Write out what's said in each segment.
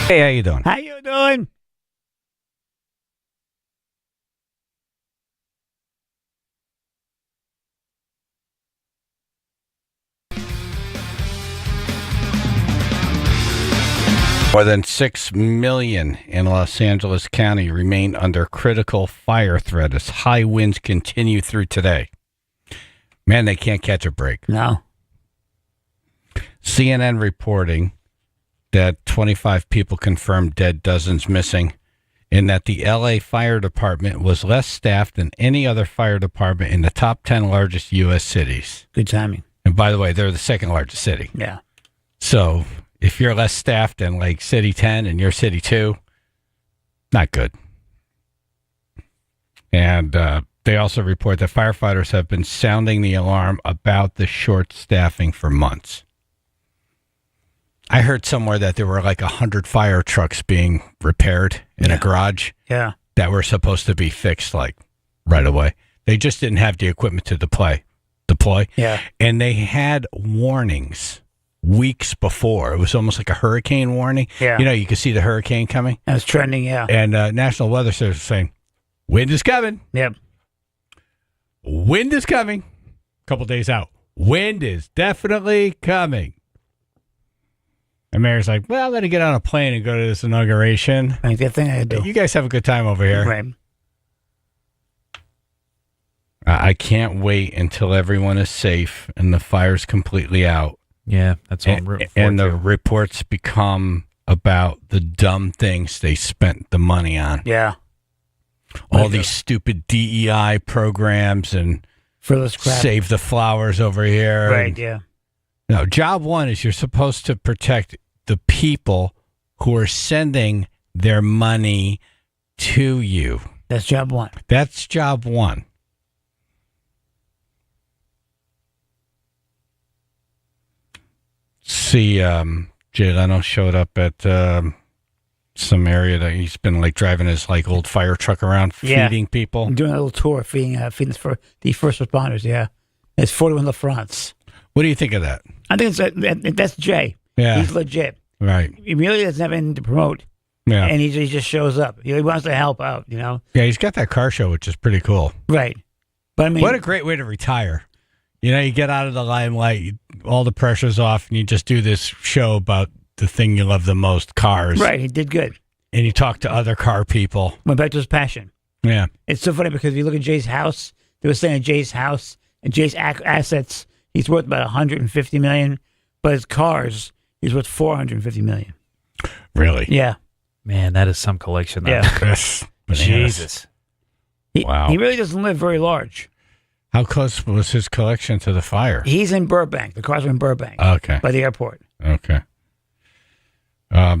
Hey, how you doing? How you doing? More than 6 million in Los Angeles County remain under critical fire threat as high winds continue through today. Man, they can't catch a break. No. CNN reporting that 25 people confirmed dead, dozens missing, and that the LA Fire Department was less staffed than any other fire department in the top 10 largest U.S. cities. Good timing. And by the way, they're the second largest city. Yeah. So if you're less staffed than like City 10 and you're City 2, not good. And they also report that firefighters have been sounding the alarm about the short staffing for months. I heard somewhere that there were like 100 fire trucks being repaired in a garage that were supposed to be fixed like right away. They just didn't have the equipment to deploy. Yeah. And they had warnings weeks before. It was almost like a hurricane warning. Yeah. You know, you could see the hurricane coming. That was trending, yeah. And National Weather Service was saying, wind is coming. Yep. Wind is coming. A couple days out. Wind is definitely coming. And Mayor's like, well, I'm going to get on a plane and go to this inauguration. I think that thing I do. You guys have a good time over here. Right. I can't wait until everyone is safe and the fire's completely out. Yeah, that's what I'm rooting for. And the reports become about the dumb things they spent the money on. Yeah. All these stupid DEI programs and frivolous crap. Save the Flowers over here. Right, yeah. No, job one is you're supposed to protect the people who are sending their money to you. That's job one. That's job one. See, Jay Leno showed up at some area that he's been like driving his like old fire truck around feeding people. I'm doing a little tour feeding for the first responders, yeah. It's 41 La France. What do you think of that? I think that's Jay. Yeah. He's legit. Right. He really doesn't have anything to promote. Yeah. And he just shows up. He wants to help out, you know? Yeah, he's got that car show, which is pretty cool. Right. But I mean, what a great way to retire. You know, you get out of the limelight, all the pressure's off, and you just do this show about the thing you love the most, cars. Right, he did good. And you talk to other car people. Went back to his passion. Yeah. It's so funny because if you look at Jay's house, they were saying Jay's house and Jay's assets, he's worth about $150 million, but his cars, he's worth $450 million. Really? Yeah. Man, that is some collection. Though. Yeah. Jesus. Wow. He really doesn't live very large. How close was his collection to the fire? He's in Burbank. The cars are in Burbank. Okay. By the airport. Okay.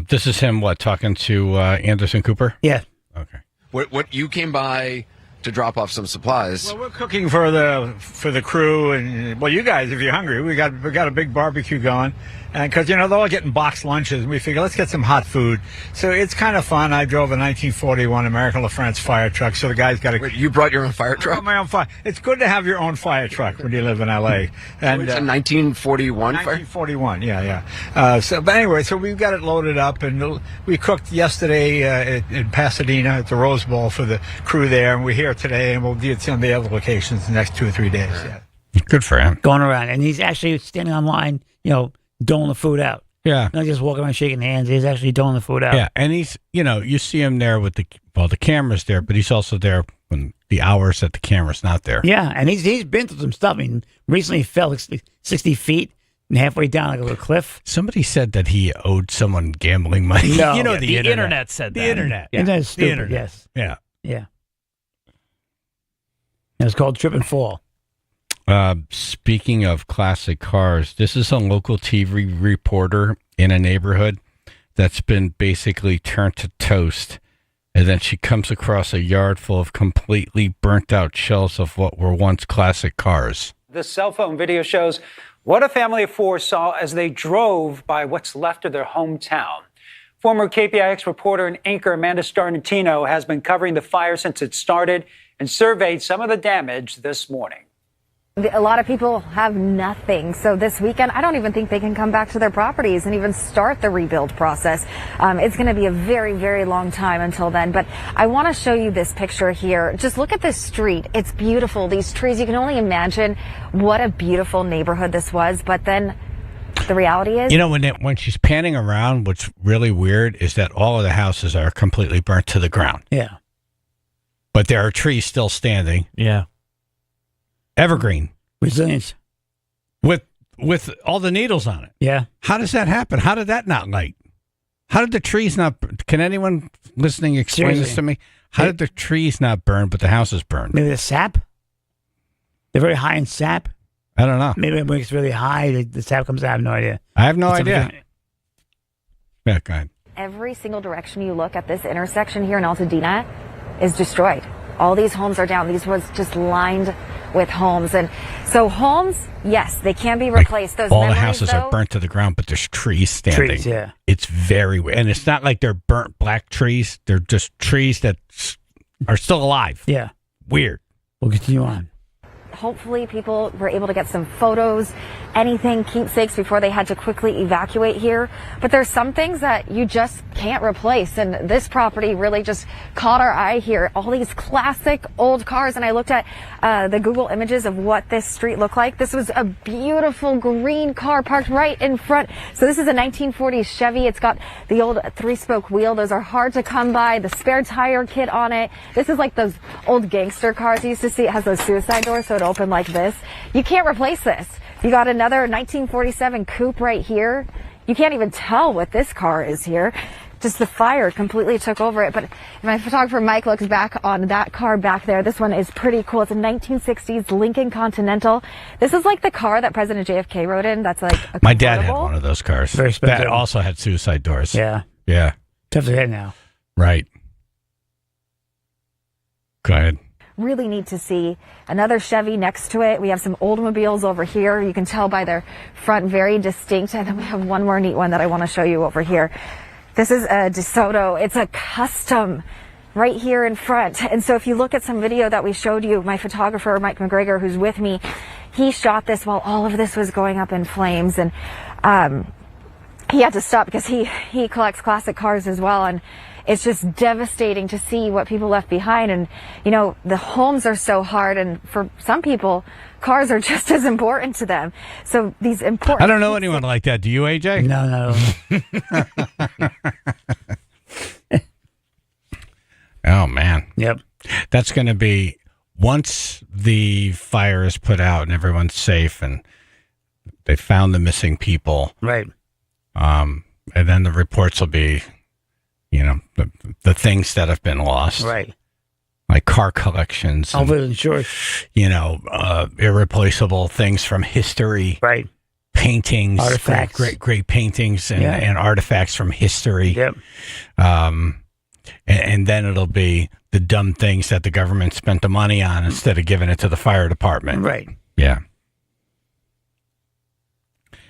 This is him, talking to Anderson Cooper? Yeah. Okay. What you came by to drop off some supplies? Well, we're cooking for the crew, and well, you guys, if you're hungry, we got a big barbecue going, and because they're all getting boxed lunches, and we figure let's get some hot food. So it's kind of fun. I drove a 1941 American La France fire truck, so the guys got Wait, you brought your own fire I truck? brought my own fire. It's good to have your own fire truck when you live in L.A. And It's a 1941 fire? 1941, yeah. But anyway, so we've got it loaded up, and we cooked yesterday in Pasadena at the Rose Bowl for the crew there, and we're here today, and we'll do it on the other locations the next 2 or 3 days. Yeah. Good for him. Going around. And he's actually standing online, doling the food out. Yeah. Not just walking around shaking hands. He's actually doling the food out. Yeah, and he's, you see him there with the camera's there, but he's also there when the hours that the camera's not there. Yeah, and he's been through some stuff. I mean, recently he fell 60 feet and halfway down like a little cliff. Somebody said that he owed someone gambling money. No. The internet said that. The internet. Yeah. Internet is stupid, The internet. yes. Yeah. Yeah. And it's called Trip and Fall. Speaking of classic cars, this is a local TV reporter in a neighborhood that's been basically turned to toast. And then she comes across a yard full of completely burnt out shells of what were once classic cars. This cell phone video shows what a family of four saw as they drove by what's left of their hometown. Former KPIX reporter and anchor Amanda Starnatino has been covering the fire since it started and surveyed some of the damage this morning. A lot of people have nothing. So this weekend, I don't even think they can come back to their properties and even start the rebuild process. It's going to be a very, very long time until then. But I want to show you this picture here. Just look at this street. It's beautiful. These trees, you can only imagine what a beautiful neighborhood this was. But then the reality is, when she's panning around, what's really weird is that all of the houses are completely burnt to the ground. Yeah. But there are trees still standing. Yeah. Evergreen. Resilience. With all the needles on it. Yeah. How does that happen? How did that not light? How did the trees not... Can anyone listening explain this to me? How did the trees not burn, but the houses burned? Maybe the sap? They're very high in sap. I don't know. Maybe when it's really high, the sap comes out. I have no idea. I have no idea. Yeah, go ahead. every single direction you look at this intersection here in Altadena is destroyed. All these homes are down. These was just lined with homes. And so homes, yes, they can be replaced. Those all the memories, houses though, are burnt to the ground, but there's trees standing. Trees, yeah. It's very weird. And it's not like they're burnt black trees. They're just trees that are still alive. Yeah. Weird. We'll continue on. hopefully people were able to get some photos, anything, keepsakes before they had to quickly evacuate here. But there's some things that you just can't replace. And this property really just caught our eye here. All these classic old cars. And I looked at the Google images of what this street looked like. This was a beautiful green car parked right in front. So this is a 1940s Chevy. It's got the old 3-spoke wheel. Those are hard to come by. The spare tire kit on it. This is like those old gangster cars you used to see. It has those suicide doors, so it opened like this. You can't replace this. You got another 1947 coupe right here. You can't even tell what this car is here. Just the fire completely took over it. But my photographer Mike looks back on that car back there. This one is pretty cool. It's a 1960s Lincoln Continental. This is like the car that President JFK rode in. That's like a My dad had convertible. one of those cars. Very expensive. That also had suicide doors. Yeah. Yeah. Tough to get now. Right. Go ahead. Really need to see another Chevy next to it. We have some Oldsmobiles over here. You can tell by their front, very distinct. And then we have one more neat one that I want to show you over here. This is a DeSoto. It's a custom right here in front. And so if you look at some video that we showed you, my photographer, Mike McGregor, who's with me, he shot this while all of this was going up in flames. And he had to stop because he collects classic cars as well. And it's just devastating to see what people left behind. And, you know, the homes are so hard. And for some people, cars are just as important to them. So these important... I don't know anyone like that. Do you, AJ? No. Oh, man. Yep. That's going to be, once the fire is put out and everyone's safe and they found the missing people, Right. and then the reports will be, you know, the things that have been lost. Right. Like car collections. All and, of it insured. you know, irreplaceable things from history. Right. Paintings. Artifacts. Great paintings and, Yeah. and artifacts from history. Yep. And then it'll be the dumb things that the government spent the money on instead of giving it to the fire department. Right. Yeah.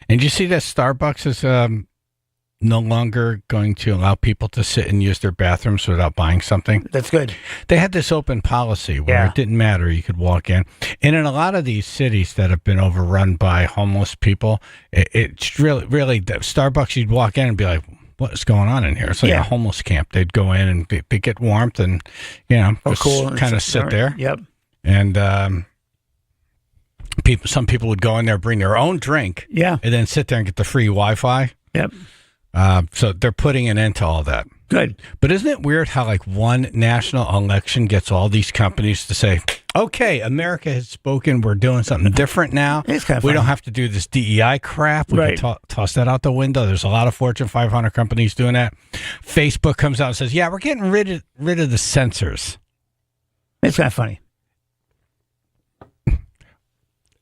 And you see that Starbucks is no longer going to allow people to sit and use their bathrooms without buying something? That's good. They had this open policy where Yeah. it didn't matter. You could walk in. And in a lot of these cities that have been overrun by homeless people, it's really, Starbucks, you'd walk in and be like, what is going on in here? It's like Yeah. a homeless camp. They'd go in and they get warmth and, you know, just cool. kind of sit there. Yep. And some people would go in there, bring their own drink, Yeah. and then sit there and get the free Wi-Fi. Yep. So they're putting an end to all that. Good. But isn't it weird how like one national election gets all these companies to say, okay, America has spoken. We're doing something different now. It's kind of we funny. don't have to do this DEI crap. We Right. can toss that out the window. There's a lot of Fortune 500 companies doing that. Facebook comes out and says, yeah, we're getting rid of the censors. It's kind of funny.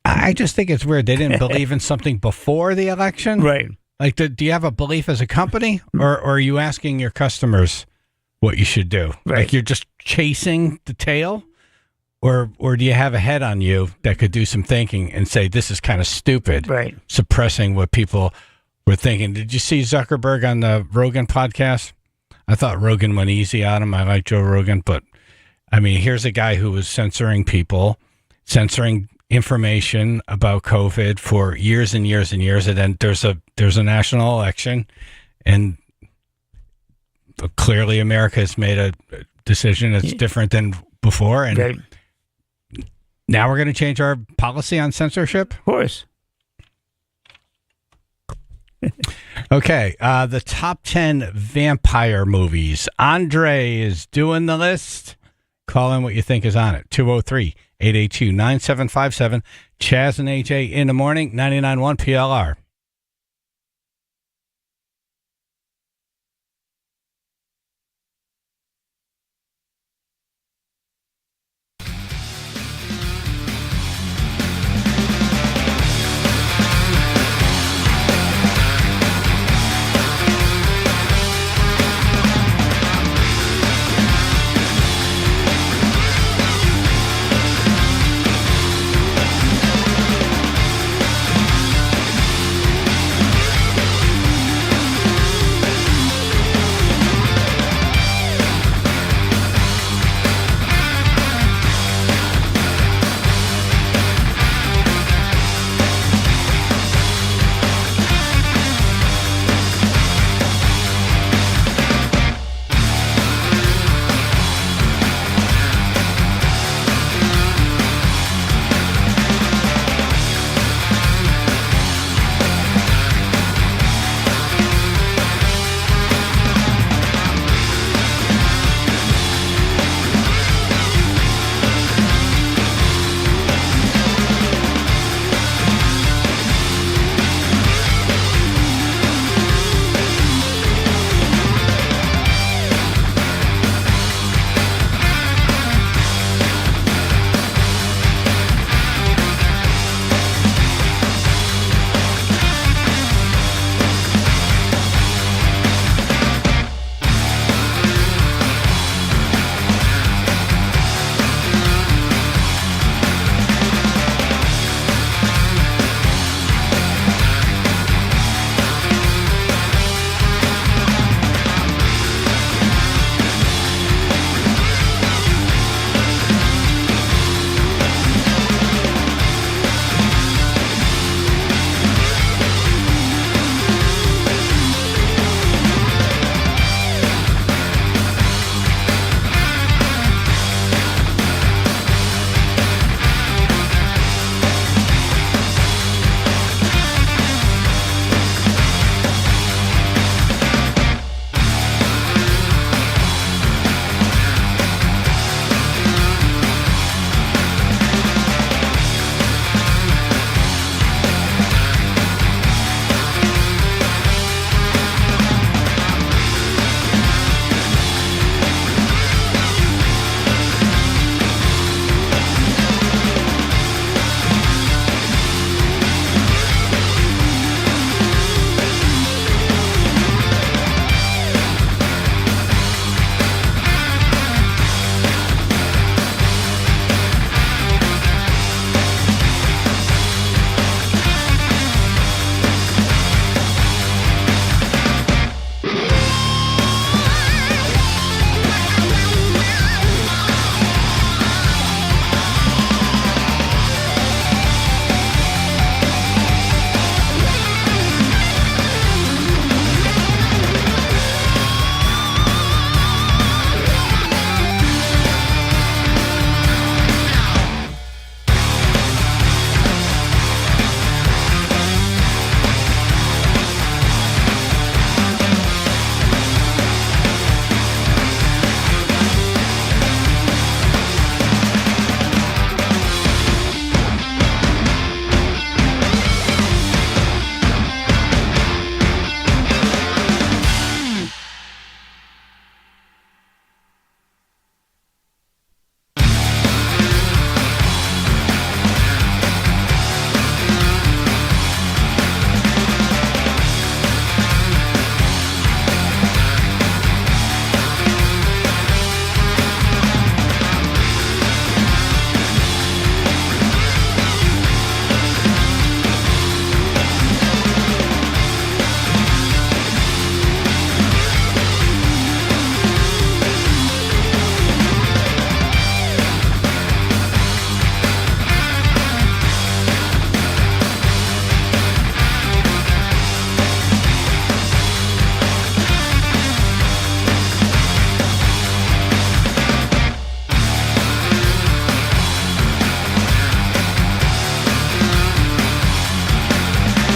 I just think it's weird. They didn't believe in something before the election. Right. Like, do you have a belief as a company, or are you asking your customers what you should do? Right. Like you're just chasing the tail, or do you have a head on you that could do some thinking and say this is kind of stupid, Right. suppressing what people were thinking? Did you see Zuckerberg on the Rogan podcast? I thought Rogan went easy on him. I like Joe Rogan, but I mean, here's a guy who was censoring people, censoring information about COVID for years and years and years, and then there's a national election, and clearly America has made a decision that's different than before, and Okay. now we're going to change our policy on censorship. Of course. Okay, the top 10 vampire movies. Andre is doing the list. Call in what you think is on it. 203-882-9757. Chaz and AJ in the morning, 99.1 PLR.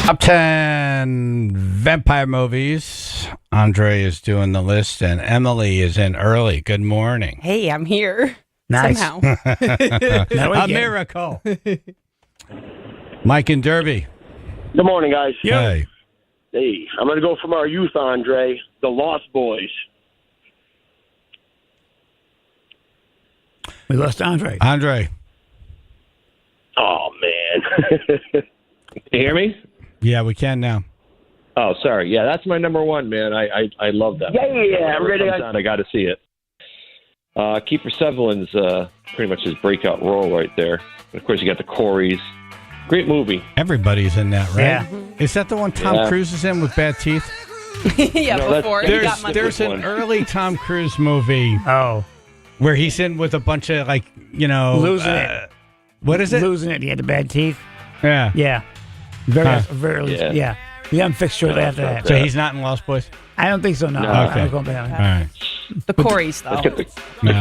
Top 10 vampire movies. Andre is doing the list, and Emily is in early. Good morning. Hey, I'm here. Nice. Somehow. A miracle. Mike and Derby. Good morning, guys. Hey. Hey, I'm going to go from our youth, Andre, The Lost Boys. We lost Andre. Andre. Oh, man. Can you hear me? Yeah, we can now. Oh, sorry. Yeah, that's my number one, man. I love that. Yeah. I'm ready. I got to see it. Kiefer Sutherland's pretty much his breakout role right there. And of course, you got the Coreys. Great movie. Everybody's in that, right? Yeah. Is that the one Tom Cruise is in with bad teeth? Yeah, No, before he got money. There's an early Tom Cruise movie Oh, where he's in with a bunch of, like, you know. Losing it. What is it? Losing it. He had the bad teeth. Yeah. Yeah. Very. Yeah. Yeah. The unfixed shortly after that. So he's not in Lost Boys? I don't think so. No. No. Okay. I'm going back on All that. right. The Coreys, Let's though. get the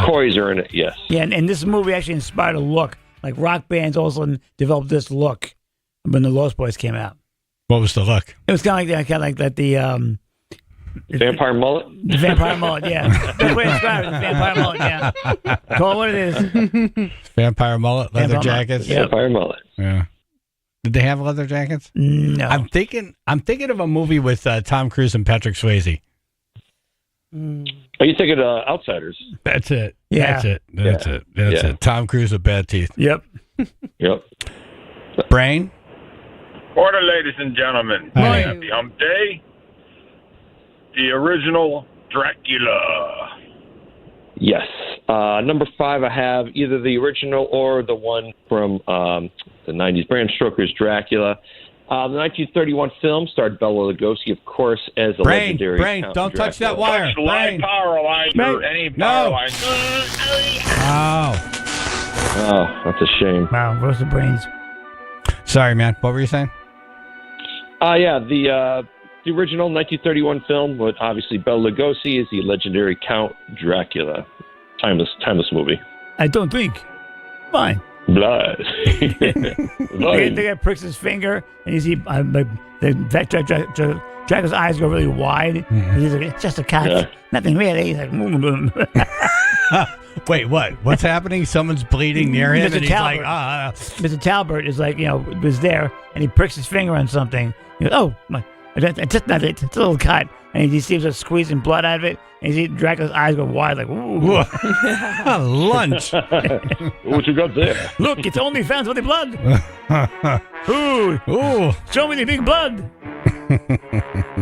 Coreys are in it, yes. Yeah, and this movie actually inspired a look. Like rock bands all of a sudden developed this look when the Lost Boys came out. What was the look? It was kind of like that. The Vampire mullet? the vampire mullet. Yeah, that's the way to describe it. The vampire mullet. Yeah, call it what it is. Vampire mullet, leather Vampire mullet. jackets. Yep. Vampire mullet. Yeah. Did they have leather jackets? No, I'm thinking of a movie with Tom Cruise and Patrick Swayze. Are you thinking Outsiders? That's it. Yeah. That's it. That's it. Tom Cruise with bad teeth. Yep. Yep. Brain. Order, ladies and gentlemen. Hi. Happy Hump Day. The original Dracula. Yes. Number 5, I have either the original or the one from the 90s, Bram Stoker's Dracula. The 1931 film starred Bela Lugosi, of course, as a legendary Count don't touch that Dracula. wire. Brain. Power line. No. Any No. power line. Oh. Oh, that's a shame. Wow, roasted brains. Sorry, man. What were you saying? Yeah, the original 1931 film with obviously Bela Lugosi is the legendary Count Dracula. Timeless movie. I don't think. Fine. Blood. The guy pricks his finger, and you see Dracula's eyes go really wide. And he's like, "It's just a cat, Yeah. nothing really." He's like, Wait, what? What's happening? Someone's bleeding near him, Mr. and he's like, Talbot. Mr. Talbot is like, was there, and he pricks his finger on something. He goes, "Oh, my, it's just nothing. It's a little cut," and he seems like squeezing blood out of it. And you see Dracula's eyes go wide, like, "Ooh, lunch." What you got there? Look, it's only found for the blood. Ooh, show me the big blood."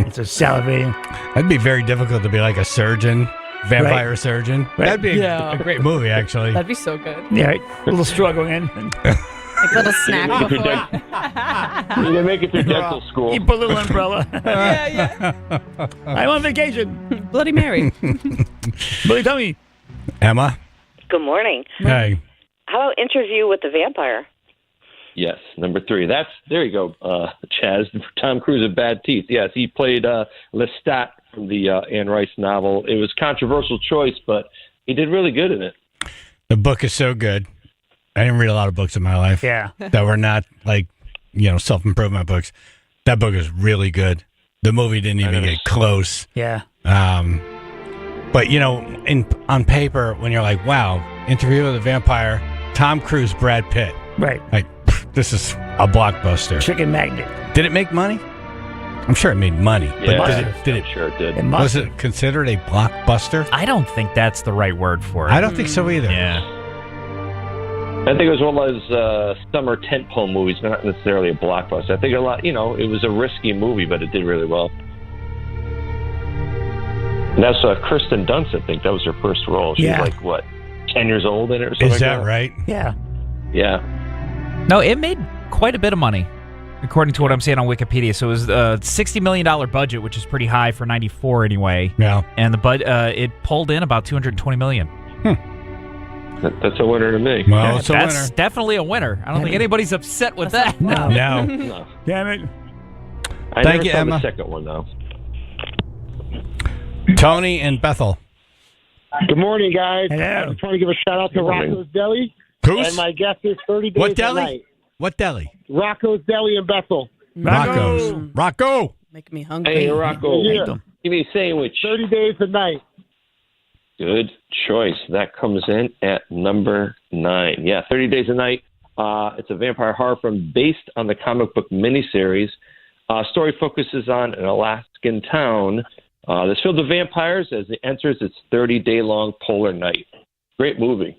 It's a salivating. That'd be very difficult to be like a surgeon, vampire surgeon. Right. That'd be a great movie, actually. That'd be so good. Yeah, right. A little struggling in. Like a little snack before. They make it through dental school. You put a little umbrella. Yeah. I'm on vacation. Bloody Mary. Billy, tell me. Emma. Good morning. Hey. How about Interview with the Vampire? Yes, number 3. There you go, Chaz. Tom Cruise with bad teeth. Yes, he played Lestat from the Anne Rice novel. It was a controversial choice, but he did really good in it. The book is so good. I didn't read a lot of books in my life. Yeah. That were not like, self-improvement books. That book is really good. The movie didn't even get close. Yeah. But on paper, when you're like, wow, Interview with a Vampire, Tom Cruise, Brad Pitt. Right. Like, this is a blockbuster. Chicken magnet. Did it make money? I'm sure it made money. Yeah, But did it? I'm sure it did. It must Was have. it considered a blockbuster? I don't think that's the right word for it. I don't think so either. Yeah. I think it was one of those summer tentpole movies, not necessarily a blockbuster. I think it was a risky movie, but it did really well. And that's Kirsten Dunst, I think. That was her first role. She Yeah. was like, 10 years old in it or something Is that like right? Yeah. Yeah. No, it made quite a bit of money, according to what I'm seeing on Wikipedia. So it was a $60 million budget, which is pretty high for 94 anyway. Yeah. And it pulled in about $220 million. That's a winner to me. Well, it's a That's winner. definitely a winner. I don't think anybody's upset with that. No. No. No. Damn it. I Thank never you, saw Emma. the second one, though. Tony and Bethel. Good morning, guys. Hello. I just want to give a shout out to Good morning. Rocco's Deli. Who's? And my guest is 30 days What a deli? night. What deli? Rocco's Deli in Bethel. Rocco's. Rocco. Make me hungry. Hey, Rocco. Yeah. Give me a sandwich. 30 Days a Night. Good choice. That comes in at number 9. Yeah, 30 Days a Night. It's a vampire horror film based on the comic book miniseries. Story focuses on an Alaskan town that's filled with vampires as it enters its 30-day-long polar night. Great movie.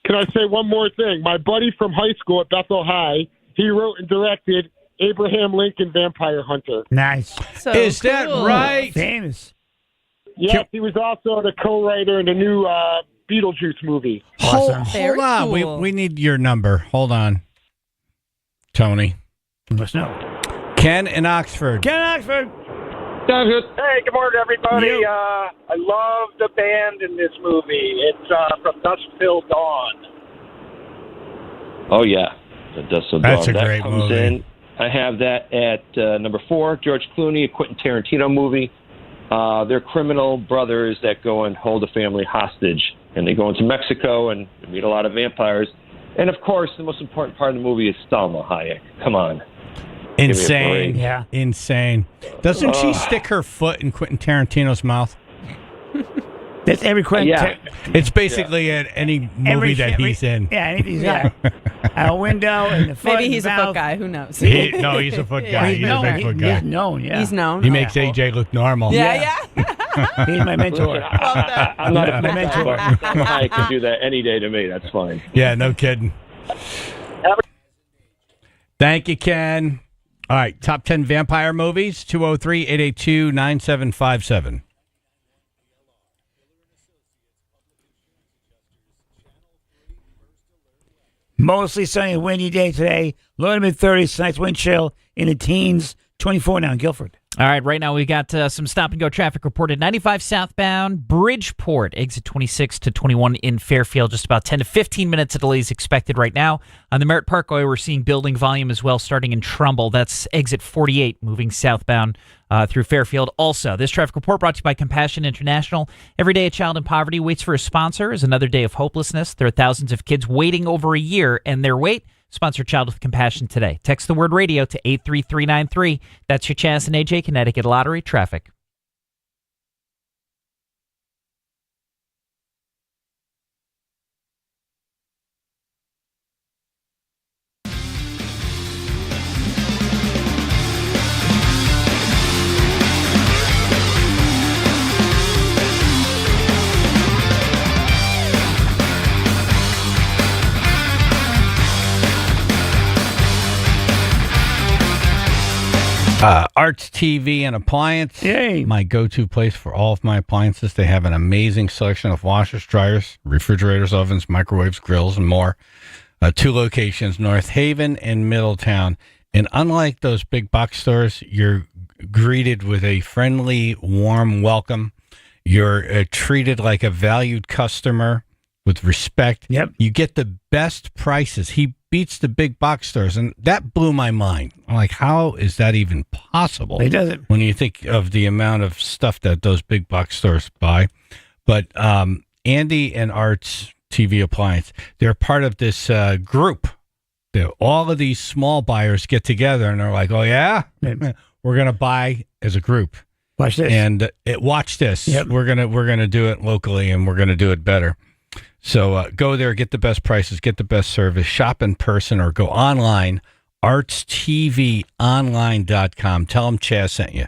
Can I say one more thing? My buddy from high school at Bethel High, he wrote and directed Abraham Lincoln Vampire Hunter. Nice. So Is that cool. right? Famous. Yes, he was also the co-writer in the new Beetlejuice movie. Hold Very on. cool. We need your number. Hold on. Tony. Let's know. Ken in Oxford. Ken Oxford. Hey, good morning, everybody. You. I love the band in this movie. It's from Dusk Till Dawn. Oh, yeah. That's That's a that great comes movie. in. I have that at number 4, George Clooney, a Quentin Tarantino movie. They're criminal brothers that go and hold a family hostage, and they go into Mexico and meet a lot of vampires. And, of course, the most important part of the movie is Salma Hayek. Come on. Insane. break. Yeah. Insane. Doesn't she stick her foot in Quentin Tarantino's mouth? That's every Quentin. Yeah. It's basically at any movie that he's in. Yeah, anything. Yeah. A window and the foot. Maybe and he's the a mouth. foot guy. Who knows? No, he's a foot guy. Yeah, He's a known. big foot guy. He's known. Yeah. He's known. He makes AJ look normal. Yeah. He's my mentor. I'm not a My mentor. but Salma Hayek can do that any day to me. That's fine. Yeah, no kidding. Thank you, Ken. All right, top 10 vampire movies, 203-882-9757. Mostly sunny and windy day today. Low to mid-30s. Tonight's wind chill in the teens. 24 now in Guilford. All right, right now we got some stop-and-go traffic reported. 95 southbound, Bridgeport, exit 26 to 21 in Fairfield. Just about 10 to 15 minutes of delays expected right now. On the Merritt Parkway, we're seeing building volume as well, starting in Trumbull. That's exit 48, moving southbound through Fairfield. Also, this traffic report brought to you by Compassion International. Every day a child in poverty waits for a sponsor is another day of hopelessness. There are thousands of kids waiting over a year, and their wait. Sponsor Child with Compassion today. Text the word radio to 83393. That's your Chaz and AJ Connecticut Lottery traffic. Arts TV and Appliance. Yay. My go-to place for all of my appliances. They have an amazing selection of washers, dryers, refrigerators, ovens, microwaves, grills, and more. 2 locations, North Haven and Middletown. And unlike those big box stores, you're greeted with a friendly, warm welcome. You're treated like a valued customer with respect. Yep. You get the best prices. He beats the big box stores, and that blew my mind. I'm like, how is that even possible? He does it. When you think of the amount of stuff that those big box stores buy. But Andy and Art's TV Appliance, they're part of this group. All of these small buyers get together, and they're like, oh, yeah? We're going to buy as a group. Watch this. And watch this. Yep. We're gonna do it locally, and we're going to do it better. So go there, get the best prices, get the best service, shop in person, or go online, artstvonline.com. Tell them Chaz sent you.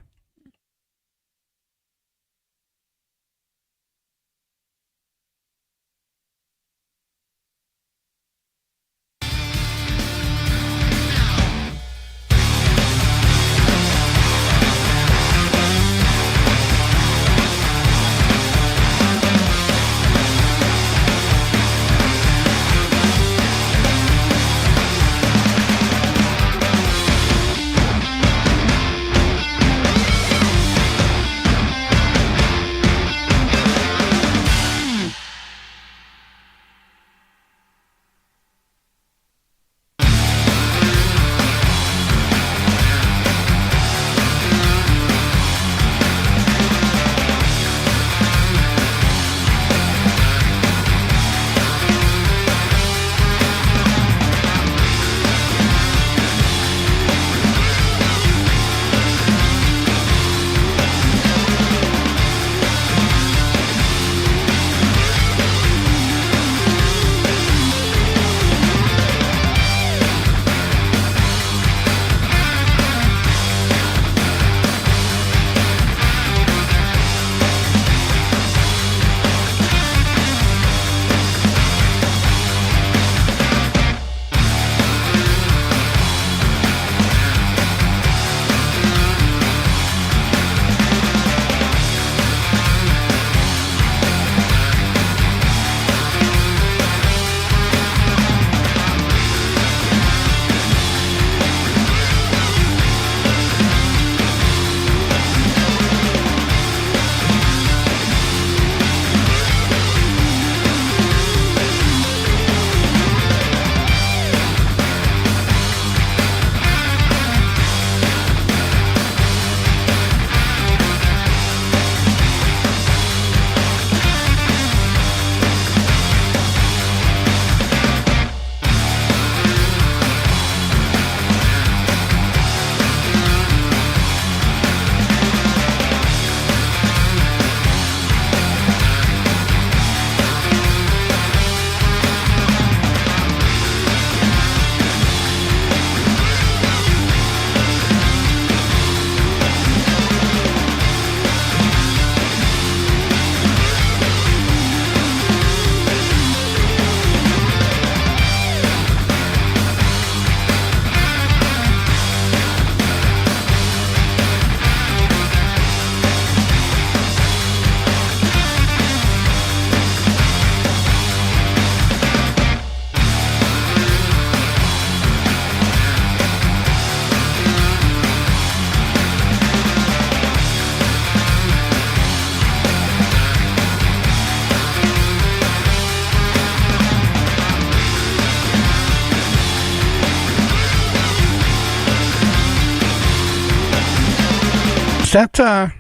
that?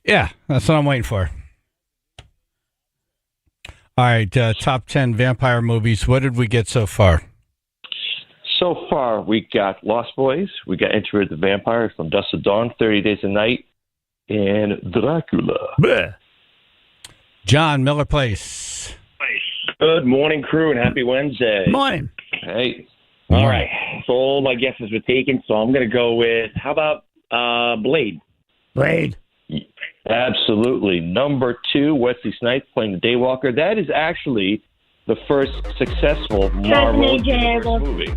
Yeah, that's what I'm waiting for. All right, top 10 vampire movies. What did we get so far? So far, we got Lost Boys, we got Enter the Vampire, From Dusk to Dawn, 30 Days a Night, and Dracula. Bleh. John, Miller Place. Good morning, crew, and happy Wednesday. Morning. Hey. All right. So all my guesses were taken, so I'm going to go with, how about Blade? Blade. Absolutely. Number 2, Wesley Snipes playing the Daywalker. That is actually the first successful Marvel universe movie.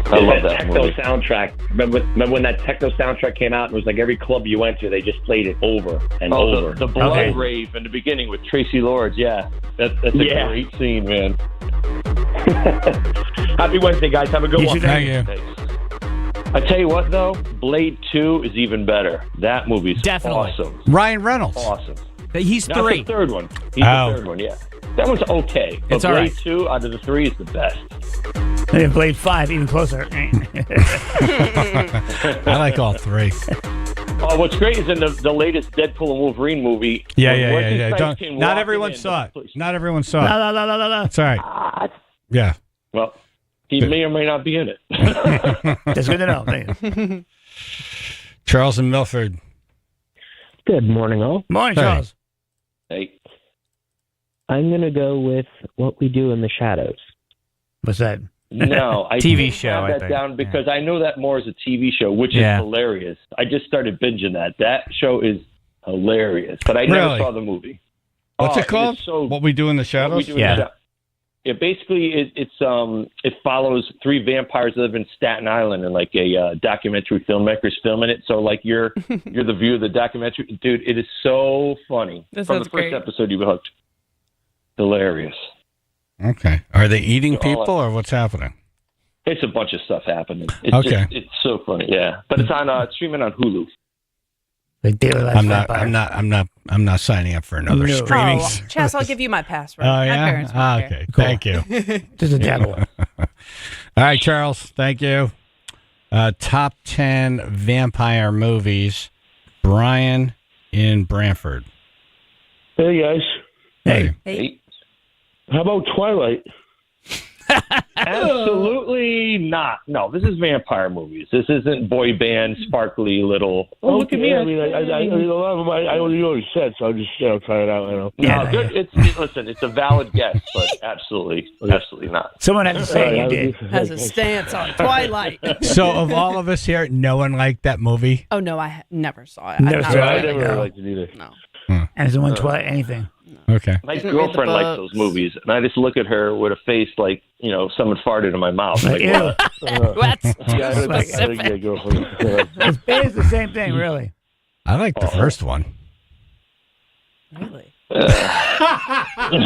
I love that techno movie. soundtrack. Remember when that techno soundtrack came out? It was like every club you went to, they just played it over and over. The blood rave in the beginning with Tracy Lords. Yeah, that's a great scene, man. Happy Wednesday, guys. Have a good one. Thank you. I tell you what, though, Blade 2 is even better. That movie's Definitely. awesome. Ryan Reynolds. Awesome. He's That's 3. the third one. He's the third one, yeah. That one's okay. But It's all Blade right. 2 out of the 3 is the best. And Blade 5, even closer. I like all 3. Oh, what's great is in the latest Deadpool and Wolverine movie. Yeah. when Wesley Snipes Don't, came not walking everyone in, saw it. the- Not everyone saw it. La. It's all right. Yeah. Well, he may or may not be in it. That's good to know. Thank you. Charles and Milford. Good morning, all. Morning, Hey. Charles. Hey. I'm going to go with What We Do in the Shadows. What's that? No, I TV didn't show, have I that think. down because I know that more as a TV show, which is Yeah. hilarious. I just started binging that. That show is hilarious, but I never Really? saw the movie. What's Oh, it called? is so- What We Do in the What We Shadows? Do in the Shadows. Yeah, basically, it follows 3 vampires that live in Staten Island, and like a documentary filmmaker's filming it. So like you're the viewer of the documentary, dude. It is so funny. That From sounds the first great. episode, you were hooked. Hilarious. Okay. Are they eating They're all- people or what's happening? It's a bunch of stuff happening. It's Okay. it's so funny. Yeah, but it's on streaming on Hulu. Like Daily Life I'm not. Vampire. I'm not signing up for another No. streaming. Oh, Chaz, I'll give you my password. Oh My yeah. parents won't care. Okay. Thank you. Just a dabble. All right, Charles. Thank you. Top 10 vampire movies. Brian in Brantford. Hey, guys. Hey. Hey. How about Twilight? Absolutely not. No, this is vampire movies. This isn't boy band, sparkly little. Oh, look at me! I mean, I a lot of them I only know what he said, so I'll just try it out. You know. No, listen, it's a valid guess, but absolutely not. Someone has to say you did. Has a stance on Twilight. So, of all of us here, no one liked that movie. Oh, no, I never saw it. Never saw I it. never No. really liked it either. No. And it's the one Twilight anything. Okay. My Didn't read the girlfriend likes those books. movies, and I just look at her with a face like someone farted in my mouth. Like, Ew. what? That's Yeah, I don't think specific. I girlfriend. It is the same thing, really. I like the first one. Really?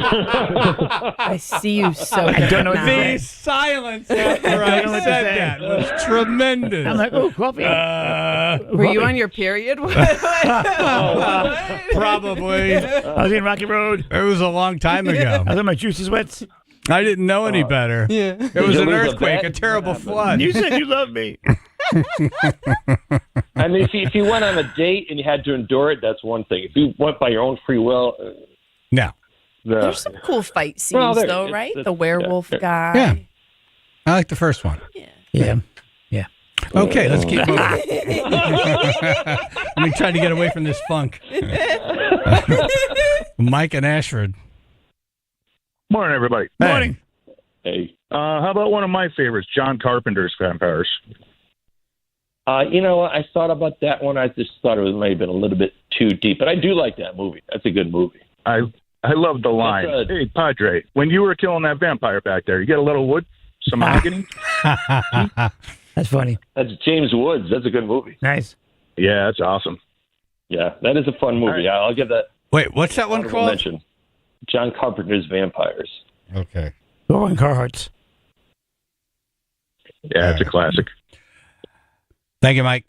I see you so. I don't know what to now. say. silence after I don't know what to say. was tremendous. I'm like, oh, coffee. Were you on your period? Probably. I was in Rocky Road. It was a long time ago. I was on my juicy sweats. I didn't know any better. Yeah. It was Did an you lose a earthquake, bet? a terrible What flood. You said you loved me. I mean, if you went on a date and you had to endure it, that's one thing. If you went by your own free will, No. There's some cool fight scenes, Well, there- though, it's- right? it's- The werewolf yeah. guy. Yeah. I like the first one. Yeah. Okay, let's keep moving. Let me try to get away from this funk. Mike and Ashford. Morning, everybody. Hey. Morning. hey, How about one of my favorites, John Carpenter's Vampires? you know what? I thought about that one. I just thought it might have been a little bit too deep, but I do like that movie. That's a good movie. I love the line. That's Hey, Padre, when you were killing that vampire back there, you get a little wood, some mahogany? That's funny. That's James Woods. That's a good movie. Nice. Yeah, that's awesome. Yeah, that is a fun movie. All right. Yeah, I'll give that Wait, what's that one honorable called? mention. John Carpenter's Vampires. Okay. Lauren Carhart's. Yeah, it's a classic. Thank you, Mike.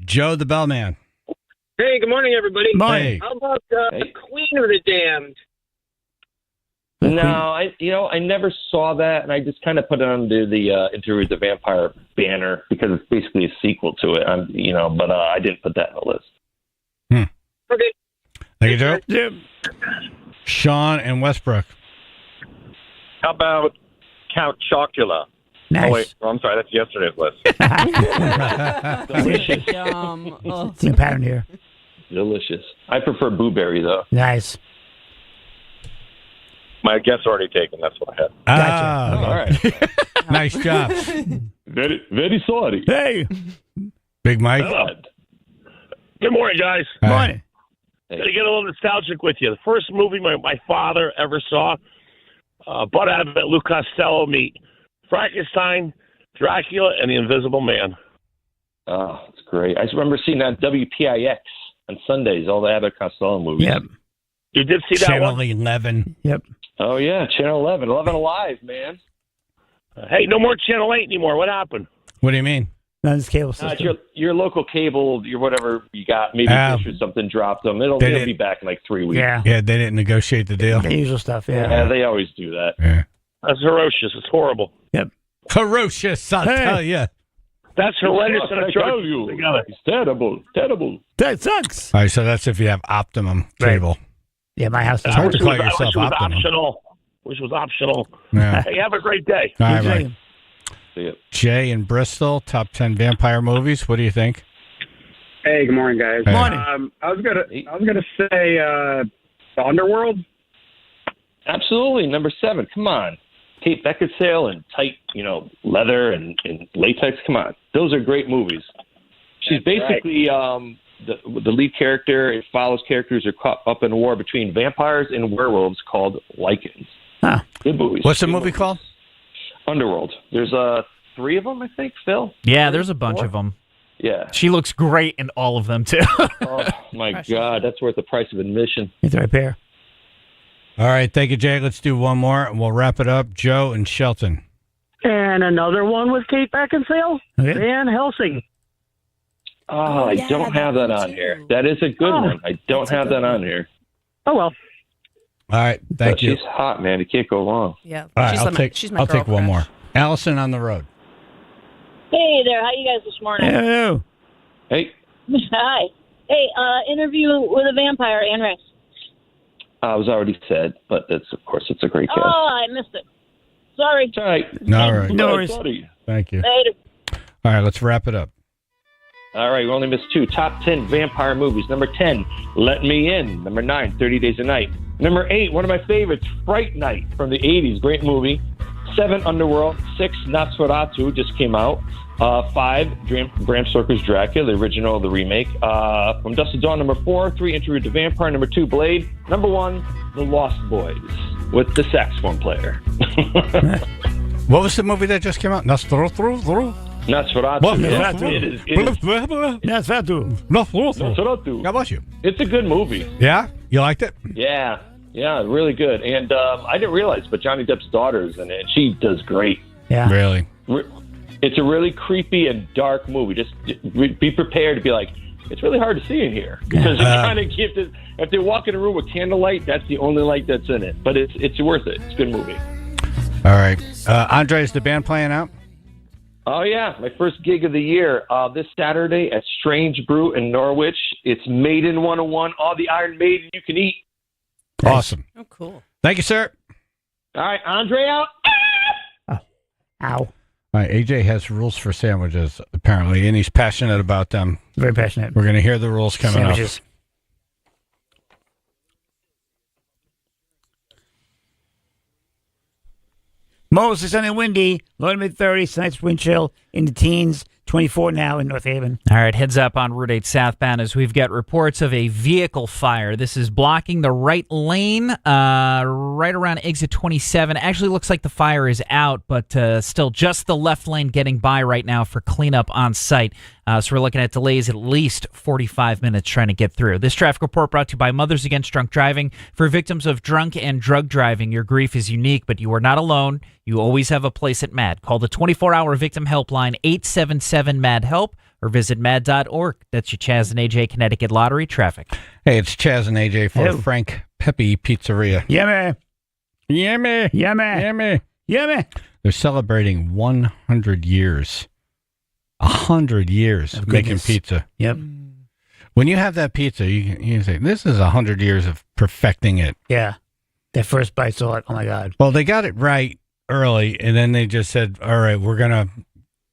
Joe the Bellman. Hey, good morning, everybody. Morning. Hey. How about Hey. Queen of the Damned? No, I never saw that, and I just kind of put it under the Interview with the Vampire banner because it's basically a sequel to it. But I didn't put that in the list. Okay. Thank you, Joe. Yeah. Sean and Westbrook. How about Count Chocula? Nice. Oh, wait. Oh, I'm sorry. That's yesterday's list. Delicious. See a pattern here. Delicious. I prefer Blueberry, though. Nice. My guess already taken. That's what I had. Gotcha. All right. Nice job. Very, very sorry. Hey. Big Mike. Good morning, guys. Good morning. Gonna get a little nostalgic with you. The first movie my father ever saw, Bud Abbott, Lou Costello meet Frankenstein, Dracula, and the Invisible Man. Oh, that's great. I just remember seeing that WPIX on Sundays, all the Abbott Costello movies. Yep. You did see that Channel one? 11. Yep. Oh, yeah, Channel 11. 11 Alive, man. Hey, no more Channel 8 anymore. What happened? What do you mean? That's cable system. It's your local cable, your whatever you got. Maybe Dish or something dropped them. It'll be back in like 3 weeks. Yeah. Yeah, they didn't negotiate the deal. The usual stuff, yeah. Yeah, they always do that. Yeah. That's ferocious. It's horrible. Yep. Ferocious, I'll tell you. That's horrendous. I tell you. It's terrible. Terrible. That sucks. All right, so that's if you have Optimum cable. Yeah, my house is It's hard to call I wish yourself it was Optimum. optional. Wish it was optional. Yeah. Hey, have a great day. All right, Mike. See you. Jay in Bristol, top 10 vampire movies. What do you think? Hey, good morning, guys. Hey. Morning. I was gonna say the Underworld. Absolutely. Number 7. Come on. Kate Beckinsale in tight, leather and latex. Come on. Those are great movies. She's basically the lead character. It follows characters who are caught up in a war between vampires and werewolves called Lycans. Huh. Good movies. What's the movie called? Underworld. There's 3 of them, I think, Phil? Yeah, there's a bunch of them. Yeah. She looks great in all of them, too. Oh, my God. That's worth the price of admission. It's right there. All right, thank you, Jay. Let's do one more, and we'll wrap it up. Joe and Shelton. And another one with Kate Beckinsale, Okay. Van Helsing. Oh, I don't have that on here. That is a good one. I don't have that on here. Oh, well. All right, thank you. She's hot, man. You can't go wrong. Yeah. All right, I'll take one more. Allison on the road. Hey there, how you guys this morning? Hello. Hey. Hi. Hey, Interview with a Vampire, Anne Rice. I was already said, but it's a great cast. Oh, I missed it. Sorry. It's all right. All right. No worries. Thank you. Later. All right, let's wrap it up. All right, we only missed 2. Top 10 vampire movies. Number 10, Let Me In. Number 9, 30 Days a Night. Number 8, one of my favorites, Fright Night from the 80s. Great movie. 7, Underworld. 6, Nosferatu, just came out. 5, Bram Stoker's Dracula, the original, the remake. From Dusk to Dawn, number 4. 3, Interview with the Vampire. Number 2, Blade. Number 1, The Lost Boys, with the saxophone player. What was the movie that just came out? Nosferatu? Nosferatu. Nosferatu. How about you? It's a good movie. Yeah? You liked it? Yeah, really good. And I didn't realize, but Johnny Depp's daughter's in it, and she does great. Yeah. Really? It's a really creepy and dark movie. Just be prepared to be like, it's really hard to see in here. Because if they walk in a room with candlelight, that's the only light that's in it. But it's worth it. It's a good movie. All right. Andre, is the band playing out? Oh, yeah. My first gig of the year this Saturday at Strange Brew in Norwich. It's Maiden 101, all the Iron Maiden you can eat. Awesome. Oh, cool. Thank you, sir. All right, Andre out. Ow. All right, AJ has rules for sandwiches, apparently, and he's passionate about them. Very passionate. We're going to hear the rules coming Sandwiches. up. Mostly sunny and windy, low to mid-30s, tonight's wind chill in the teens, 24 now in North Haven. All right, heads up on Route 8 southbound as we've got reports of a vehicle fire. This is blocking the right lane right around exit 27. Actually looks like the fire is out, but still just the left lane getting by right now for cleanup on site. So we're looking at delays at least 45 minutes trying to get through. This traffic report brought to you by Mothers Against Drunk Driving. For victims of drunk and drug driving, your grief is unique, but you are not alone. You always have a place at MAD. Call the 24-hour victim helpline 877-MAD-HELP or visit mad.org. That's your Chaz and AJ Connecticut Lottery traffic. Hey, it's Chaz and AJ for Frank Pepe Pizzeria. Yeah, man. Yummy. Yummy. Yummy. Yummy. They're celebrating 100 years. 100 years Of making goodness. pizza. Yep. When you have that pizza, you say, this is 100 years of perfecting it. Yeah. That first bite's all like, oh my God. Well, they got it right early, and then they just said, all right, we're going to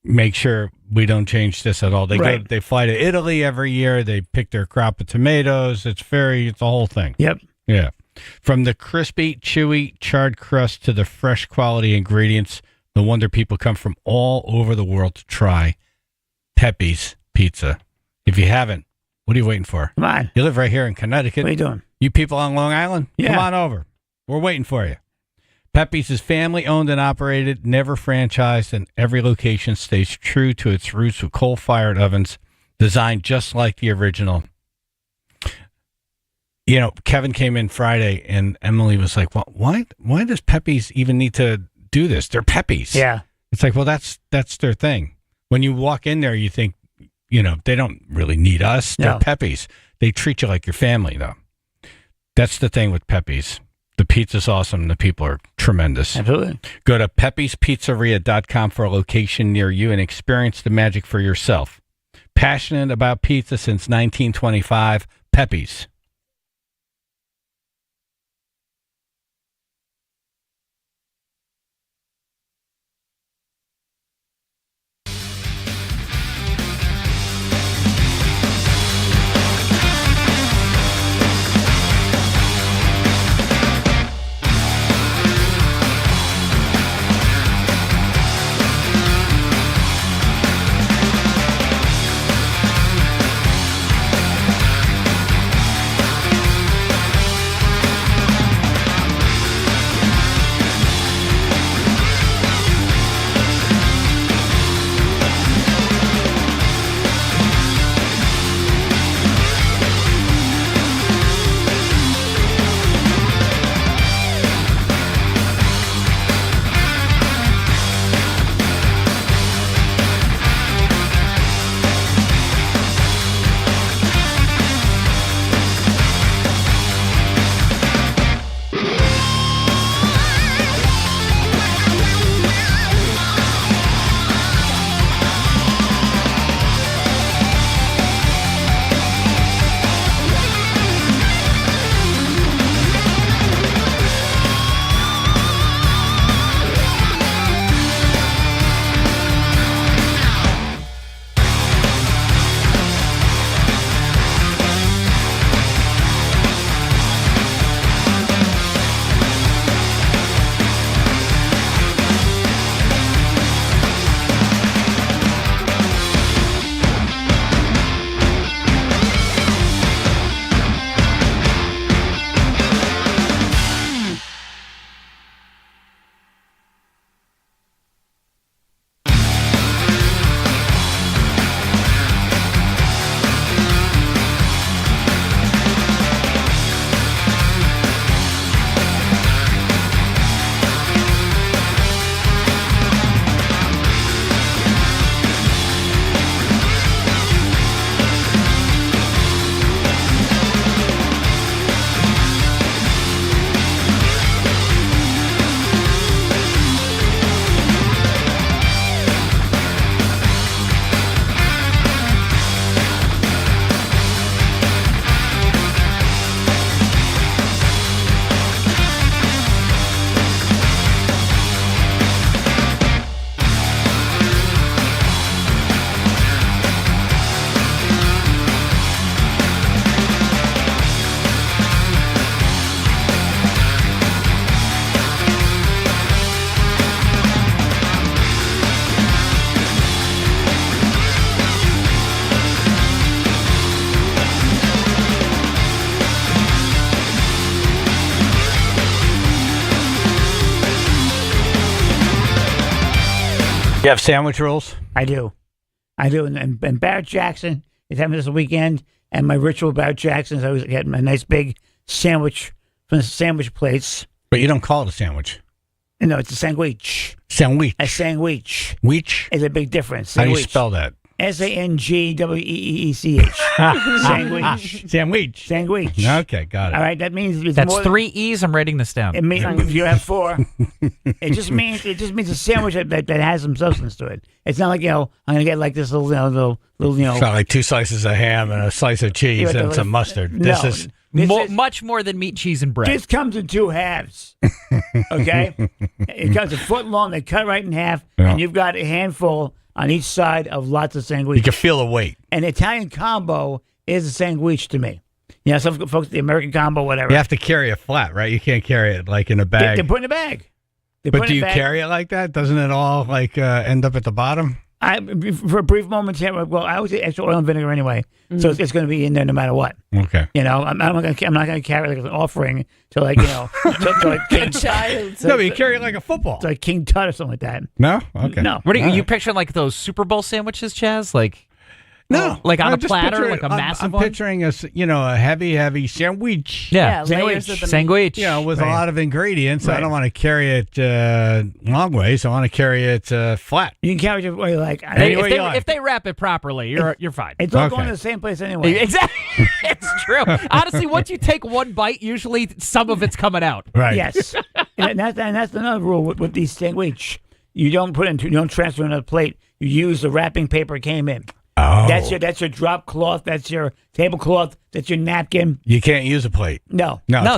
make sure we don't change this at all. They fly to Italy every year. They pick their crop of tomatoes. It's a whole thing. Yep. Yeah. From the crispy, chewy, charred crust to the fresh quality ingredients, no wonder people come from all over the world to try Pepe's Pizza. If you haven't, what are you waiting for? Come on. You live right here in Connecticut. What are you doing? You people on Long Island? Yeah. Come on over. We're waiting for you. Pepe's is family owned and operated, never franchised, and every location stays true to its roots with coal-fired ovens designed just like the original. You know, Kevin came in Friday, and Emily was like, well, why does Pepe's even need to do this? They're Pepe's. Yeah. It's like, well, that's their thing. When you walk in there, you think, they don't really need us. They're No. Pepe's. They treat you like your family, though. That's the thing with Pepe's. The pizza's awesome. The people are tremendous. Absolutely. Go to pepespizzeria.com for a location near you and experience the magic for yourself. Passionate about pizza since 1925, Pepe's. You have sandwich rolls? I do. And Barrett Jackson is having this weekend. And my ritual with Barrett Jackson is I always get my nice big sandwich from the sandwich place. But you don't call it a sandwich. No, it's a sandwich. Sandwich. A sandwich. Wheat? Is a big difference. How do you Sandwich. spell that? SANGWEECH. Sandwich. Sandwich. Okay, got it. All right, that means it's That's more 3 E's. I'm writing this down. It means if you have 4. It just means a sandwich that has some substance to it. It's not like I'm gonna get like this little It's not like 2 slices of ham and a slice of cheese and some mustard. This is much more than meat, cheese, and bread. This comes in 2 halves. Okay, it comes a foot long. They cut right in half, and you've got a handful on each side of lots of sandwich. You can feel the weight. An Italian combo is a sandwich to me. Some folks, the American combo, whatever. You have to carry it flat, right? You can't carry it like in a bag. They put in a bag. But do you carry it like that? Doesn't it all end up at the bottom? For a brief moment, well, I always say extra oil and vinegar anyway, so it's going to be in there no matter what. Okay. I'm not going to carry like an offering to to like King Child. No, but you carry it like a football. To like King Tut or something like that. No? Okay. No. What are you picturing like those Super Bowl sandwiches, Chaz? Like no, like on I'm a just platter, like a massive I'm one. picturing a heavy sandwich. Yeah, layers of the sandwich. With a lot of ingredients. Right. I don't want to carry it long ways. I want to carry it flat. You can carry it where you like. If they wrap it properly, you're fine. It's all going to the same place anyway. Exactly. It's true. Honestly, once you take one bite, usually some of it's coming out. Right. Yes. and that's another rule with these sandwich. You don't transfer another plate. You use the wrapping paper it came in. Oh. That's your drop cloth. That's your tablecloth. That's your napkin. You can't use a plate. No, it's got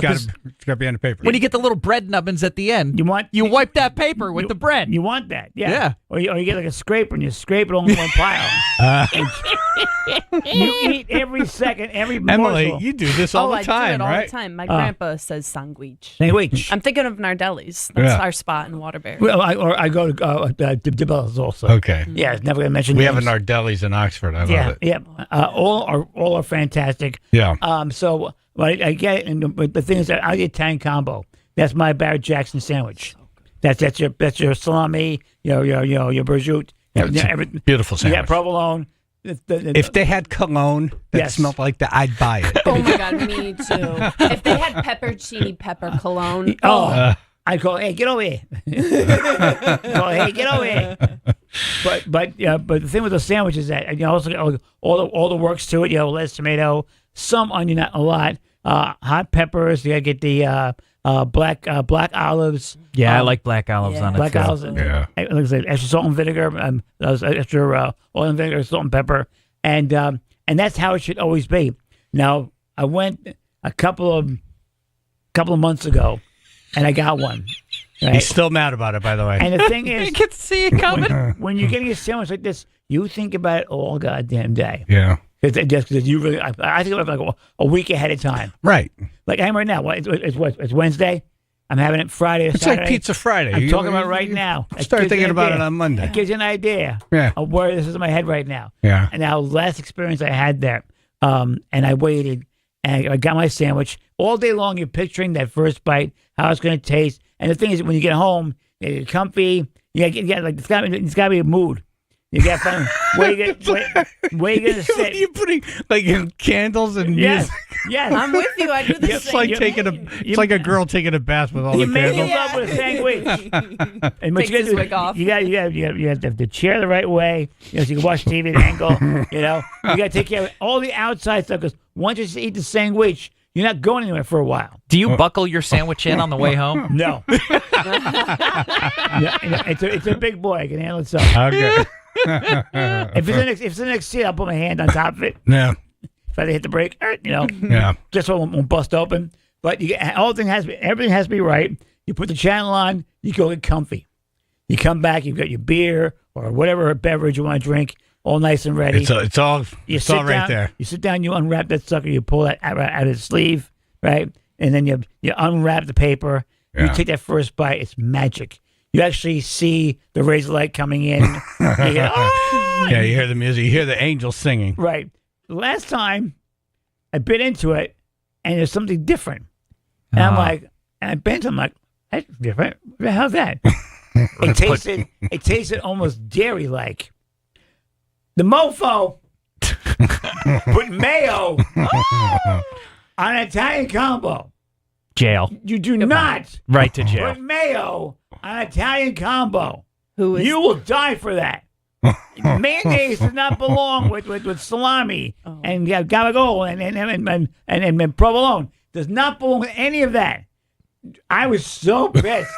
to be on the paper. When you get the little bread nubbins at the end, you wipe that paper with the bread. You want that, yeah. Or you get like a scraper and you scrape it all in one pile. You eat every second, every Emily, morsel. you do this all the time, I do it all right? the time. My grandpa says sandwich. Sandwich. I'm thinking of Nardelli's. That's our spot in Waterbury. Well, I go to DeBell's also. Okay. Yeah, never gonna mention. We names. have a Nardelli's in Oxford. I love it. Yeah. All are fantastic. Yeah. So I get it, and the thing is that I get Italian combo. That's my Barrett Jackson sandwich. That's your salami, your prosciutto. Beautiful sandwich. Yeah, provolone. If they had cologne that smelled like that, I'd buy it. Oh my God, me too. If they had pepperoncini pepper cologne. I'd call, hey, get over here. Hey, get over here. But the thing with the sandwich is that also get all the works to it. Lettuce, tomato, some onion, not a lot. Hot peppers. You gotta get the black olives. Yeah, I like black olives on it. Black too. olives. Yeah. Like I said, extra salt and vinegar. Extra oil and vinegar, salt and pepper, and that's how it should always be. Now I went a couple of months ago, and I got one. Right? He's still mad about it, by the way. And the thing is, you can see it coming. When you're getting a sandwich like this, you think about it all goddamn day. Yeah. Because you really, I think about it like a week ahead of time. Right. Like I am right now. It's Wednesday. I'm having it Friday or It's Saturday. like Pizza Friday. I'm talking about it right now. Start thinking about it on Monday. That gives you an idea Yeah. of where this is in my head right now. Yeah. And now last experience I had there, and I waited, and I got my sandwich. All day long, you're picturing that first bite, how it's going to taste. And the thing is, when you get home, you're comfy. You got like it's got to be a mood. You got to find where you gonna sit. You're putting like candles and music. Yes, I'm with you. I do the It's same. like it's like a girl taking a bath with all the made candles. me love with a sandwich. And what Takes you his wig off. You got to have the chair the right way. So you can watch TV at an angle. You got to take care of all the outside stuff because once you eat the sandwich, you're not going anywhere for a while. Do you buckle your sandwich in on the way home? No. It's a big boy. I can handle it. So Okay. if it's the next seat, I'll put my hand on top of it. Yeah. If I hit the brake, Yeah. just so it won't bust open. But everything has to be right. You put the channel on, you go get comfy. You come back, you've got your beer or whatever beverage you want to drink, all nice and ready. It's all right there. You sit down, you unwrap that sucker, you pull that out of the sleeve, right? And then you unwrap the paper. Yeah. You take that first bite. It's magic. You actually see the razor light coming in. You hear, oh! Yeah, you hear the music. You hear the angels singing. Right. Last time, I bit into it, and there's something different. And I'm like, and I bent. I'm like, that's different. What the hell's that? It tasted almost dairy-like. The mofo put mayo on an Italian combo. Jail. You do not Right to jail. put mayo on an Italian combo. You will die for that. Mayonnaise does not belong with salami and gabagool and provolone. Does not belong with any of that. I was so pissed.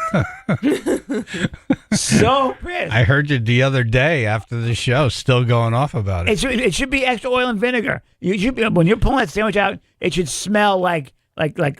So pissed. I heard you the other day after the show, still going off about it. It should be extra oil and vinegar. You should be, when you're pulling that sandwich out, it should smell like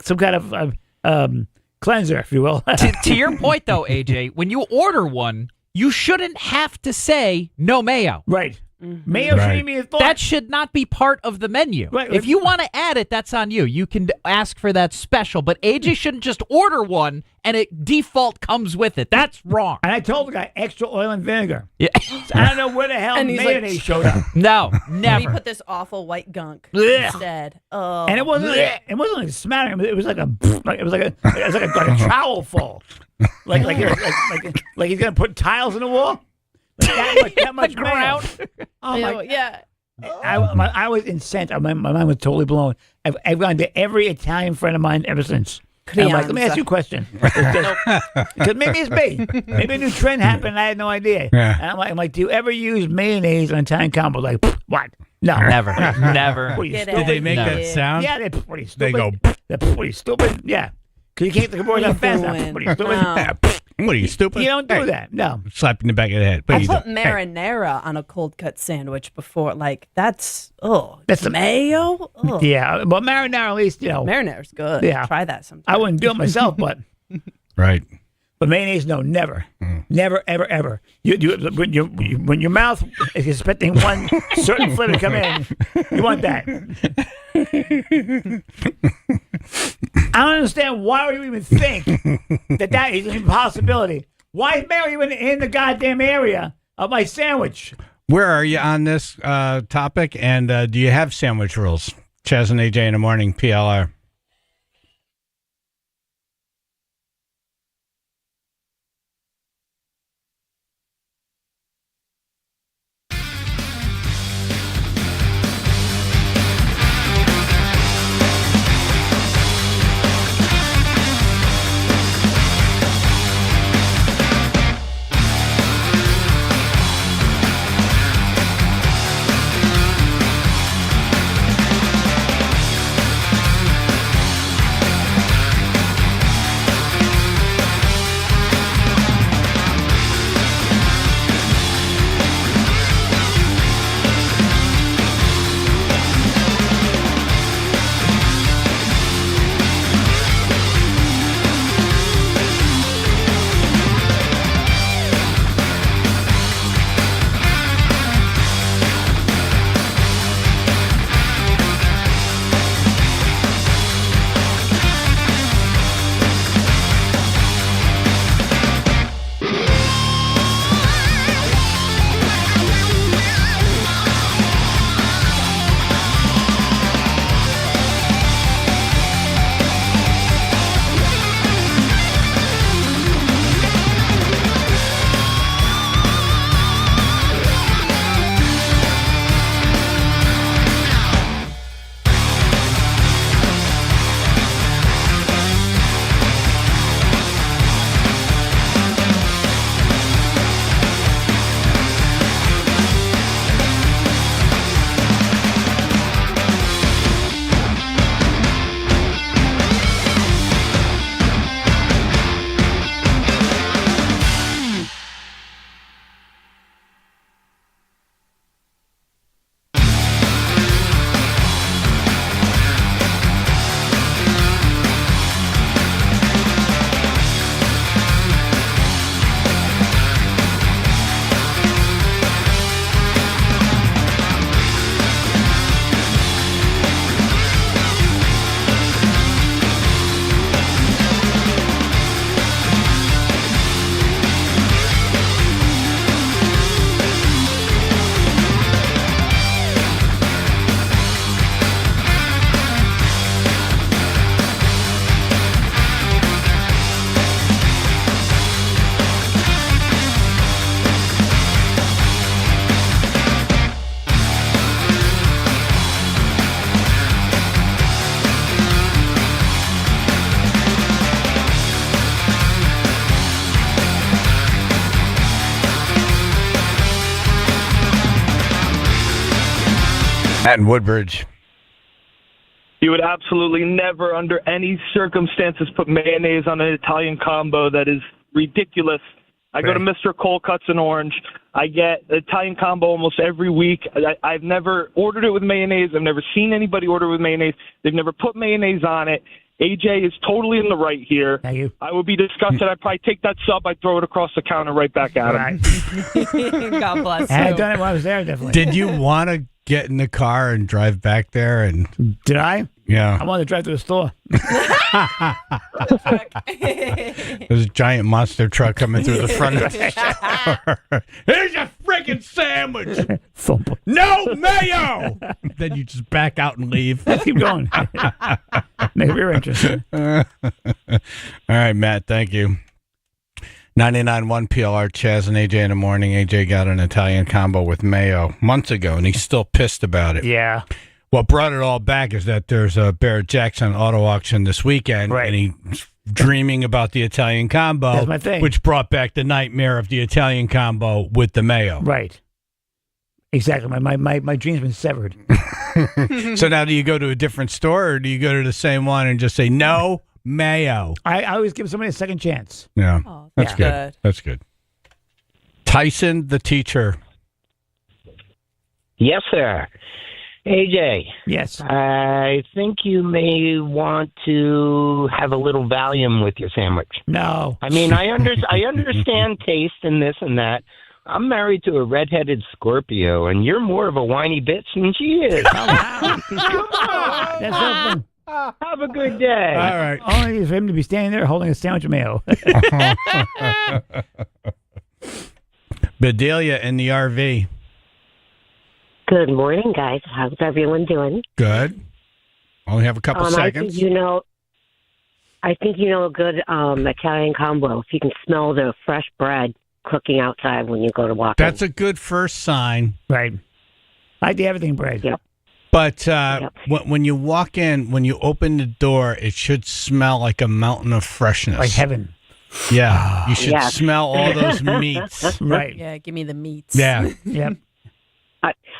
some kind of cleanser, if you will. To your point, though, AJ, when you order one, you shouldn't have to say no mayo. Right. Mayo shouldn't even be a thought. That should not be part of the menu. Right. If you want to add it, that's on you. You can ask for that special, but AJ shouldn't just order one and it default comes with it. That's wrong. And I told the guy extra oil and vinegar. Yeah. So I don't know where the hell And he's mayonnaise showed up. No, We never. put this awful white gunk Blech. instead. Oh. And it wasn't like a smattering. It was like a trowel full. Like he's gonna put tiles in the wall. Like that much ground. Oh my! Yeah. I was incensed. My mind was totally blown. I've gone to every Italian friend of mine ever since. And I'm like, let me ask you a question. Because maybe it's me. Maybe a new trend happened and I had no idea. Yeah. And I'm like, do you ever use mayonnaise on Italian combo? Like, what? No. Never. Never. What are you, Get stupid? Did they make that sound? Yeah, they're pretty stupid. They go, They're pretty stupid. Yeah. Because you can't think of words that fast enough. doing? Pretty stupid. No. Yeah. what are you, stupid? You don't do Hey. that. No. Slap in the back of the head. What I are you put doing? marinara on a cold cut sandwich before. Like, that's That's the- mayo? Ugh. Yeah. But marinara, at least, Marinara's good. Yeah. Try that sometime. I wouldn't do it myself, but Right. mayonnaise, no, never, never, ever, ever. When your mouth is expecting one certain flavor to come in, you want that. I don't understand why you even think that is an impossibility. Why is mayo even in the goddamn area of my sandwich? Where are you on this topic? And do you have sandwich rules? Chaz and AJ in the morning, PLR. Matt in Woodbridge. You would absolutely never, under any circumstances, put mayonnaise on an Italian combo. That is ridiculous. I go to Mr. Cold Cuts and Orange. I get Italian combo almost every week. I've never ordered it with mayonnaise. I've never seen anybody order with mayonnaise. They've never put mayonnaise on it. AJ is totally in the right here. Thank you. I would be disgusted. I'd probably take that sub. I'd throw it across the counter right back at him. God bless I had you. done it when I was there, definitely. Did you want to get in the car and drive back there? And Did I? Yeah. I wanted to drive to the store. There's a giant monster truck coming through the front of the store. Here's your freaking sandwich. No mayo. Then you just back out and leave. Keep going. Maybe you're interested. All right, Matt. Thank you. 99.1 PLR, Chaz and AJ in the morning. AJ got an Italian combo with mayo months ago, and he's still pissed about it. Yeah. What brought it all back is that there's a Barrett Jackson auto auction this weekend, and he's dreaming about the Italian combo, That's my thing. which brought back the nightmare of the Italian combo with the mayo. Right. Exactly. My dream's been severed. So now do you go to a different store, or do you go to the same one and just say, no mayo? I always give somebody a second chance. Yeah. Oh, That's good. good. That's good. Tyson, the teacher. Yes, sir. AJ. Yes. I think you may want to have a little Valium with your sandwich. No. I mean, I understand taste and this and that. I'm married to a redheaded Scorpio, and you're more of a whiny bitch than she is. Come on. That's so fun. Have a good day. All right. Only for him to be standing there holding a sandwich of mayo. Bedelia in the RV. Good morning, guys. How's everyone doing? Good. Only have a couple seconds. I think you know a good Italian combo if you can smell the fresh bread cooking outside when you go to walk in. That's a good first sign. Right. I like the everything bread. Yep. But when you walk in, when you open the door, it should smell like a mountain of freshness. Like heaven. Yeah. You should Yes. smell all those meats. Right. Yeah, give me the meats. Yeah. Yep.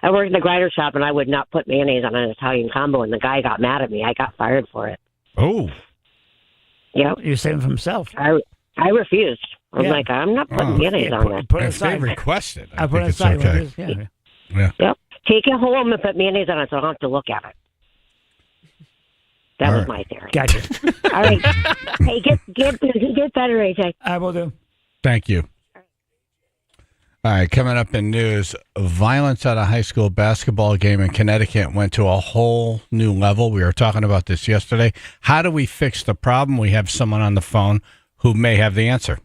I worked in a grinder shop, and I would not put mayonnaise on an Italian combo, and the guy got mad at me. I got fired for it. Oh. Yep. He was saving for himself. I refused. I'm Yeah. like, I'm not putting mayonnaise on that. Put it If they aside. requested, I I put think it it's aside. okay. Yeah. Yep. Take it home and put mayonnaise on it so I don't have to look at it. That All was right. my theory. Gotcha. All right. Hey, get better, AJ. I will do. Thank you. All right, coming up in news, violence at a high school basketball game in Connecticut went to a whole new level. We were talking about this yesterday. How do we fix the problem? We have someone on the phone who may have the answer.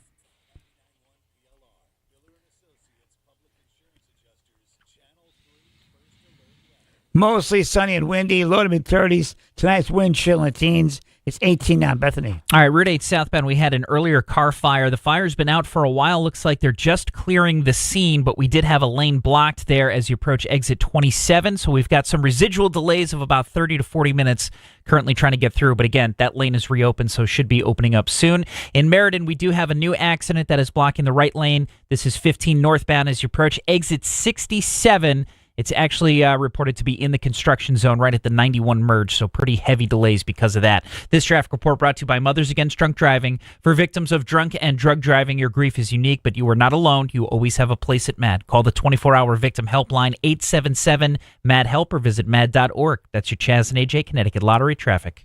Mostly sunny and windy, low to mid-30s. Tonight's wind chill in the teens. It's 18 now, Bethany. All right, Route 8 southbound, we had an earlier car fire. The fire's been out for a while. Looks like they're just clearing the scene, but we did have a lane blocked there as you approach exit 27. So we've got some residual delays of about 30 to 40 minutes currently trying to get through. But again, that lane is reopened, so should be opening up soon. In Meriden, we do have a new accident that is blocking the right lane. This is 15 northbound as you approach exit 67. It's actually reported to be in the construction zone right at the 91 merge, so pretty heavy delays because of that. This traffic report brought to you by Mothers Against Drunk Driving. For victims of drunk and drug driving, your grief is unique, but you are not alone. You always have a place at MAD. Call the 24-hour victim helpline 877-MAD-HELP or visit mad.org. That's your Chaz and AJ Connecticut Lottery traffic.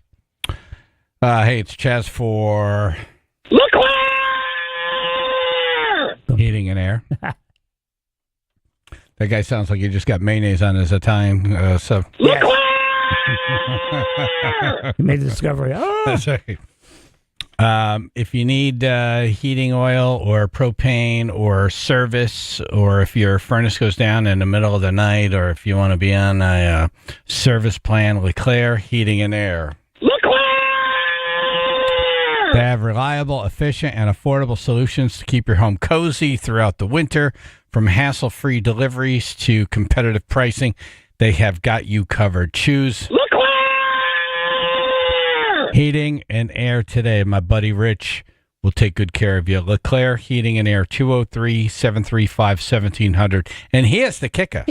Hey, it's Chaz for Heating and Air. That guy sounds like he just got mayonnaise on his Italian stuff. He made the discovery. Oh! That's right. If you need heating oil or propane or service, or if your furnace goes down in the middle of the night, or if you want to be on a service plan, LeClaire Heating and Air. They have reliable, efficient, and affordable solutions to keep your home cozy throughout the winter. From hassle-free deliveries to competitive pricing, they have got you covered. Choose Heating and Air today. My buddy Rich will take good care of you. LeClaire Heating and Air, 203-735-1700. And here's the kicker.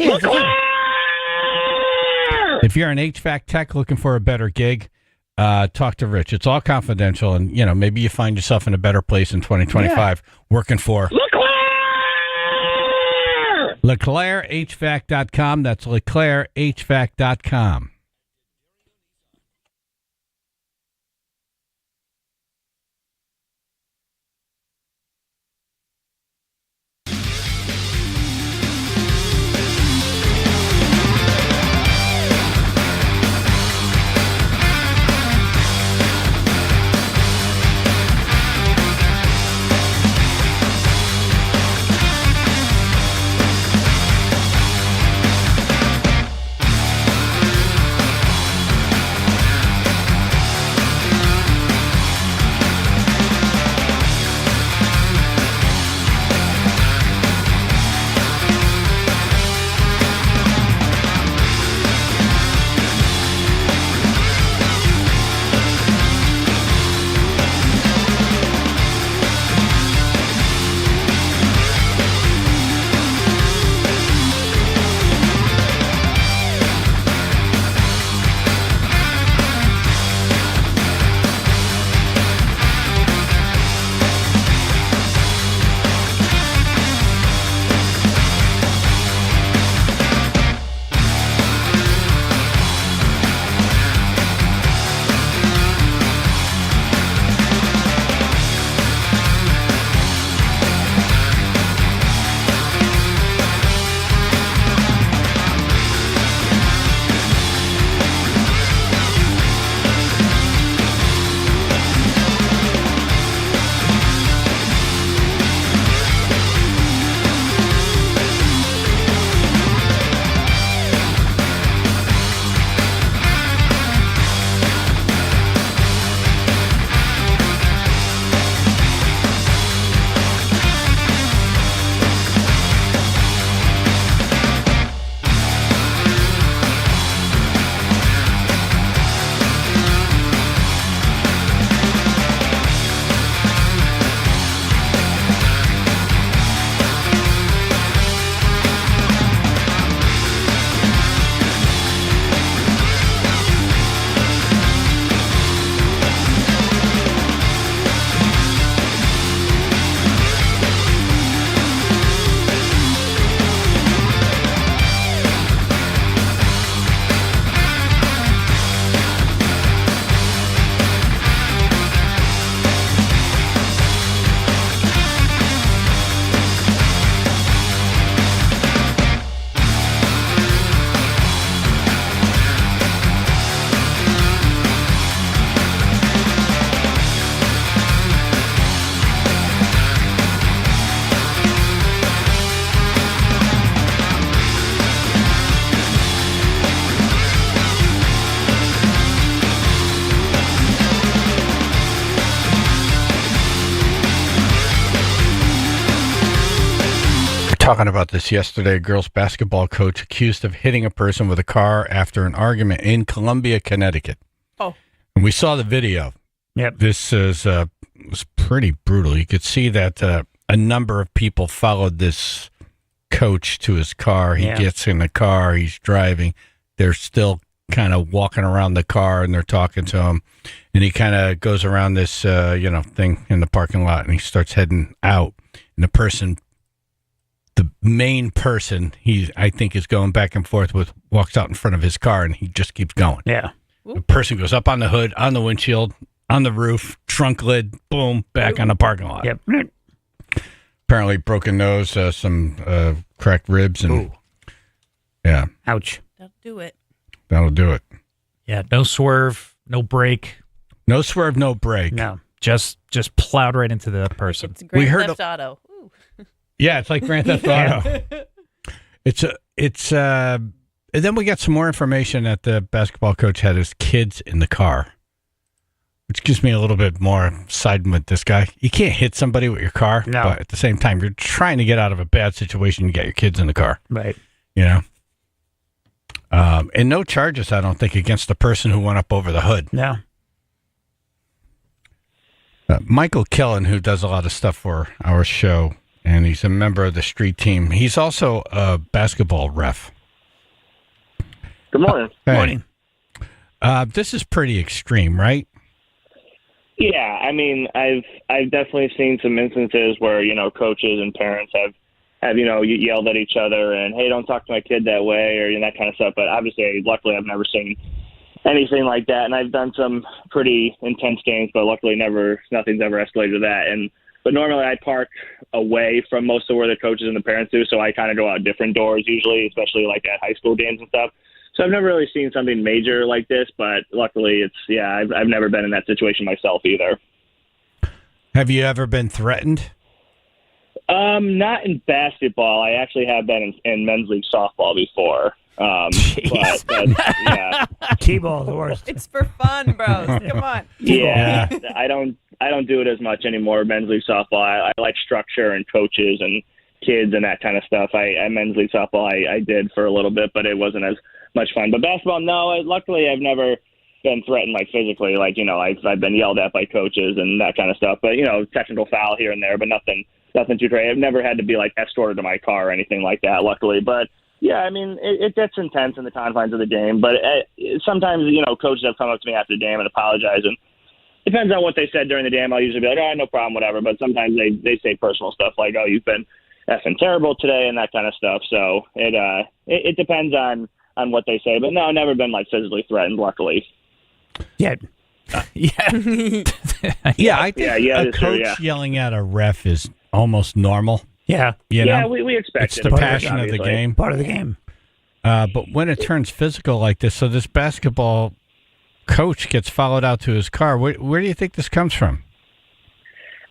If you're an HVAC tech looking for a better gig, talk to Rich. It's all confidential, and maybe you find yourself in a better place in 2025 working for LeClairHVAC.com. That's LeClairHVAC.com. Talking about this yesterday, a girls basketball coach accused of hitting a person with a car after an argument in Columbia, Connecticut. Oh. And we saw the video. Yep. This was pretty brutal. You could see that a number of people followed this coach to his car. He gets in the car. He's driving. They're still kind of walking around the car, and they're talking to him. And he kind of goes around this, thing in the parking lot, and he starts heading out. And the main person I think is going back and forth with walks out in front of his car, and he just keeps going. Yeah. The person goes up on the hood, on the windshield, on the roof, trunk lid, boom, back on the parking lot. Yep. Apparently broken nose, some cracked ribs, and yeah. Ouch. That'll do it. That'll do it. Yeah, no swerve, no brake. No swerve, no brake. No. Just plowed right into the person. It's Grand Theft Auto. Ooh. Yeah, it's like Grand Theft Auto. And then we got some more information that the basketball coach had his kids in the car, which gives me a little bit more siding with this guy. You can't hit somebody with your car, but at the same time, you're trying to get out of a bad situation. You got your kids in the car, right? And no charges, I don't think, against the person who went up over the hood. No. Michael Killen, who does a lot of stuff for our show, and he's a member of the street team. He's also a basketball ref. Good morning. Hey. Morning. This is pretty extreme, right? Yeah, I mean, I've definitely seen some instances where coaches and parents have yelled at each other and, hey, don't talk to my kid that way, or that kind of stuff. But obviously, luckily, I've never seen anything like that, and I've done some pretty intense games, but luckily, nothing's ever escalated to that. But normally, I park away from most of where the coaches and the parents do, so I kind of go out different doors usually, especially like at high school games and stuff. So I've never really seen something major like this, but luckily I've never been in that situation myself either. Have you ever been threatened? Not in basketball. I actually have been in men's league softball before. But yeah. T-ball's the worst. It's for fun, bros. Come on. Yeah, I don't do it as much anymore. Men's league softball. I like structure and coaches and kids and that kind of stuff. I men's league softball I did for a little bit, but it wasn't as much fun. But basketball, no. Luckily, I've never been threatened physically. I've been yelled at by coaches and that kind of stuff. But technical foul here and there, but nothing too crazy. I've never had to be escorted to my car or anything like that. Luckily, but yeah, I mean it gets intense in the confines of the game. But sometimes coaches have come up to me after the game and apologize, and depends on what they said during the game. I'll usually be like, oh, no problem, whatever. But sometimes they say personal stuff like, oh, you've been effing terrible today and that kind of stuff. So it depends on what they say. But no, I've never been physically threatened, luckily. Yeah. Yeah, I think a coach yelling at a ref is almost normal. Yeah. We expect it's it. the passion of the game. Part of the game. But when it turns physical like this, so this basketball coach gets followed out to his car. Where do you think this comes from?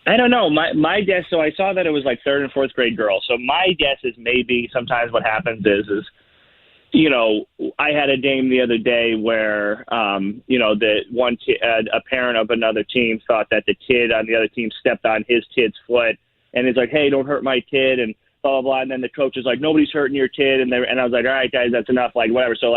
I don't know. My guess, so I saw that it was third and fourth grade girls. So my guess is maybe sometimes what happens is I had a game the other day where, a parent of another team thought that the kid on the other team stepped on his kid's foot, and he's like, hey, don't hurt my kid, and blah, blah, blah. And then the coach is like, nobody's hurting your kid. And I was like, all right, guys, that's enough, whatever. So,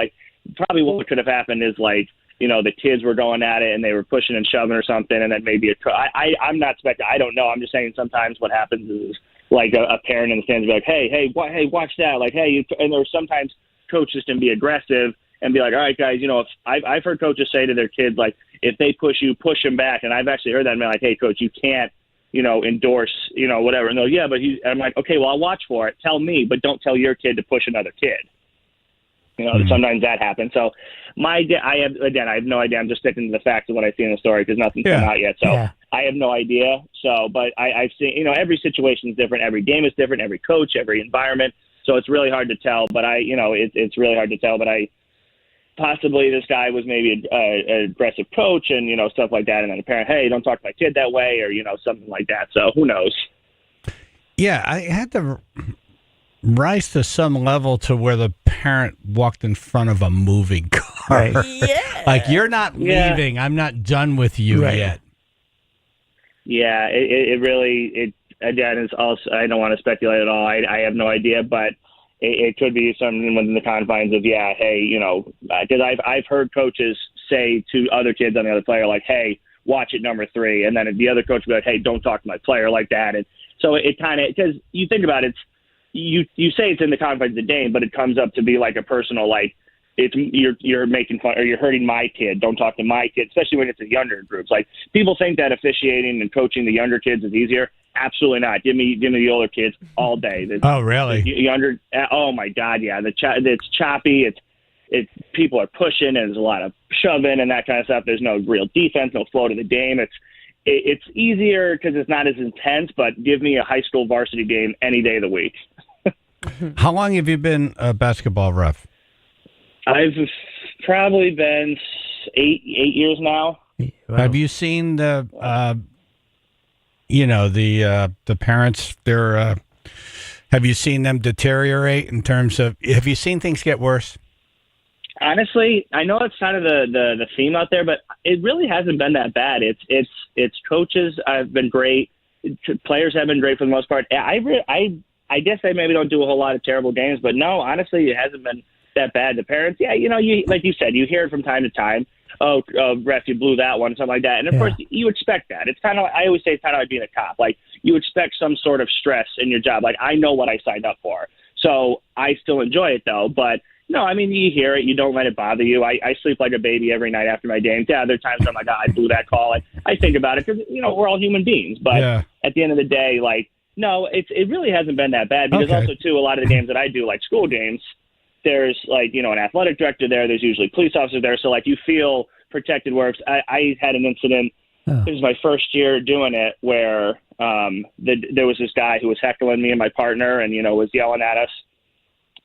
probably what could have happened is, the kids were going at it and they were pushing and shoving or something, and then maybe I'm not speculating. I don't know. I'm just saying sometimes what happens is, a parent in the stands will be like, hey, watch that. And there's sometimes coaches can be aggressive and be like, all right, guys, if I've heard coaches say to their kids, if they push you, push them back. And I've actually heard that and been like, hey, coach, you can't, endorse, whatever. And they're like, yeah, but I'm like, okay, well, I'll watch for it. Tell me, but don't tell your kid to push another kid. Sometimes that happens. So I have no idea. I'm just sticking to the facts of what I see in the story because nothing's come out yet. So I have no idea. So, but I've seen, every situation is different. Every game is different. Every coach, every environment. So it's really hard to tell, but it's really hard to tell, but possibly this guy was maybe an aggressive coach and, stuff like that. And then a parent, hey, don't talk to my kid that way or, something like that. So who knows? Yeah, I had to rise to some level to where the parent walked in front of a moving car. Right. Yeah. You're not leaving. I'm not done with you yet. Yeah, it really, again, it's also, I don't want to speculate at all. I have no idea, but it could be something within the confines of, hey, because I've heard coaches say to other kids on the other player, hey, watch it number 3. And then the other coach will be like, hey, don't talk to my player like that. And so it kind of, because you think about it, you say it's in the confines of the game, but it comes up to be a personal, it's you're making fun or you're hurting my kid. Don't talk to my kid, especially when it's in younger groups. People think that officiating and coaching the younger kids is easier. Absolutely not. Give me the older kids all day. Oh, really? Younger. Oh my God, yeah. It's choppy. It's people are pushing and there's a lot of shoving and that kind of stuff. There's no real defense, no flow to the game. It's easier because it's not as intense. But give me a high school varsity game any day of the week. How long have you been a basketball ref? I've probably been 8 years now. Wow. Have you seen the parents? Have you seen them deteriorate in terms of? Have you seen things get worse? Honestly, I know it's kind of the theme out there, but it really hasn't been that bad. It's coaches have been great, players have been great for the most part. I guess they maybe don't do a whole lot of terrible games, but no, honestly, it hasn't been that bad. The parents, you like you said, you hear it from time to time. Oh, ref, you blew that one, something like that. And of course, you expect that. It's kind of, I always say it's kind of like being a cop. You expect some sort of stress in your job. I know what I signed up for. So I still enjoy it though, but No, I mean, you hear it. You don't let it bother you. I sleep like a baby every night after my games. Yeah, there are times I'm like, oh, I blew that call. I think about it because, we're all human beings. But at the end of the day, no, it really hasn't been that bad because also, too, a lot of the games that I do, like school games, there's, an athletic director there. There's usually police officers there. So, you feel protected where I had an incident. It was my first year doing it where there was this guy who was heckling me and my partner and, was yelling at us.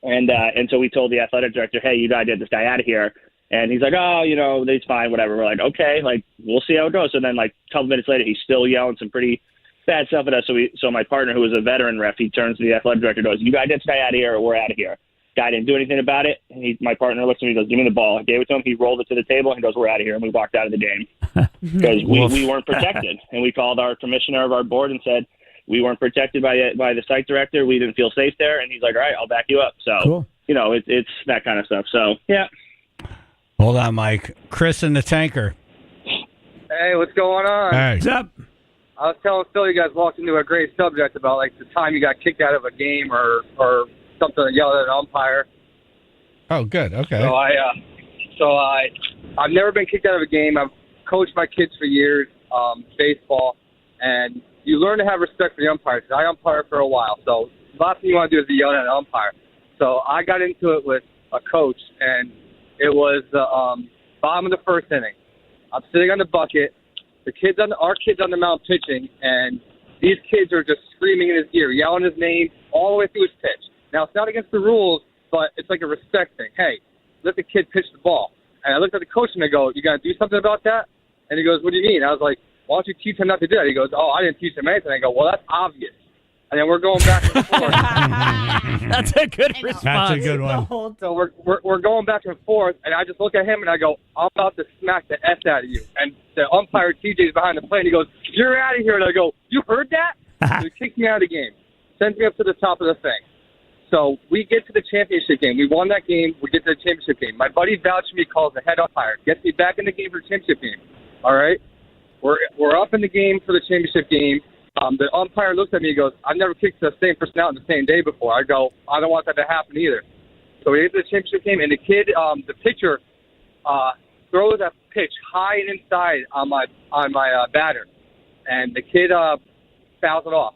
And so we told the athletic director, hey, you got to get this guy out of here. And he's like, oh, it's fine, whatever. We're like, okay, we'll see how it goes. So then, a couple minutes later, he's still yelling some pretty bad stuff at us. So my partner, who was a veteran ref, he turns to the athletic director and goes, you got to get this guy out of here or we're out of here. Guy didn't do anything about it. And my partner looks at me and goes, give me the ball. I gave it to him. He rolled it to the table and he goes, we're out of here. And we walked out of the game because we weren't protected. And we called our commissioner of our board and said, we weren't protected by the site director. We didn't feel safe there. And he's like, all right, I'll back you up. So, cool. It's that kind of stuff. So, yeah. Hold on, Mike. Chris in the tanker. Hey, what's going on? Hey. What's up? I was telling Phil, you guys walked into a great subject about, the time you got kicked out of a game or something and yelled at an umpire. Oh, good. Okay. So I've never been kicked out of a game. I've coached my kids for years, baseball, and you learn to have respect for the umpires. I umpired for a while, so the last thing you want to do is be yelling at an umpire. So I got into it with a coach, and it was the bottom of the first inning. I'm sitting on the bucket. Our kids on the mound pitching, and these kids are just screaming in his ear, yelling his name all the way through his pitch. Now, it's not against the rules, but it's like a respect thing. Hey, let the kid pitch the ball. And I looked at the coach and I go, you got to do something about that? And he goes, what do you mean? I was like, why don't you teach him not to do that? He goes, oh, I didn't teach him anything. I go, well, that's obvious. And then we're going back and forth. That's a good response. That's a good one. So we're going back and forth, and I just look at him and I go, I'm about to smack the S out of you. And the umpire TJ's behind the plate, and he goes, you're out of here. And I go, you heard that? So he kicks me out of the game, sends me up to the top of the thing. So we get to the championship game. We won that game. We get to the championship game. My buddy vouched for me, calls the head umpire, gets me back in the game for the championship game. All right? We're up in the game for the championship game. The umpire looks at me and goes, I've never kicked the same person out in the same day before. I go, I don't want that to happen either. So we get to the championship game, and the kid, the pitcher, throws a pitch high and inside on my batter. And the kid fouls it off.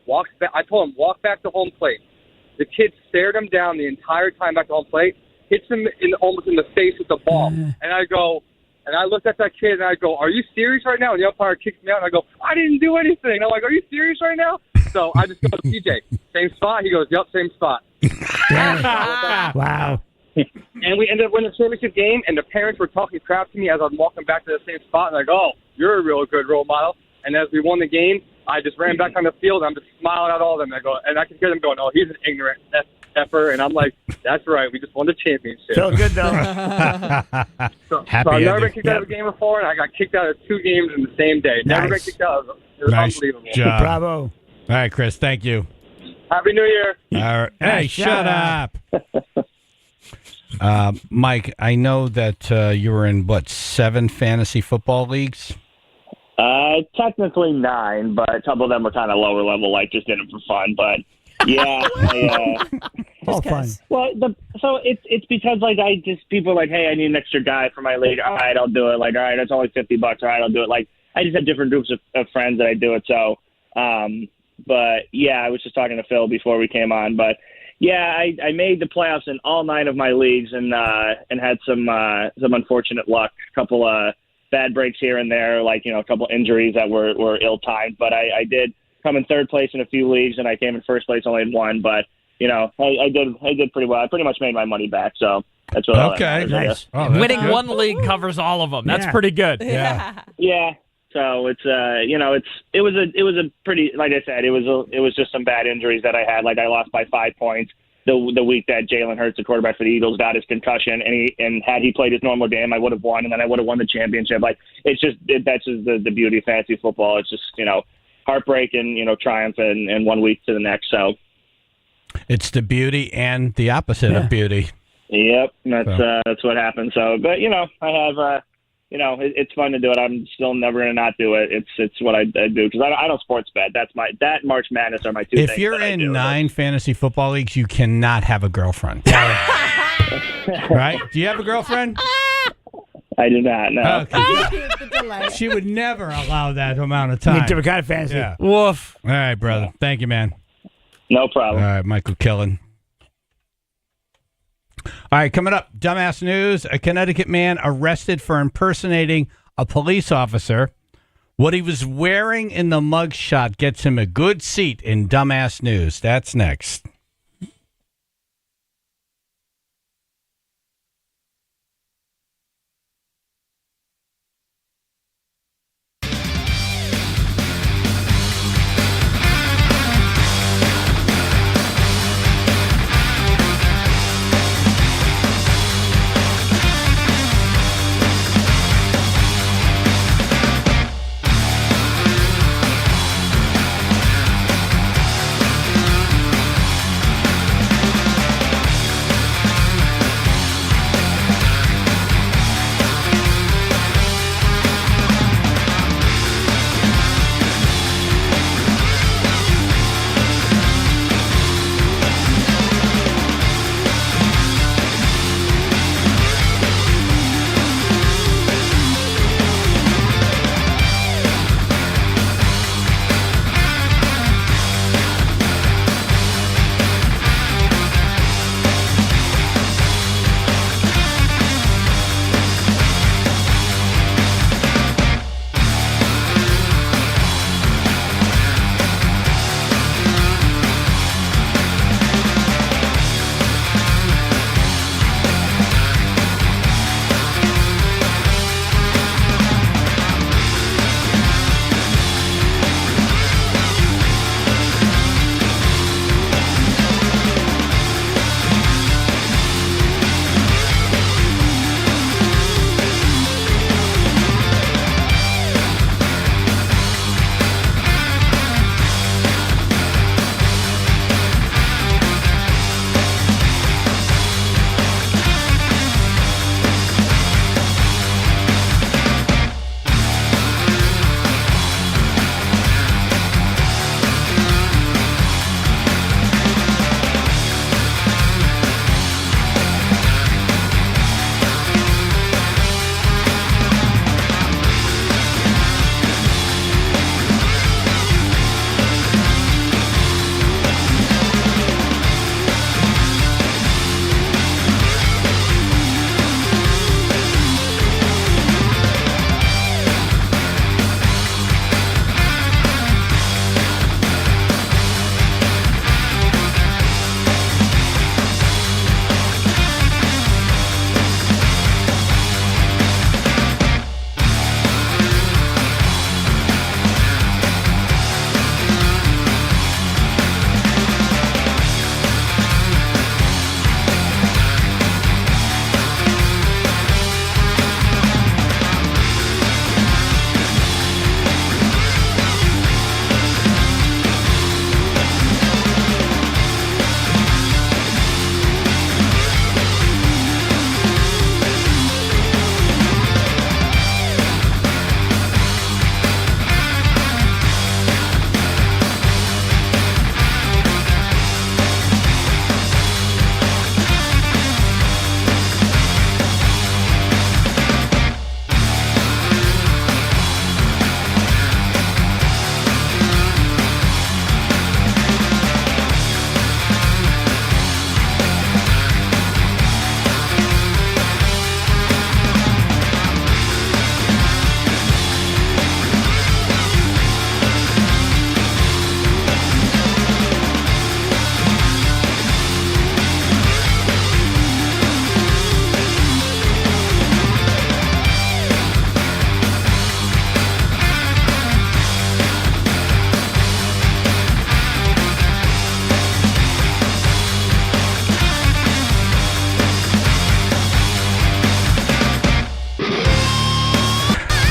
Walks back. I told him, walk back to home plate. The kid stared him down the entire time back to home plate, hits him almost in the face with the ball. And I go, and I looked at that kid and I go, are you serious right now? And the umpire kicks me out and I go, I didn't do anything. And I'm like, are you serious right now? So I just go, TJ, same spot? He goes, yep, same spot. Wow. And we ended up winning the championship game, and the parents were talking crap to me as I'm walking back to the same spot. And I go, oh, you're a real good role model. And as we won the game, I just ran back on the field. And I'm just smiling at all of them. I go, and I can hear them going, oh, he's an ignorant effer. And I'm like, that's right. We just won the championship. Felt good, though. So Happy I've never ending. been kicked out of a game before, and I got kicked out of 2 games in the same day. Never been kicked out. It was Nice unbelievable. job. Bravo. All right, Chris. Thank you. Happy New Year. All right. Hey, shut up. Mike, I know that you were in, 7 fantasy football leagues? Technically 9, but a couple of them were kind of lower level, just in it for fun. But yeah, All fun. Well, so it's because people are like, hey, I need an extra guy for my league. All right, I'll do it. All right, it's only $50. All right, I'll do it. I just have different groups of friends that I do it. So, but yeah, I was just talking to Phil before we came on, but. Yeah, I made the playoffs in all 9 of my leagues and had some unfortunate luck. A couple bad breaks here and there, a couple injuries that were ill-timed. But I did come in 3rd place in a few leagues, and I came in 1st place only in 1. But I did pretty well. I pretty much made my money back. So that's what. Okay, nice. Oh, that's Winning good. one league covers all of them. That's Yeah. pretty good. Yeah. Yeah. So it's it was a pretty, like I said, it was just some bad injuries that I had. I lost by 5 points the week that Jalen Hurts, the quarterback for the Eagles, got his concussion, and had he played his normal game, I would have won, and then I would have won the championship. That's just the beauty of fantasy football. It's just heartbreak and triumph in 1 week to the next. So It's the beauty and the opposite of beauty. Yep, that's what happened. So, but I have. It's fun to do it. I'm still never going to not do it. It's what I do because I don't sports bet. That March Madness are my 2 things. If you're that I in do. 9 fantasy football leagues, you cannot have a girlfriend. Right? Do you have a girlfriend? I do not. No. Okay. She would never allow that amount of time. Different kind of fantasy. Yeah. Woof. All right, brother. Thank you, man. No problem. All right, Michael Killen. All right, coming up, dumbass news. A Connecticut man arrested for impersonating a police officer. What he was wearing in the mugshot gets him a good seat in dumbass news. That's next.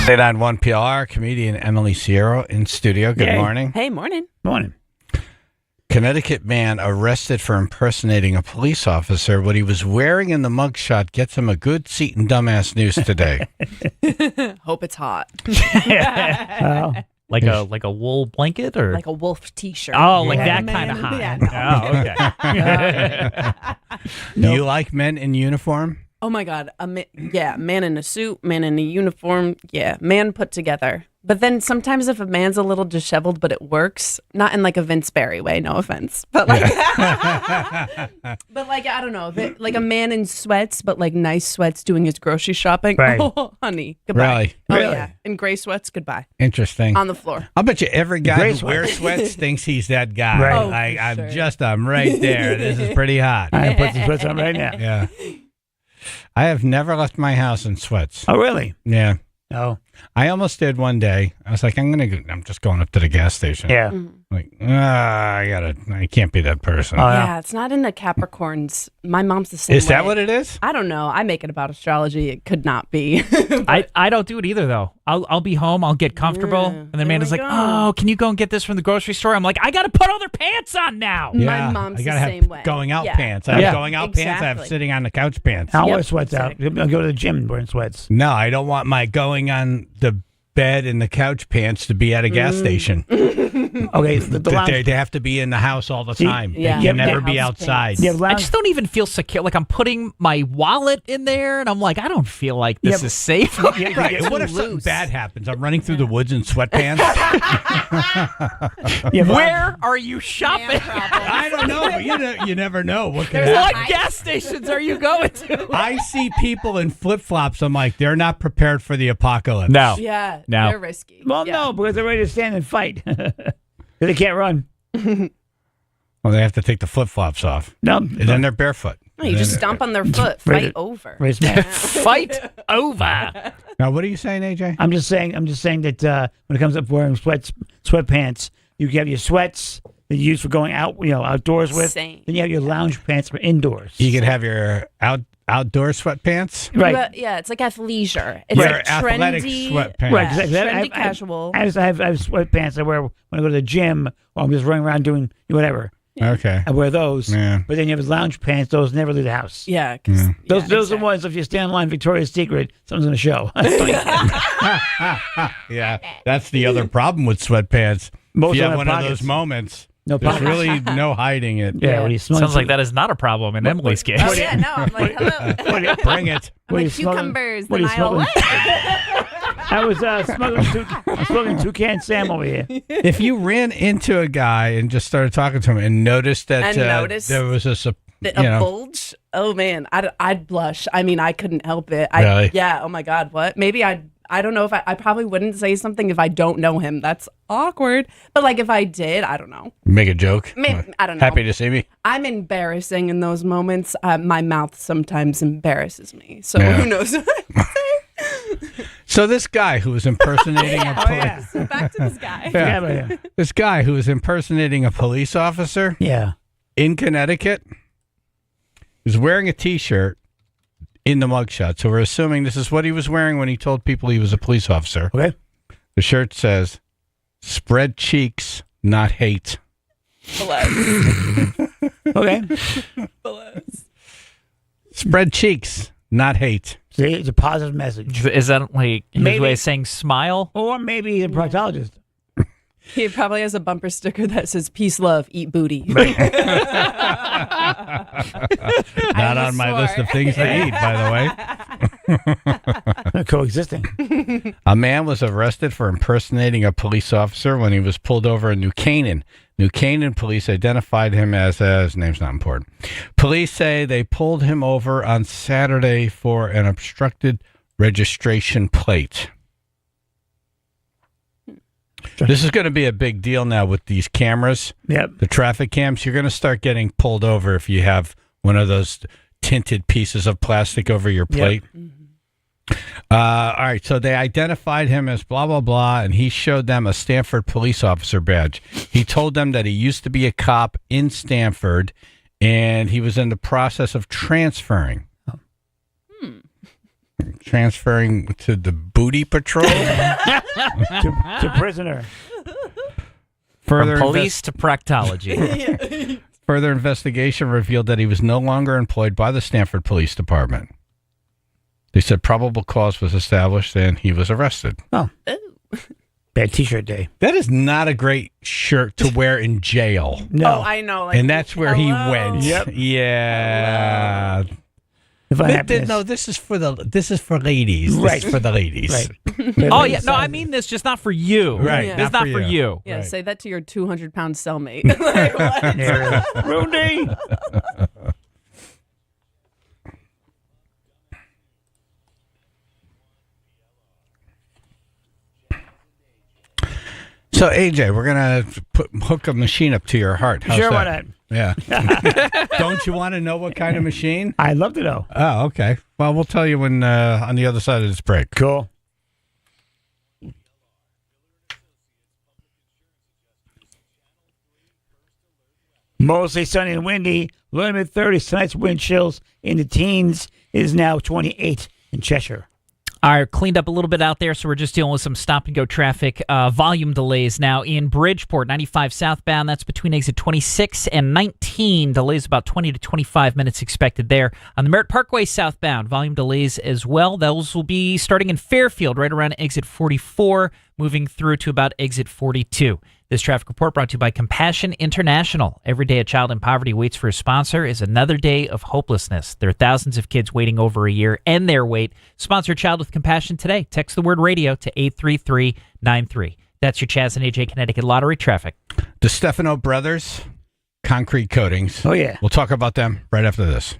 Stayed on 1 PLR, comedian Emily Sierra in studio. Good morning. Hey, morning. Morning. Connecticut man arrested for impersonating a police officer. What he was wearing in the mugshot gets him a good seat in dumbass news today. Hope it's hot. Like a wool blanket or Like a wolf T-shirt. Oh, like Yeah. that kind of hot. Yeah. Oh, okay. Do you like men in uniform? Oh my God. Man in a suit, man in a uniform. Yeah, man put together. But then sometimes if a man's a little disheveled, but it works, not in like a Vince Barry way, no offense, but like, but like, I don't know, like a man in sweats, but like nice sweats doing his grocery shopping. Right. Oh, honey, goodbye. Really? Oh Really? yeah, in gray sweats, goodbye. Interesting. On the floor. I'll bet you every guy Gray who wears sweats thinks he's that guy. Right. Oh, Like, for I'm right there. This is pretty hot. I put some sweats on right now. Yeah. I have never left my house in sweats. Oh, really? Yeah. Oh. I almost did one day. I was like, I'm just going up to the gas station. Yeah. Like, I can't be that person. Yeah, it's not in the Capricorns. My mom's the same Is that way. what it is? I don't know. I make it about astrology. It could not be. I don't do it either though. I'll be home, I'll get comfortable, and then Amanda's like, "Oh, can you go and get this from the grocery store?" I'm like, "I got to put other pants on now." Yeah. My mom's I gotta the have same way. going out Yeah. pants. I have going out pants. I have Exactly. sitting on the couch pants. I'll wear sweats out. I'll go to the gym wearing sweats. No, I don't want my going on the bed and the couch pants to be at a gas station. Okay, They have to be in the house all the time. yeah. They can Yeah, never be house outside. I just don't even feel secure. Like I'm putting my wallet in there, and I'm like, I don't feel like this is safe. Right. What if something bad happens? I'm running through the woods in sweatpants. Where are you shopping? I don't know, but you never know what could What happen. gas stations are you going to? I see people in flip flops. I'm like, they're not prepared for the apocalypse. No. Yeah, No. they're risky. Well, no, because they're ready to stand and fight. They can't run. Well, they have to take the flip flops off. No. And then they're barefoot. No, you just stomp on their foot. Fight over. Fight over. Now, what are you saying, AJ? I'm just saying that when it comes up wearing sweatpants, you have your sweats that you use for going out, outdoors with. Same. Then you have your lounge pants for indoors. You can have your outdoor sweatpants. Right. But, yeah, it's like athleisure. It's Your like athletic trendy, sweatpants. Right, exactly. trendy casual. I have sweatpants I wear when I go to the gym or I'm just running around doing whatever. Okay. I wear those. Yeah. But then you have lounge pants. Those never leave the house. Yeah. Those are the ones, if you stand in line Victoria's Secret, something's going to show. Yeah, that's the other problem with sweatpants. Most if you of have them one have of those pockets. moments, No there's pockets. really no hiding it. Yeah, when you smell Sounds like that is not a problem in Emily's case. Oh, yeah, no. I'm like, hello. Bring it. What are you Like smoking? cucumbers, What are the you Nile smoking? Way. I was smoking toucan Sam over here. If you ran into a guy and just started talking to him and noticed that there was a bulge. Oh man, I'd blush. I mean, I couldn't help it. Really? Yeah. Oh my God. What? Maybe I don't know if I probably wouldn't say something if I don't know him. That's awkward. But like if I did, I don't know. make a joke. I don't know. Happy to see me. I'm embarrassing in those moments. My mouth sometimes embarrasses me. So Yeah. who knows? So this guy who was impersonating a police. So back to this guy. Yeah. This guy who was impersonating a police officer. Yeah. In Connecticut, was wearing a T-shirt in the mugshot. So we're assuming this is what he was wearing when he told people he was a police officer. Okay. The shirt says, "Spread cheeks, not hate." Okay. Spread cheeks, not hate. See, it's a positive message. Is that like his Maybe. way of saying smile? Or maybe a proctologist. He probably has a bumper sticker that says "Peace, love, eat booty." Not on my list of things to eat, by the way. Coexisting. A man was arrested for impersonating a police officer when he was pulled over in New Canaan. New Canaan police identified him as his name's not important. Police say they pulled him over on Saturday for an obstructed registration plate. This is going to be a big deal now with these cameras. Yep. The traffic cams. You're going to start getting pulled over if you have one of those tinted pieces of plastic over your plate. All right, so they identified him as blah, blah, blah, and he showed them a Stanford police officer badge. He told them that he used to be a cop in Stanford, and he was in the process of transferring. Transferring to the booty patrol? to prisoner. Further From police to proctology. Further investigation revealed that he was no longer employed by the Stanford Police Department. They said probable cause was established and he was arrested. Oh. Bad T-shirt day. That is not a great shirt to wear in jail. No. Oh, I know. Like, And that's where he went. Yep. Yeah. If I happiness. No, this is for ladies. Right. This is for the ladies. Right. Oh yeah, no, I mean this, just not for you. Right. Yeah. It's not for you. Yeah, Right. say that to your 200-pound cellmate. Like, what? Rudy. So AJ, we're gonna hook a machine up to your heart. How's Sure, that? why not? Yeah. Don't you want to know what kind of machine? I'd love to know. Oh, okay. Well, we'll tell you when on the other side of this break. Cool. Mostly sunny and windy. Low to mid-30s. Tonight's wind chills in the teens. It is now 28 in Cheshire. All right, cleaned up a little bit out there, so we're just dealing with some stop-and-go traffic. Volume delays now in Bridgeport, 95 southbound. That's between exit 26 and 19. Delays about 20 to 25 minutes expected there. On the Merritt Parkway southbound, volume delays as well. Those will be starting in Fairfield, right around exit 44, moving through to about exit 42. This traffic report brought to you by Compassion International. Every day a child in poverty waits for a sponsor is another day of hopelessness. There are thousands of kids waiting over a year and their wait. Sponsor a child with compassion today. Text the word radio to 83393. That's your Chaz and AJ Connecticut Lottery traffic. The Stefano Brothers concrete coatings. Oh, yeah. We'll talk about them right after this.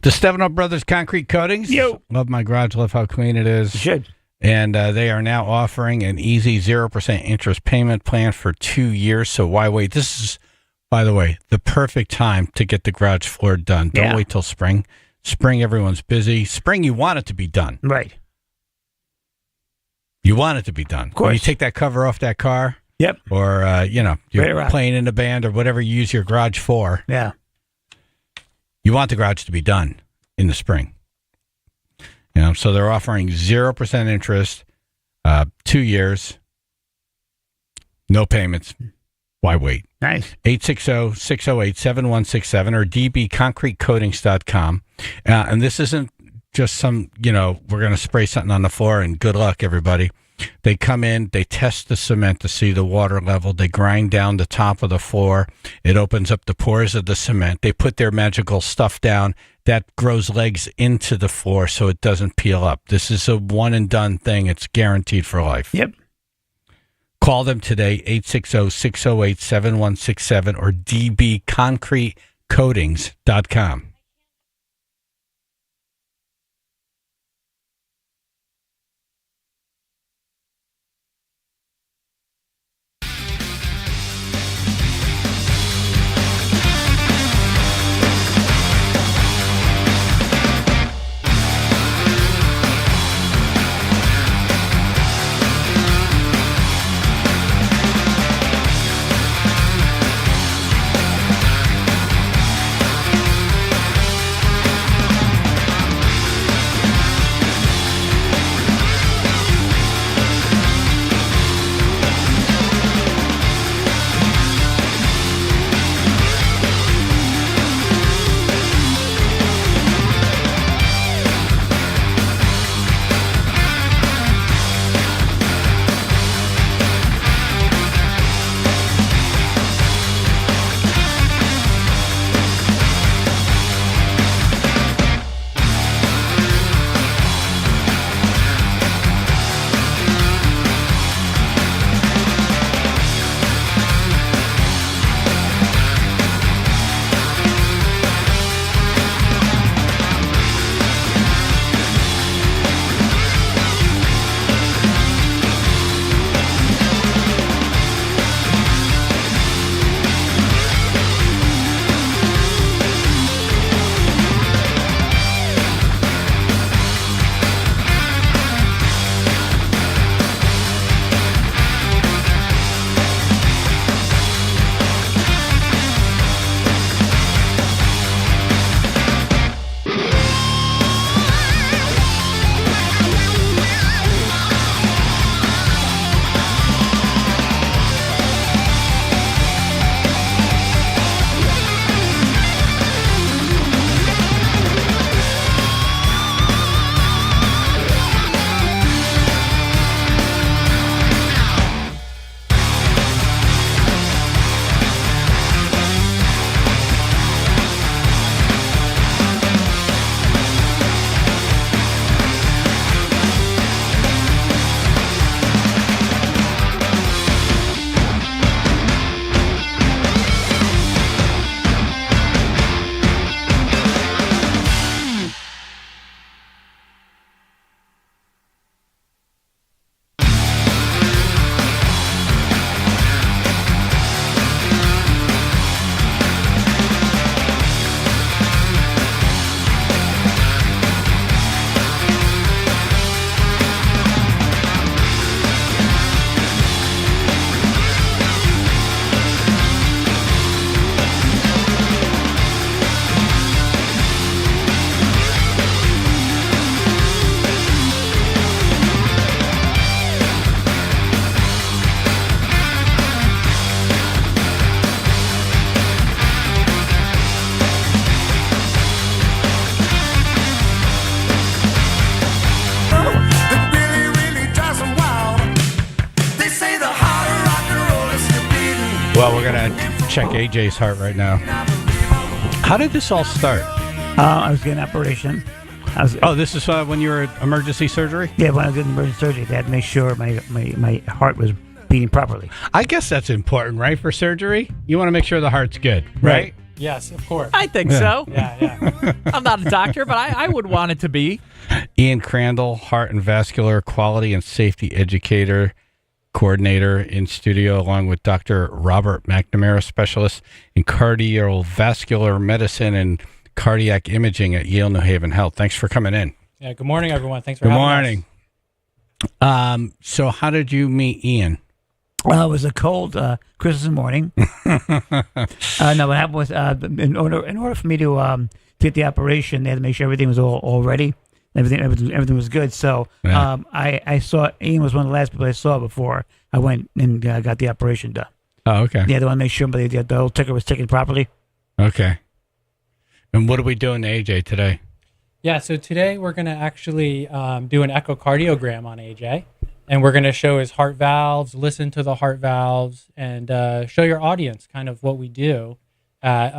The Stefano Brothers concrete coatings. Yo. Love my garage. Love how clean it is. You should. And they are now offering an easy 0% interest payment plan for 2 years. So why wait? This is, by the way, the perfect time to get the garage floor done. Don't wait till spring. Spring, everyone's busy. Spring, you want it to be done. Right. You want it to be done. Of course. When you take that cover off that car. Yep. Or, you're Right around. playing in a band or whatever you use your garage for. Yeah. You want the garage to be done in the spring. So they're offering 0% interest, 2 years, no payments. Why wait? Nice. 860-608-7167 or dbconcretecoatings.com. And this isn't just some, we're going to spray something on the floor and good luck, everybody. They come in, they test the cement to see the water level. They grind down the top of the floor. It opens up the pores of the cement. They put their magical stuff down that grows legs into the floor so it doesn't peel up. This is a one and done thing. It's guaranteed for life. Yep. Call them today, 860-608-7167 or dbconcretecoatings.com. Well, we're going to check AJ's heart right now. How did this all start? I was getting an operation. This is when you were in emergency surgery? Yeah, when I was getting emergency surgery, they had to make sure my heart was beating properly. I guess that's important, right, for surgery? You want to make sure the heart's good, right? Yes, of course. I think so. Yeah. I'm not a doctor, but I would want it to be. Ian Crandall, heart and vascular quality and safety educator, coordinator in studio, along with Dr. Robert McNamara, specialist in cardiovascular medicine and cardiac imaging at Yale New Haven Health. Thanks for coming in. Yeah. Good morning, everyone. Thanks for having us. Good morning. So how did you meet Ian? Well, it was a cold Christmas morning. No, what happened was in order for me to get the operation, they had to make sure everything was all ready. Everything was good. So I saw Ian was one of the last people I saw before I went and got the operation done. Oh, okay. Yeah, they want to make sure the whole ticker was ticking properly. Okay. And what are we doing to AJ today? Yeah, so today we're going to actually do an echocardiogram on AJ, and we're going to show his heart valves, listen to the heart valves, and show your audience kind of what we do at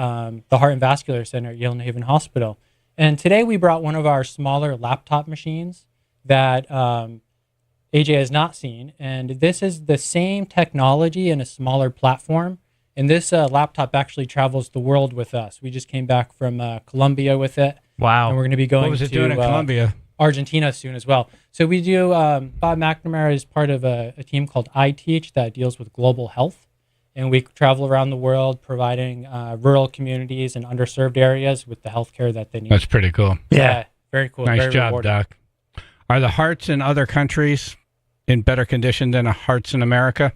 the Heart and Vascular Center at Yale New Haven Hospital. And today we brought one of our smaller laptop machines that AJ has not seen, and this is the same technology in a smaller platform. And this laptop actually travels the world with us. We just came back from Colombia with it. Wow. And we're going to be going What was it doing in to Colombia? Argentina soon as well. So we do, Bob McNamara is part of a team called iTeach that deals with global health. And we travel around the world providing rural communities and underserved areas with the healthcare that they need. That's pretty cool. Yeah, very cool. Nice very job, rewarding. Doc. Are the hearts in other countries in better condition than the hearts in America?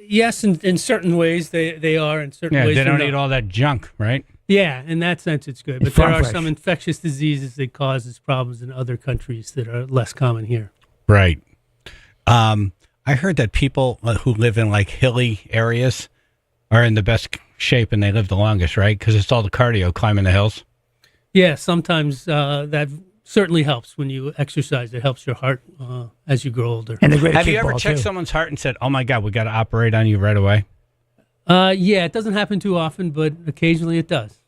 Yes, in certain ways they are. In certain ways they don't they're eat not. all that junk, right? Yeah, in that sense it's good. But It's there farm are fresh. some infectious diseases that causes problems in other countries that are less common here. Right. I heard that people who live in like hilly areas are in the best shape and they live the longest, right? Because it's all the cardio climbing the hills. Yeah, sometimes that certainly helps when you exercise. It helps your heart as you grow older. Have you ever checked someone's heart and said, "Oh my God, we got to operate on you right away"? Yeah, it doesn't happen too often, but occasionally it does.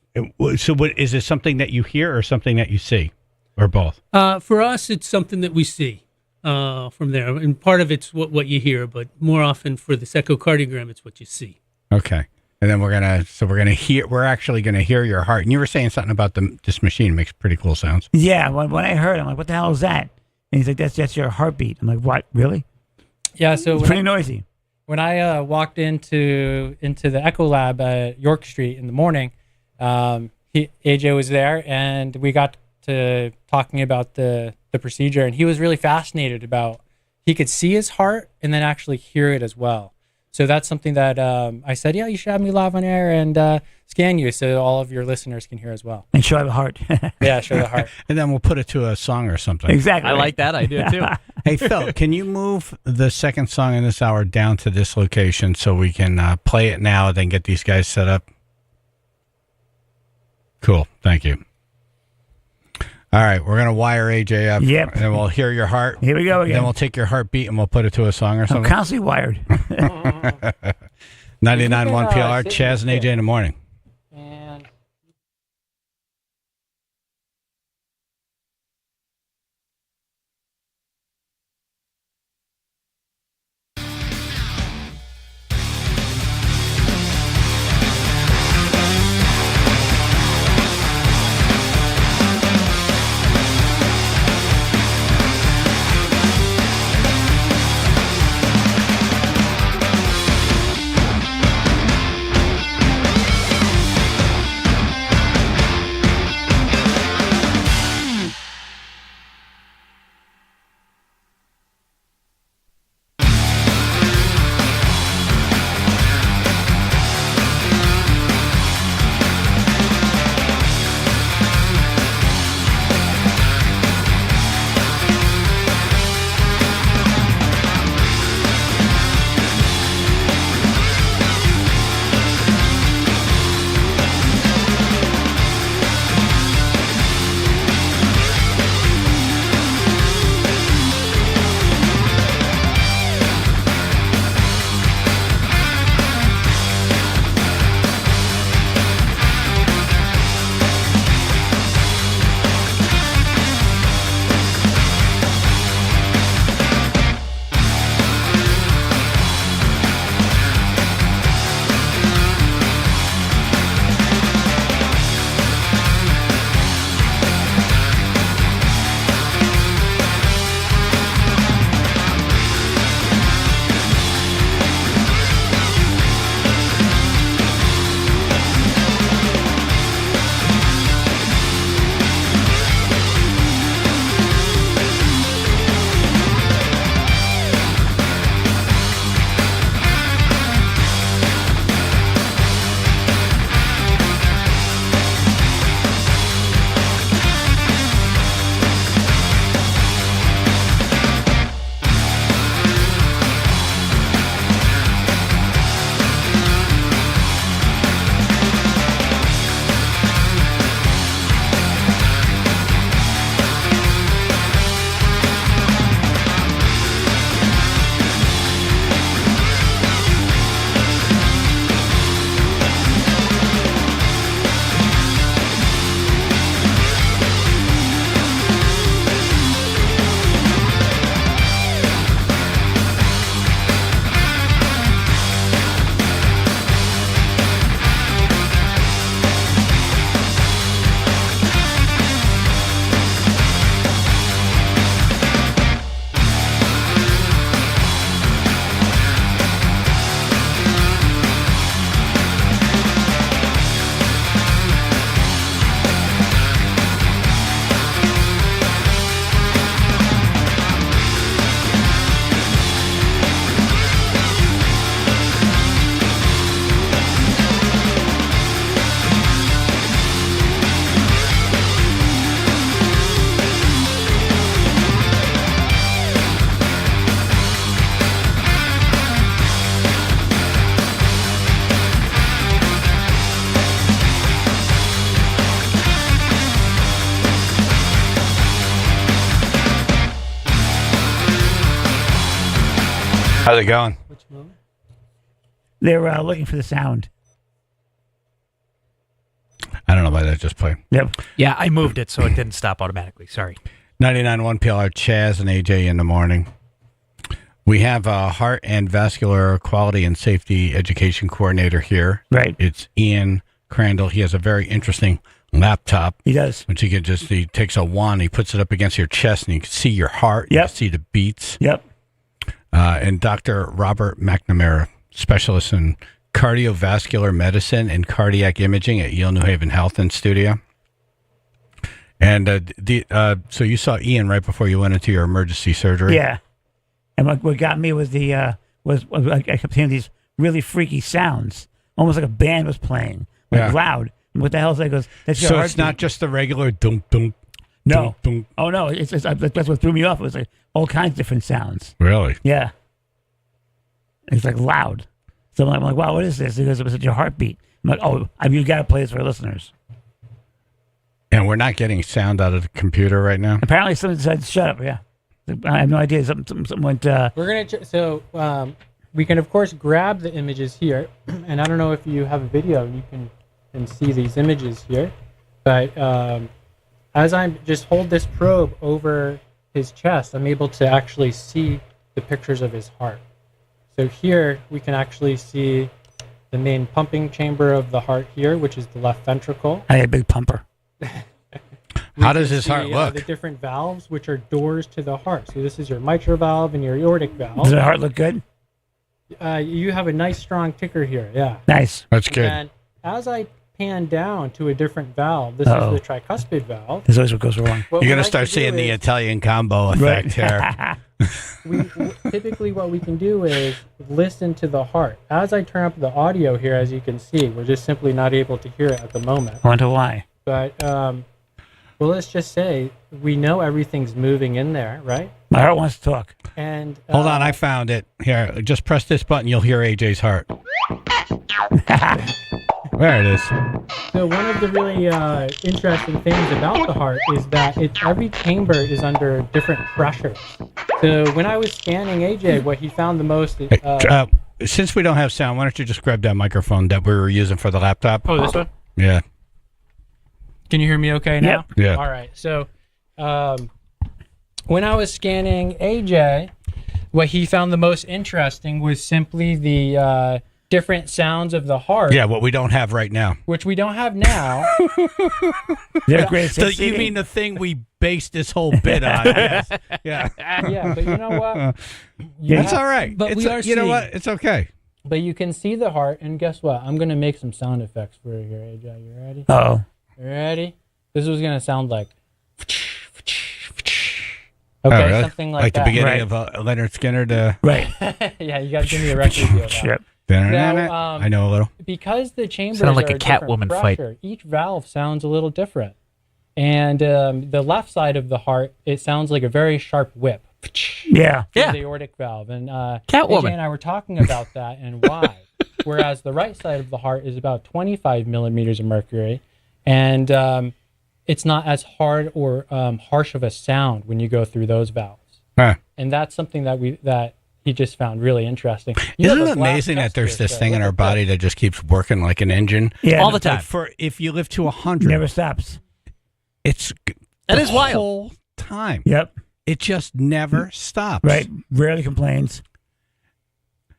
So, is it something that you hear or something that you see, or both? For us, it's something that we see from there, and part of it's what you hear, but more often for this echocardiogram, it's what you see. Okay, and then we're actually gonna hear your heart. And you were saying something about this machine. It makes pretty cool sounds. Yeah, when I heard, I'm like, what the hell is that? And he's like, that's your heartbeat. I'm like, what? Really? Yeah, so it's pretty noisy. When I walked into the Echo Lab at York Street in the morning, AJ was there, and we got to talking about the procedure, and he was really fascinated about he could see his heart and then actually hear it as well. So that's something that I said, yeah, you should have me live on air and scan you so all of your listeners can hear as well. And show the heart. Yeah, show the heart. And then we'll put it to a song or something. Exactly. I like that idea too. Hey, Phil, can you move the second song in this hour down to this location so we can play it now and then get these guys set up? Cool. Thank you. All right. We're going to wire AJ up. Yep. And then we'll hear your heart. Here we go again. Then we'll take your heartbeat and we'll put it to a song or I'm something. constantly wired. 99.1 PLR, Chaz and AJ in the morning. How's it going? They're looking for the sound. I don't know why that just played. Yep. Yeah, I moved it so it didn't stop automatically. Sorry. 99.1 PLR, Chaz and AJ in the morning. We have a heart and vascular quality and safety education coordinator here. Right. It's Ian Crandall. He has a very interesting laptop. He does. Which he takes a wand, he puts it up against your chest, and you can see your heart. You can see the beats. Yep. And Dr. Robert McNamara, specialist in cardiovascular medicine and cardiac imaging at Yale New Haven Health in studio. And so you saw Ian right before you went into your emergency surgery. Yeah. And what got me was was I kept hearing these really freaky sounds, almost like a band was playing, loud. And what the hell is that? He goes, that's your So heartbeat. it's not just the regular dum dum. No. Dum, dum. Oh no, that's what threw me off. It was like all kinds of different sounds. Really? Yeah. It's like loud. So I'm like, wow, what is this? He goes, it was your heartbeat. I'm like, oh, you got to play this for our listeners. And we're not getting sound out of the computer right now. Apparently, someone decided to shut up. Yeah, I have no idea. Something went. We're gonna we can of course grab the images here, and I don't know if you have a video, you can see these images here, but as I just hold this probe over his chest, I'm able to actually see the pictures of his heart. So here we can actually see the main pumping chamber of the heart here, which is the left ventricle. I had a big pumper. How does his heart look? The different valves, which are doors to the heart. So this is your mitral valve and your aortic valve. Does the heart look good? You have a nice strong ticker here. Yeah. Nice. That's good. And as I pan down to a different valve, this is the tricuspid valve. This is always what goes wrong. What You're we going to like start to do seeing the is- Italian combo effect here. Typically what we can do is listen to the heart. As I turn up the audio here, as you can see, we're just simply not able to hear it at the moment. I wonder why. But, well, let's just say we know everything's moving in there, right? My heart wants to talk. And Hold on, I found it. Here, just press this button. You'll hear AJ's heart. There it is. So one of the really interesting things about the heart is that every chamber is under different pressures. So when I was scanning AJ, what he found the most... Since we don't have sound, why don't you just grab that microphone that we were using for the laptop? Oh, this one? Yeah. Can you hear me okay now? Yep. Yeah. All right. So when I was scanning AJ, what he found the most interesting was simply the different sounds of the heart. Yeah, what we don't have right now. Which we don't have now. You mean the thing we based this whole bit on? Yes. Yeah. Yeah, but you know what? It's all right. But we are you know what? It's okay. But you can see the heart, and guess what? I'm going to make some sound effects for you here, AJ. You ready? Uh-oh. You ready? This is going to sound like... Oh, Okay, really? something like the that. beginning of Leonard Skinner to... Right. Yeah, you got to give me a record deal. Yep. Now, I know a little. Because the chambers Sounded like are a Catwoman different fight. pressure, each valve sounds a little different. And the left side of the heart, it sounds like a very sharp whip. Yeah. Through the aortic valve. And Catwoman. AJ and I were talking about that and why. Whereas the right side of the heart is about 25 millimeters of mercury. And it's not as hard or harsh of a sound when you go through those valves. Huh. And that's something that he just found really interesting. You Isn't have it a black amazing that chest there's here, this so thing in look our at body that just keeps working like an engine? Yeah. All the time. For if you live to 100, Never stops. it's That the is wild. whole time. Yep. It just never stops. Right. Rarely complains.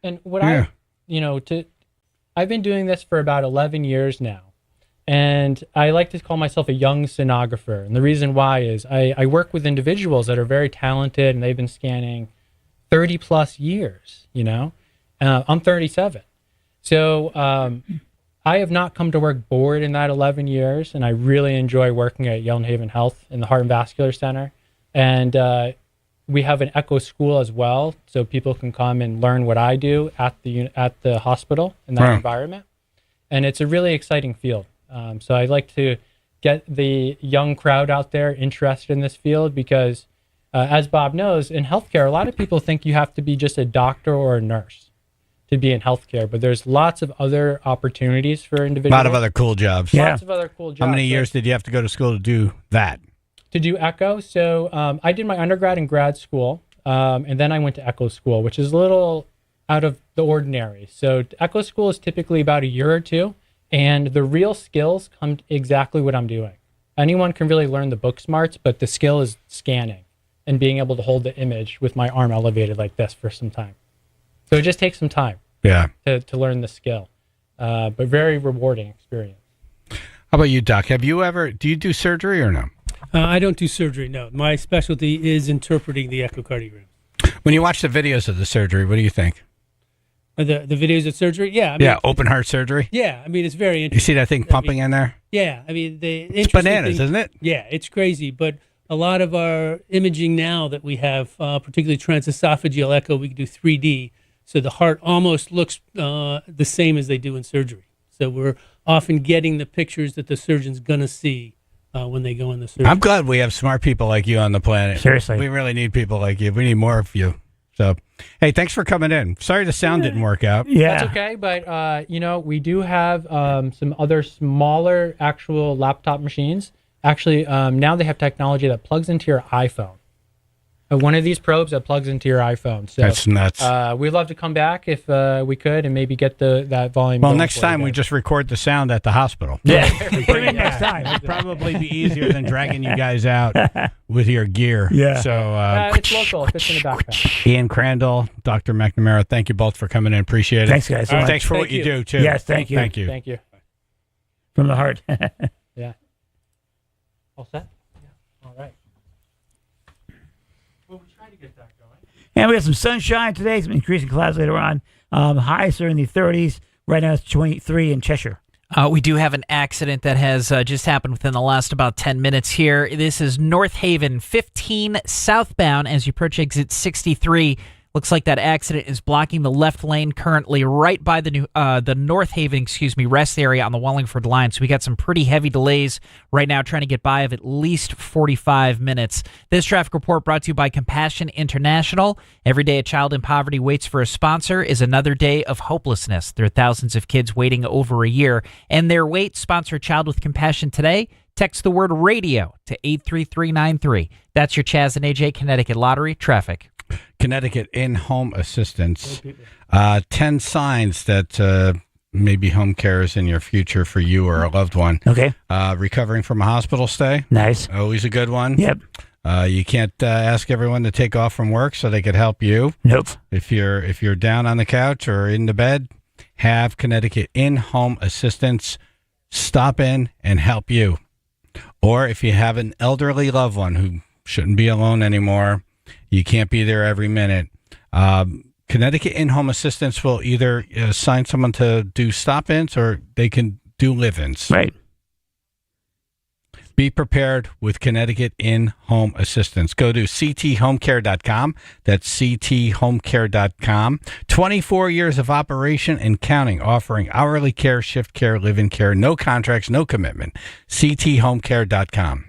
And what Yeah. I've been doing this for about 11 years now. And I like to call myself a young sonographer. And the reason why is I work with individuals that are very talented and they've been scanning 30 plus years, I'm 37. So I have not come to work bored in that 11 years. And I really enjoy working at Yale New Haven Health in the Heart and Vascular Center. And we have an echo school as well. So people can come and learn what I do at the hospital in that environment. And it's a really exciting field. So I like to get the young crowd out there interested in this field because, as Bob knows, in healthcare, a lot of people think you have to be just a doctor or a nurse to be in healthcare, but there's lots of other opportunities for A individuals. lot of other cool jobs. Lots of other cool jobs. How many So- years did you have to go to school to do that? to do echo. So I did my undergrad and grad school, and then I went to echo school, which is a little out of the ordinary. So Echo School is typically about a year or two, and the real skills come to exactly what I'm doing. Anyone can really learn the book smarts, but the skill is scanning and being able to hold the image with my arm elevated like this for some time. So it just takes some time to learn the skill, but very rewarding experience. How about you, Doc? Do you do surgery or no? I don't do surgery, no. My specialty is interpreting the echocardiogram. When you watch the videos of the surgery, what do you think? The videos of surgery? Yeah. I mean, open heart surgery? Yeah, I mean, it's very interesting. You see that thing pumping in there? Yeah, I mean, it's bananas, isn't it? Yeah, it's crazy. But a lot of our imaging now that we have, particularly transesophageal echo, we can do 3D. So the heart almost looks the same as they do in surgery. So we're often getting the pictures that the surgeon's going to see when they go in the surgery. I'm glad we have smart people like you on the planet. Seriously. We really need people like you. We need more of you. So, hey, thanks for coming in. Sorry the sound didn't work out. That's okay, but we do have some other smaller actual laptop machines. Actually, now they have technology that plugs into your iPhone. One of these probes that plugs into your iPhone. So that's nuts. We'd love to come back if we could and maybe get that volume. Well, next time we just record the sound at the hospital. Yeah, next time. It'd probably be easier than dragging you guys out with your gear. Yeah. So it's local. It fits in the backpack. Ian Crandall, Dr. McNamara, thank you both for coming in. Appreciate it. Thanks, guys. So much. Thanks for Thank what you you. do, too. Yes, thank you. Thank you. Thank you. From the heart. Yeah. All set? Yeah. All right. Well, we try to get that going. And we have some sunshine today, some increasing clouds later on. Highs are in the 30s. Right now it's 23 in Cheshire. We do have an accident that has just happened within the last about 10 minutes here. This is North Haven, 15 southbound as you approach exit 63. Looks like that accident is blocking the left lane currently right by the North Haven, rest area on the Wallingford line. So we got some pretty heavy delays right now trying to get by of at least 45 minutes. This traffic report brought to you by Compassion International. Every day a child in poverty waits for a sponsor is another day of hopelessness. There are thousands of kids waiting over a year, and their wait. Sponsor a child with compassion today. Text the word radio to 83393. That's your Chaz and AJ Connecticut Lottery traffic. Connecticut in-home assistance. 10 signs that maybe home care is in your future for you or a loved one. Okay. Recovering from a hospital stay. Nice. Always a good one. Yep. You can't ask everyone to take off from work so they could help you. Nope. If you're down on the couch or in the bed, have Connecticut in-home assistance stop in and help you. Or if you have an elderly loved one who shouldn't be alone anymore, you can't be there every minute. Connecticut in-home assistance will either assign someone to do stop-ins or they can do live-ins. Right. Be prepared with Connecticut in-home assistance. Go to cthomecare.com. That's cthomecare.com. 24 years of operation and counting, offering hourly care, shift care, live-in care, no contracts, no commitment. cthomecare.com.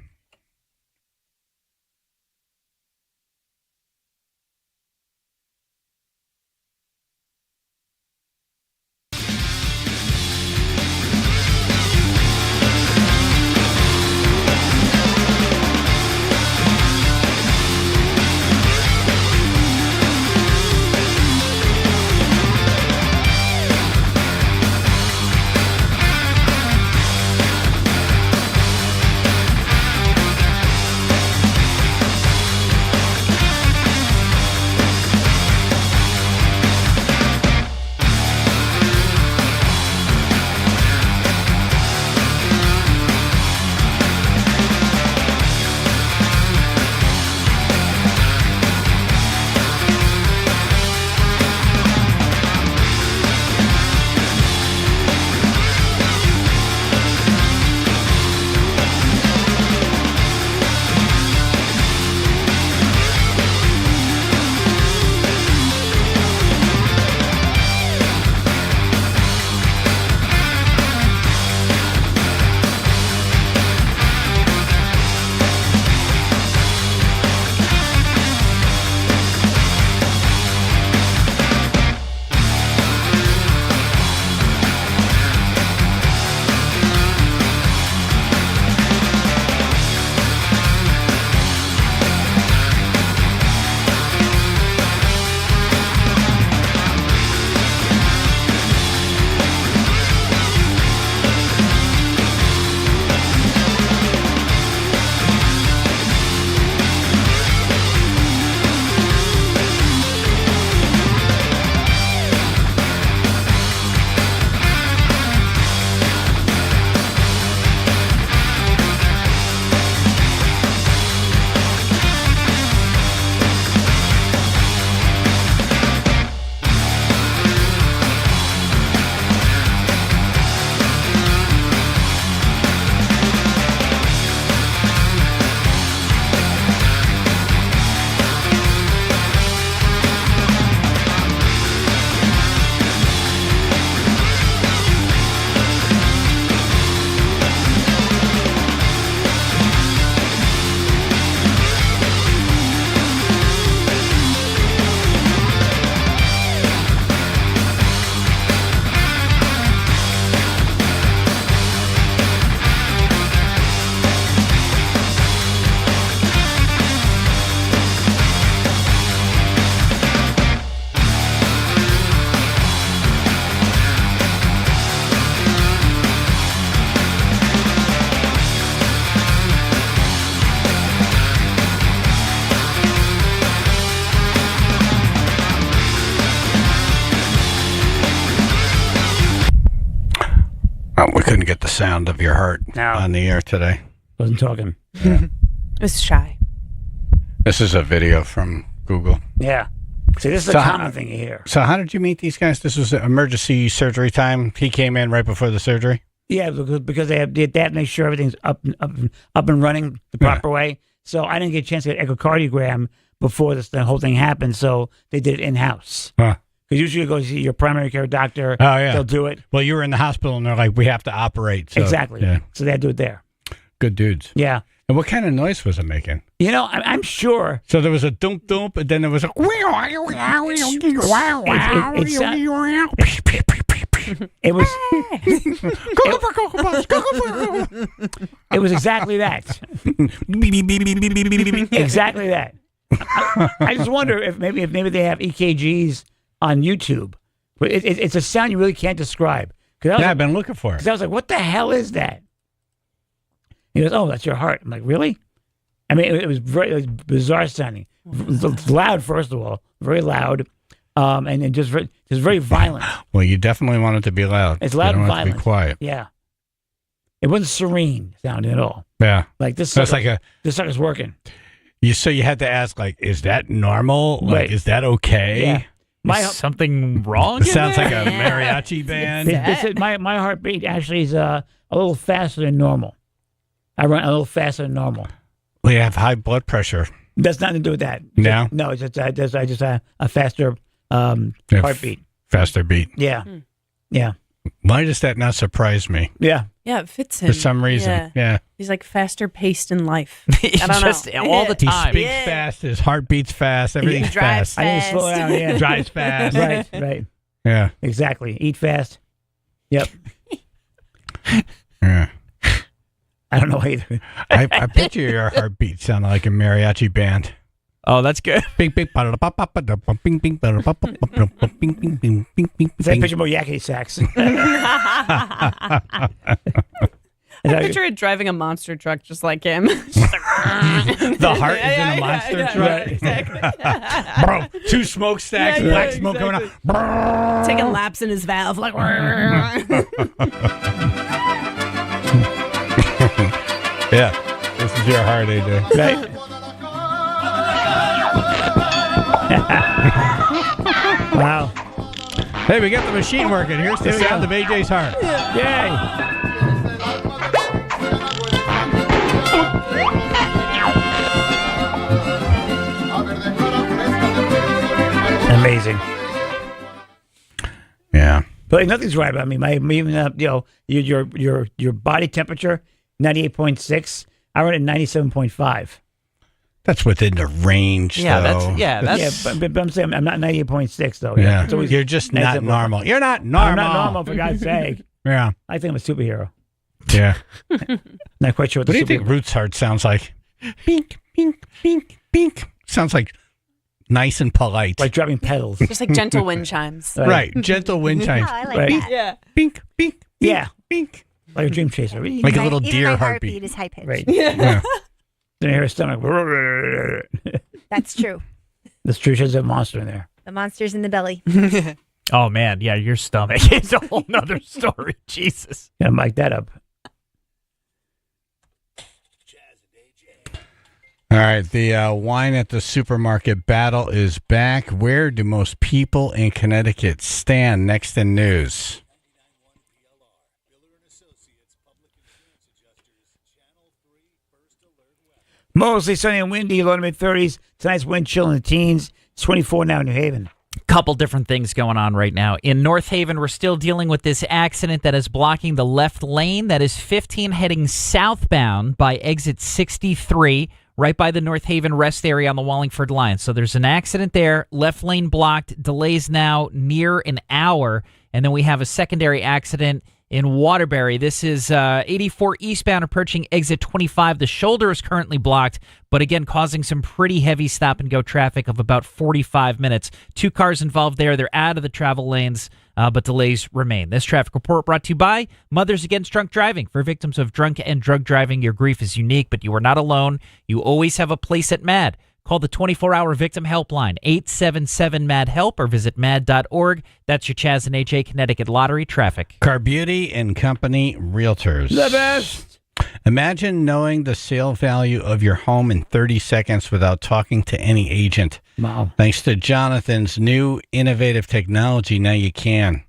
couldn't get the sound of your heart on the air today. Wasn't talking. It was shy. This is a video from Google. Yeah. See, this is a common thing you hear. So how did you meet these guys? This was emergency surgery time. He came in right before the surgery? Yeah, because they have to make sure everything's up and running the proper way. So I didn't get a chance to get echocardiogram before the whole thing happened, so they did it in-house. Huh. Because usually you go see your primary care doctor. Oh, yeah. They'll do it. Well, you were in the hospital, and they're like, we have to operate. So, Exactly. Yeah. So they had to do it there. Good dudes. Yeah. And what kind of noise was it making? You know, I'm sure. So there was a dump dump, and then there was a. It was. It was exactly that. Exactly that. I just wonder if maybe they have EKGs on YouTube. But it's a sound you really can't describe. I've been looking for it. Because I was like, what the hell is that? He goes, oh, that's your heart. I'm like, really? I mean, it was bizarre sounding. It's loud, first of all, very loud, and just very violent. Well, you definitely want it to be loud. It's loud and violent. To be quiet. Yeah, it wasn't serene sounding at all. Yeah, like this. That's like this sucker's working. So you had to ask, like, is that normal? Like, Right. is that okay? Yeah. Is something wrong? It sounds like a mariachi band. My heartbeat actually is a little faster than normal. I run a little faster than normal. Well, you have high blood pressure. That's nothing to do with that. No? No, it's just I just have a faster heartbeat. Faster beat. Yeah. Yeah. Why does that not surprise me? Yeah. Yeah, it fits him. For some reason. Yeah. He's like faster paced in life. I don't know. All the time. He speaks fast. His heart beats fast. Everything's drives fast. I need to slow down. Yeah. Drives fast. Right. Yeah. Exactly. Eat fast. Yep. Yeah. I don't know either. I picture your heartbeat sounding like a mariachi band. Oh, that's good. Bing bing bing bing bing bing bing bing. I picture more yakety sax. I picture it driving a monster truck just like him. The heart is in a monster truck. Right, exactly. Bro, two smokestacks, black smoke coming out. Taking laps in his valve, like. Yeah, this is your heart, AJ. Right. Wow. Hey, we got the machine working. Here's the sound of AJ's heart. Yay. Amazing. Yeah. But nothing's right about me. Your body temperature, 98.6. I run at 97.5. That's within the range, Yeah, though. But I'm saying I'm not 98.6 though. Yeah. It's always You're just not 97.5. normal. You're not normal. I'm not normal, for God's sake. Yeah. I think I'm a superhero. Yeah. Not quite sure what What do you the think Root's heart sounds like? Bink, bink, bink, bink. Sounds like nice and polite. Like dropping pedals. Just like gentle wind chimes. Right. Gentle wind chimes. I like Right. that. Yeah. Bink, bink, Yeah. bink. Like a dream chaser. Like a little Even deer my heartbeat. is high pitched. Right. Yeah. Then I hear his stomach. That's true. This true shows a monster in there. The monster's in the belly. Oh, man. Yeah, your stomach is a whole nother story. Jesus. Gotta mic that up. All right, the wine at the supermarket battle is back. Where do most people in Connecticut stand? Next in news. Mostly sunny and windy, low to mid 30s. Tonight's wind chill in the teens. It's 24 now in New Haven. Couple different things going on right now. In North Haven, we're still dealing with this accident that is blocking the left lane. That is 15 heading southbound by exit 63, right by the North Haven rest area on the Wallingford line. So there's an accident there. Left lane blocked. Delays now near an hour. And then we have a secondary accident in Waterbury. This is 84 eastbound approaching exit 25. The shoulder is currently blocked, but again, causing some pretty heavy stop-and-go traffic of about 45 minutes. 2 cars involved there. They're out of the travel lanes, but delays remain. This traffic report brought to you by Mothers Against Drunk Driving. For victims of drunk and drug driving, your grief is unique, but you are not alone. You always have a place at MAD. Call the 24-hour victim helpline, 877-MAD-HELP, or visit mad.org. That's your Chaz and AJ Connecticut Lottery traffic. Car Beauty and Company Realtors. The best. Imagine knowing the sale value of your home in 30 seconds without talking to any agent. Wow. Thanks to Jonathan's new innovative technology, now you can.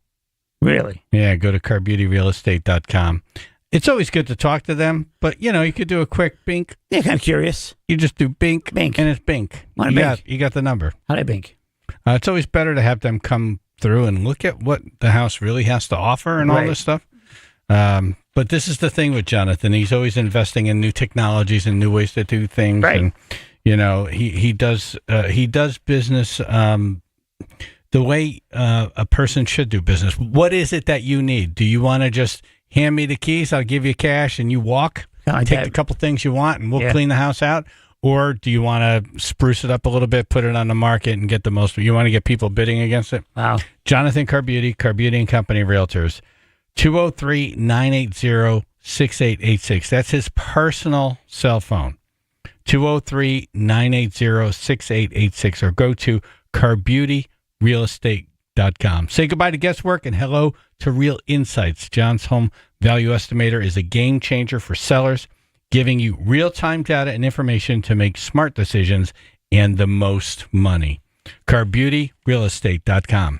Really? Yeah, go to carbeautyrealestate.com. It's always good to talk to them, but, you could do a quick bink. Yeah, kind of curious. You just do bink, Bink. and it's bink. What a you bink? You got the number. How do I bink? It's always better to have them come through and look at what the house really has to offer and all Right. this stuff. But this is the thing with Jonathan. He's always investing in new technologies and new ways to do things. Right. And, he does business the way a person should do business. What is it that you need? Do you want to just hand me the keys, I'll give you cash, and you walk, Like take that. the couple things you want, and we'll Yeah. clean the house out? Or do you want to spruce it up a little bit, put it on the market, and get the most? You want to get people bidding against it? Wow. Jonathan Car Beauty and Company Realtors, 203-980-6886. That's his personal cell phone, 203-980-6886, or go to carbeautyrealestate.com. Say goodbye to guesswork and hello to Real Insights. John's Home Value Estimator is a game changer for sellers, giving you real-time data and information to make smart decisions and the most money. carbeautyrealestate.com.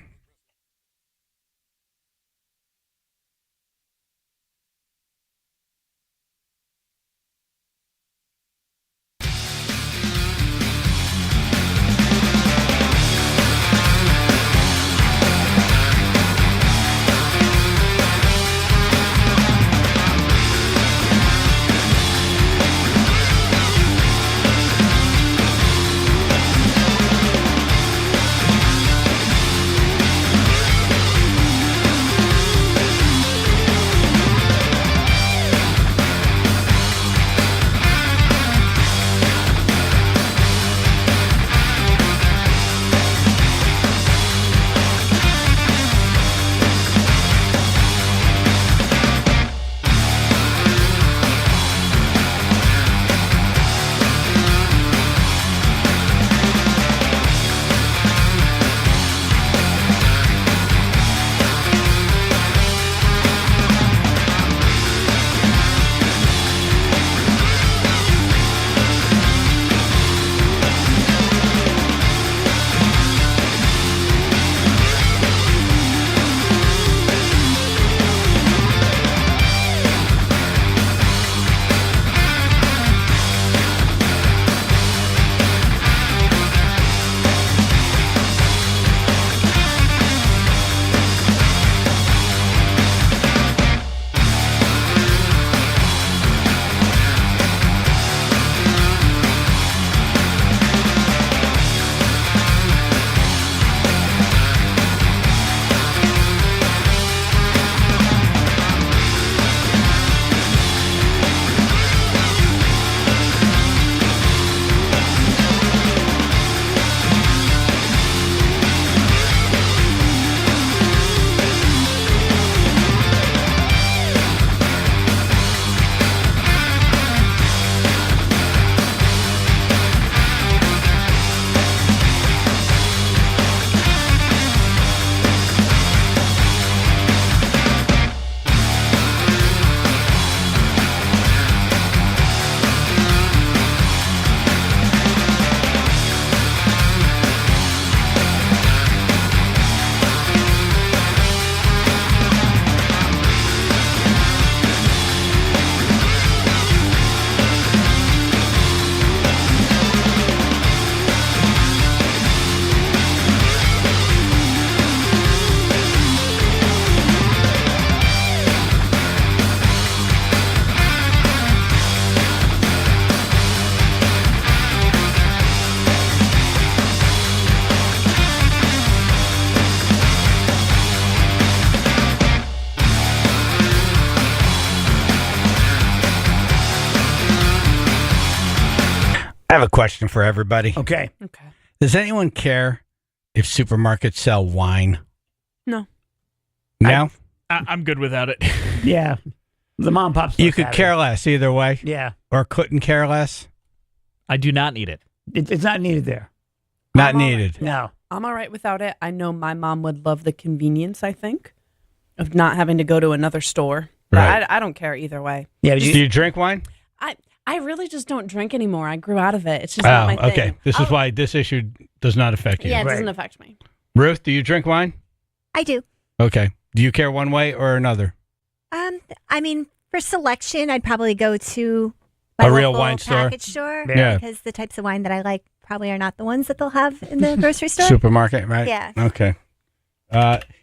I have a question for everybody. Okay. Okay. Does anyone care if supermarkets sell wine? No. No? I'm good without it. Yeah. The mom and pop You stores could have care it. less either way? Yeah. Or couldn't care less? I do not need it. It's not needed there. Not needed. No. I'm all right without it. I know my mom would love the convenience, I think, of not having to go to another store. But Right. I don't care either way. Yeah. Do you drink wine? I really just don't drink anymore. I grew out of it. It's just not my thing. Okay. This is why this issue does not affect you. Yeah, it doesn't affect me. Ruth, do you drink wine? I do. Okay. Do you care one way or another? I mean, for selection, I'd probably go to my A real local wine store? package store. Yeah. Because the types of wine that I like probably are not the ones that they'll have in the grocery store. Supermarket, right? Yeah. Okay.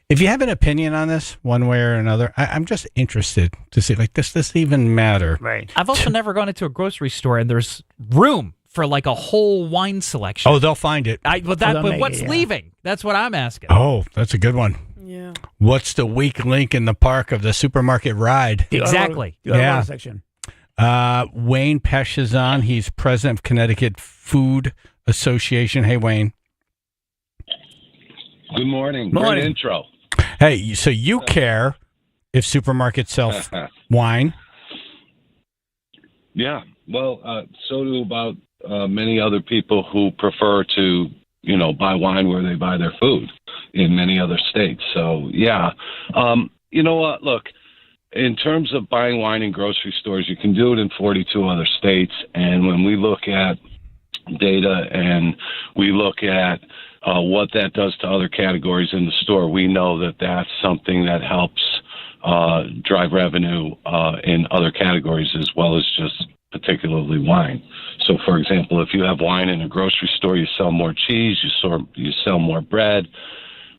If you have an opinion on this, one way or another, I'm just interested to see, like, does this even matter? Right. I've also never gone into a grocery store and there's room for like a whole wine selection. Oh, they'll find it. But what's leaving? That's what I'm asking. Oh, that's a good one. Yeah. What's the weak link in the park of the supermarket ride? Exactly. Yeah. Section. Wayne Pesh is on. He's president of Connecticut Food Association. Hey, Wayne. Good morning. Morning. Great intro. Hey, so you care if supermarkets sell wine? Yeah. Well, so do about many other people who prefer to, buy wine where they buy their food in many other states. So, yeah. You know what? Look, in terms of buying wine in grocery stores, you can do it in 42 other states. And when we look at data and we look at what that does to other categories in the store, we know that that's something that helps drive revenue in other categories as well as just particularly wine. So, for example, if you have wine in a grocery store, you sell more cheese, you sell more bread,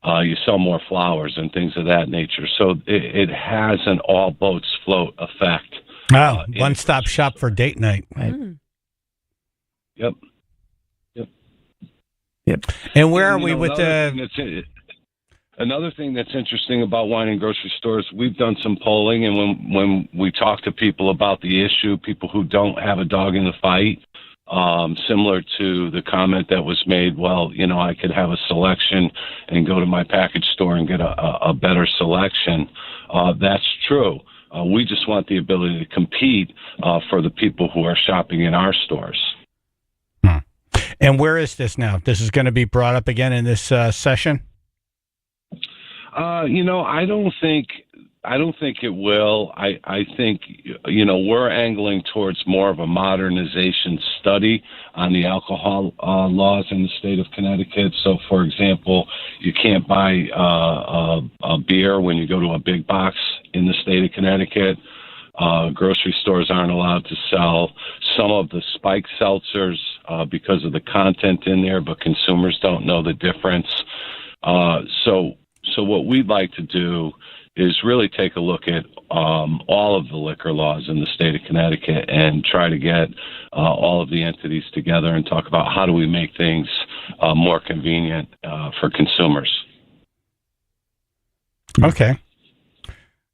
you sell more flowers and things of that nature. So it has an all boats float effect. Oh, one-stop shop for date night. Right. Yep. Yep. And where are we with the... Another thing that's interesting about wine in grocery stores, we've done some polling, and when we talk to people about the issue, people who don't have a dog in the fight, similar to the comment that was made, well, I could have a selection and go to my package store and get a better selection. That's true. We just want the ability to compete for the people who are shopping in our stores. And where is this now? This is going to be brought up again in this session? I don't think it will. I think, we're angling towards more of a modernization study on the alcohol laws in the state of Connecticut. So, for example, you can't buy a beer when you go to a big box in the state of Connecticut. Grocery stores aren't allowed to sell some of the spiked seltzers because of the content in there, but consumers don't know the difference. So what we'd like to do is really take a look at all of the liquor laws in the state of Connecticut and try to get all of the entities together and talk about how do we make things more convenient for consumers. Okay.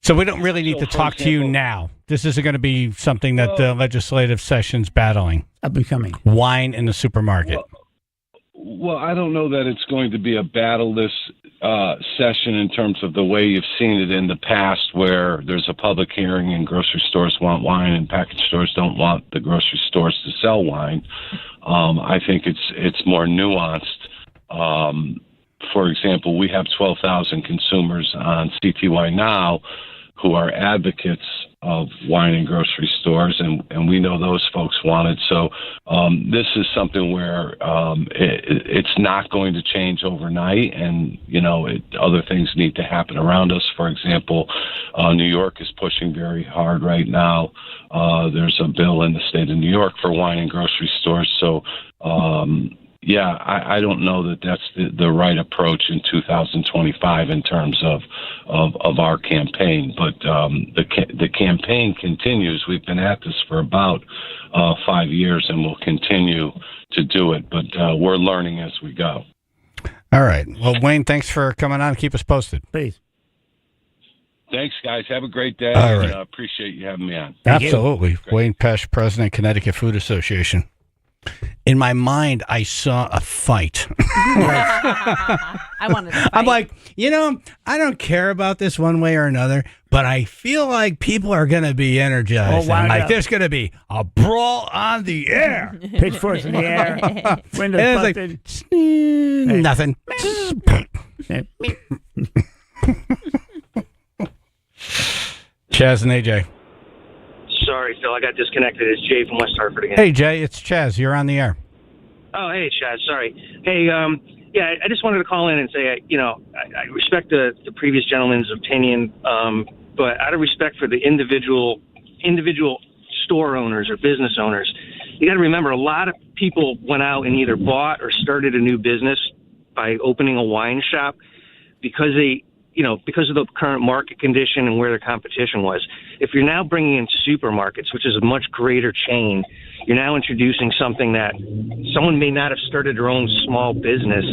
So we don't really need So, to for talk to you example- now. This isn't going to be something that the legislative session's battling. Up and coming. Wine in the supermarket. Well, I don't know that it's going to be a battle this session in terms of the way you've seen it in the past, where there's a public hearing and grocery stores want wine and package stores don't want the grocery stores to sell wine. I think it's more nuanced. For example, we have 12,000 consumers on CTY Now who are advocates of wine in grocery stores, and we know those folks want it. So this is something where it's not going to change overnight, and other things need to happen around us. For example, New York is pushing very hard right now. There's a bill in the state of New York for wine in grocery stores. So I don't know that that's the right approach in 2025 in terms of our campaign. But the campaign continues. We've been at this for about 5 years, and we'll continue to do it. But we're learning as we go. All right. Well, Wayne, thanks for coming on. Keep us posted. Please. Thanks, guys. Have a great day. All right. And appreciate you having me on. Absolutely. Wayne Pesh, President, Connecticut Food Association. in my mind, I saw a fight. I wanted to fight. I'm like, I don't care about this one way or another, but I feel like people are going to be energized. Oh, wow. And like, there's going to be a brawl on the air. Pitchforks in the air. Windows And busted. it's like, nothing. Chaz and AJ. Sorry, Phil, I got disconnected. It's Jay from West Hartford again. Hey, Jay, it's Chaz. You're on the air. Oh, hey, Chaz. Sorry. Hey, I just wanted to call in and say, I respect the previous gentleman's opinion, but out of respect for the individual store owners or business owners, you got to remember a lot of people went out and either bought or started a new business by opening a wine shop because of the current market condition and where their competition was. If you're now bringing in supermarkets, which is a much greater chain, you're now introducing something that someone may not have started their own small business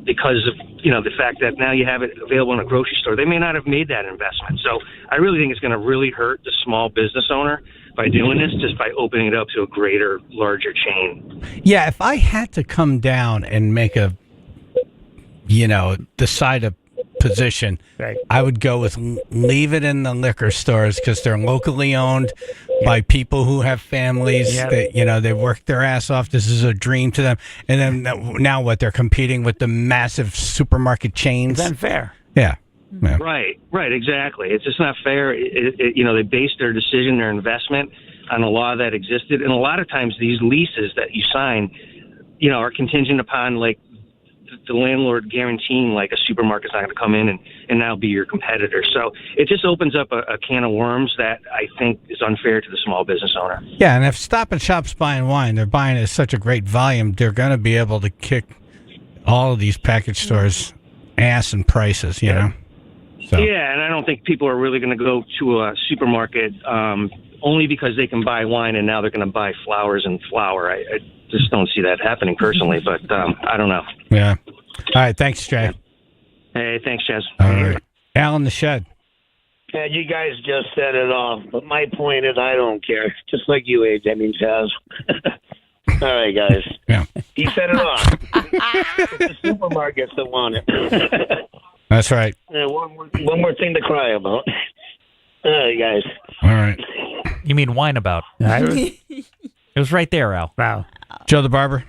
because of, the fact that now you have it available in a grocery store. They may not have made that investment. So I really think it's going to really hurt the small business owner by doing this, just by opening it up to a larger chain. Yeah, if I had to come down and make decide a position, right, I would go with leave it in the liquor stores because they're locally owned by people who have families that they work their ass off. This is a dream to them, and then now what? They're competing with the massive supermarket chains. It's unfair. Yeah. Right, exactly. It's just not fair. They based their decision, their investment, on a law that existed, and a lot of times these leases that you sign, are contingent upon like the landlord guaranteeing like a supermarket's not going to come in and now be your competitor. So it just opens up a can of worms that I think is unfair to the small business owner. Yeah, and if Stop and Shop's buying wine, they're buying it at such a great volume, they're going to be able to kick all of these package stores ass and prices, you know? So. Yeah, and I don't think people are really going to go to a supermarket only because they can buy wine and now they're going to buy flowers and flour. I just don't see that happening personally, but I don't know. Yeah. All right. Thanks, Jay. Hey, thanks, Chaz. All right. Al in the shed. Yeah, you guys just said it all, but my point is I don't care. Just like you, AJ. I mean, Chaz. All right, guys. Yeah. He said it all. It's the supermarkets that want it. That's right. One more thing to cry about. All right, guys. All right. You mean whine about? It was right there, Al. Wow. Joe the Barber.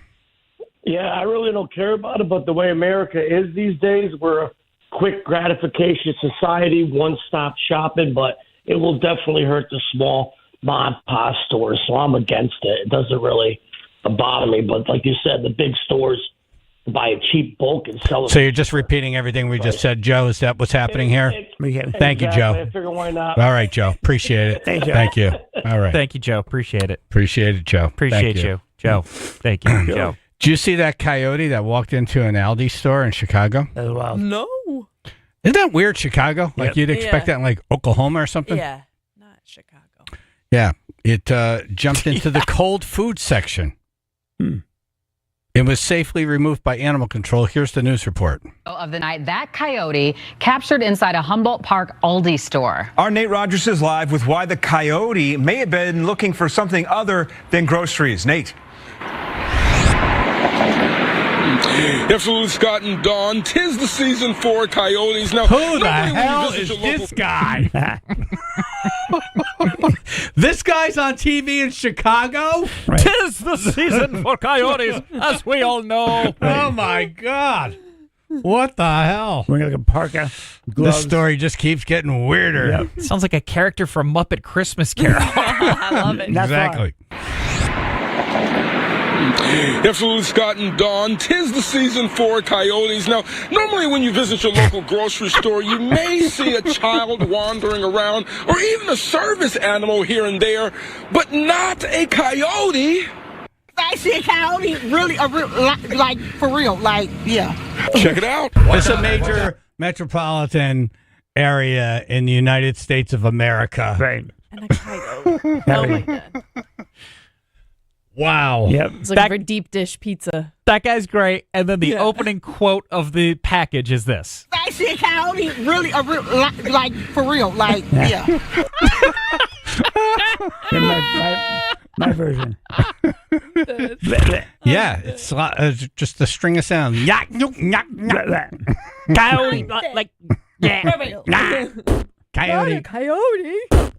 Yeah, I really don't care about it, but the way America is these days, we're a quick gratification society, one-stop shopping, but it will definitely hurt the small mom-and-pop stores, so I'm against it. It doesn't really bother me, but like you said, the big stores buy a cheap bulk and sell it. So you're just repeating everything we just said, Joe? Is that what's happening here? Thank you, Joe. I figure why not? All right, Joe. Appreciate it. Thank you. All right. Thank you, Joe. Appreciate it. Appreciate it, Joe. Appreciate you, Joe. Thank you, Joe. Did you see that coyote that walked into an Aldi store in Chicago? That was wild. No. Isn't that weird, Chicago? Like you'd expect that in like Oklahoma or something? Yeah, not Chicago. Yeah. It jumped into the cold food section. It was safely removed by animal control. Here's the news report. Of the night, that coyote captured inside a Humboldt Park Aldi store. Our Nate Rogers is live with why the coyote may have been looking for something other than groceries. Nate. Absolutely, Scott and Dawn. 'Tis the season for coyotes. Now, who the hell is this guy? This guy's on TV in Chicago? Right. 'Tis the season for coyotes, as we all know. Oh, my God. What the hell? Wearing like a parka. This story just keeps getting weirder. Yep. Sounds like a character from Muppet Christmas Carol. I love it. Exactly. Absolutely, Scott and Dawn. 'Tis the season for coyotes. Now, normally when you visit your local grocery store, you may see a child wandering around or even a service animal here and there, but not a coyote. I see a coyote, really, like for real, like, yeah. Check it out. It's a major metropolitan area in the United States of America. Right. And a coyote. Oh, my God. Wow. Yep. It's looking for deep dish pizza. That guy's great. And then the opening quote of the package is this. I see a coyote, really, like for real, like, yeah. My version. Yeah, it's just a string of sounds. Yak, nyuk, nyak, nyak. Coyote, like, yeah. Coyote. Coyote.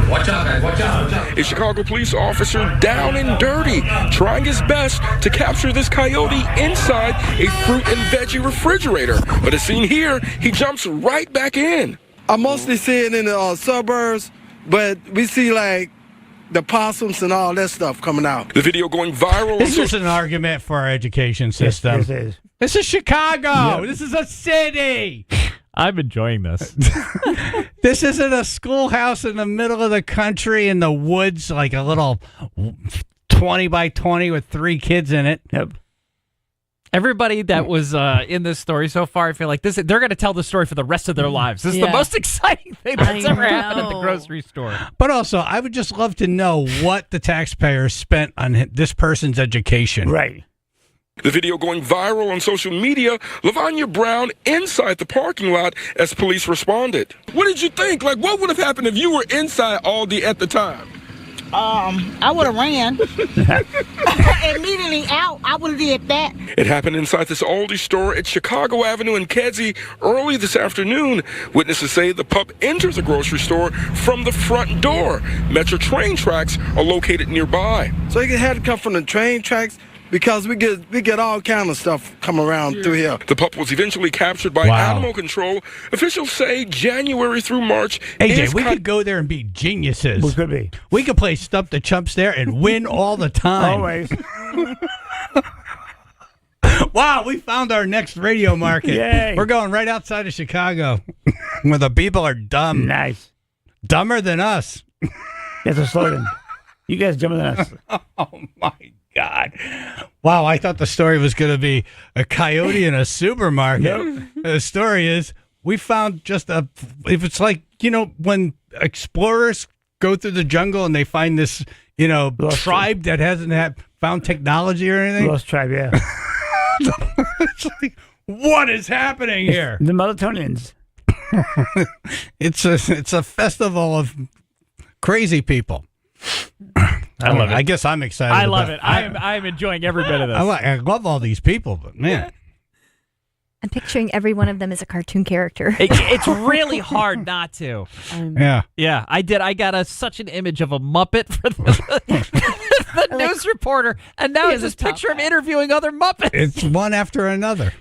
Watch out, guys. Watch out. A Chicago police officer down and dirty, trying his best to capture this coyote inside a fruit and veggie refrigerator. But as seen here, he jumps right back in. I mostly see it in the suburbs, but we see like the possums and all that stuff coming out. The video going viral. This is an argument for our education system. Yes, this is. This is Chicago. Yeah. This is a city. I'm enjoying this. This isn't a schoolhouse in the middle of the country in the woods, like a little 20 by 20 with 3 kids in it. Yep. Everybody that was in this story so far, I feel like they're going to tell the story for the rest of their lives. This is the most exciting thing that's ever happened at the grocery store. But also, I would just love to know what the taxpayers spent on this person's education. Right. The video going viral on social media, Lavanya Brown inside the parking lot as police responded. What did you think? Like, what would have happened if you were inside Aldi at the time? I would have ran. Immediately out, I would have did that. It happened inside this Aldi store at Chicago Avenue in Kedzie early this afternoon. Witnesses say the pup entered the grocery store from the front door. Metro train tracks are located nearby. So it had to come from the train tracks because we get all kind of stuff come around through here. The pup was eventually captured by animal control. Officials say January through March. AJ, we could go there and be geniuses. We could be. We could play Stump the Chumps there and win all the time. Always. Wow, we found our next radio market. Yay. We're going right outside of Chicago where the people are dumb. Nice. Dumber than us. That's a slogan. You guys dumber than us. Oh, my God. Wow, I thought the story was going to be a coyote in a supermarket. The story is we found if it's like, when explorers go through the jungle and they find this, tribe that hasn't found technology or anything. Lost tribe, yeah. It's like, what is happening here? The Melatoninans. It's a festival of crazy people. I love it. I guess I'm excited. I love it. I'm enjoying every bit of this. I love all these people, but man. I'm picturing every one of them as a cartoon character. It's really hard not to. Yeah, I did. I got such an image of a Muppet for the news reporter, and now it's this picture of interviewing other Muppets. It's one after another.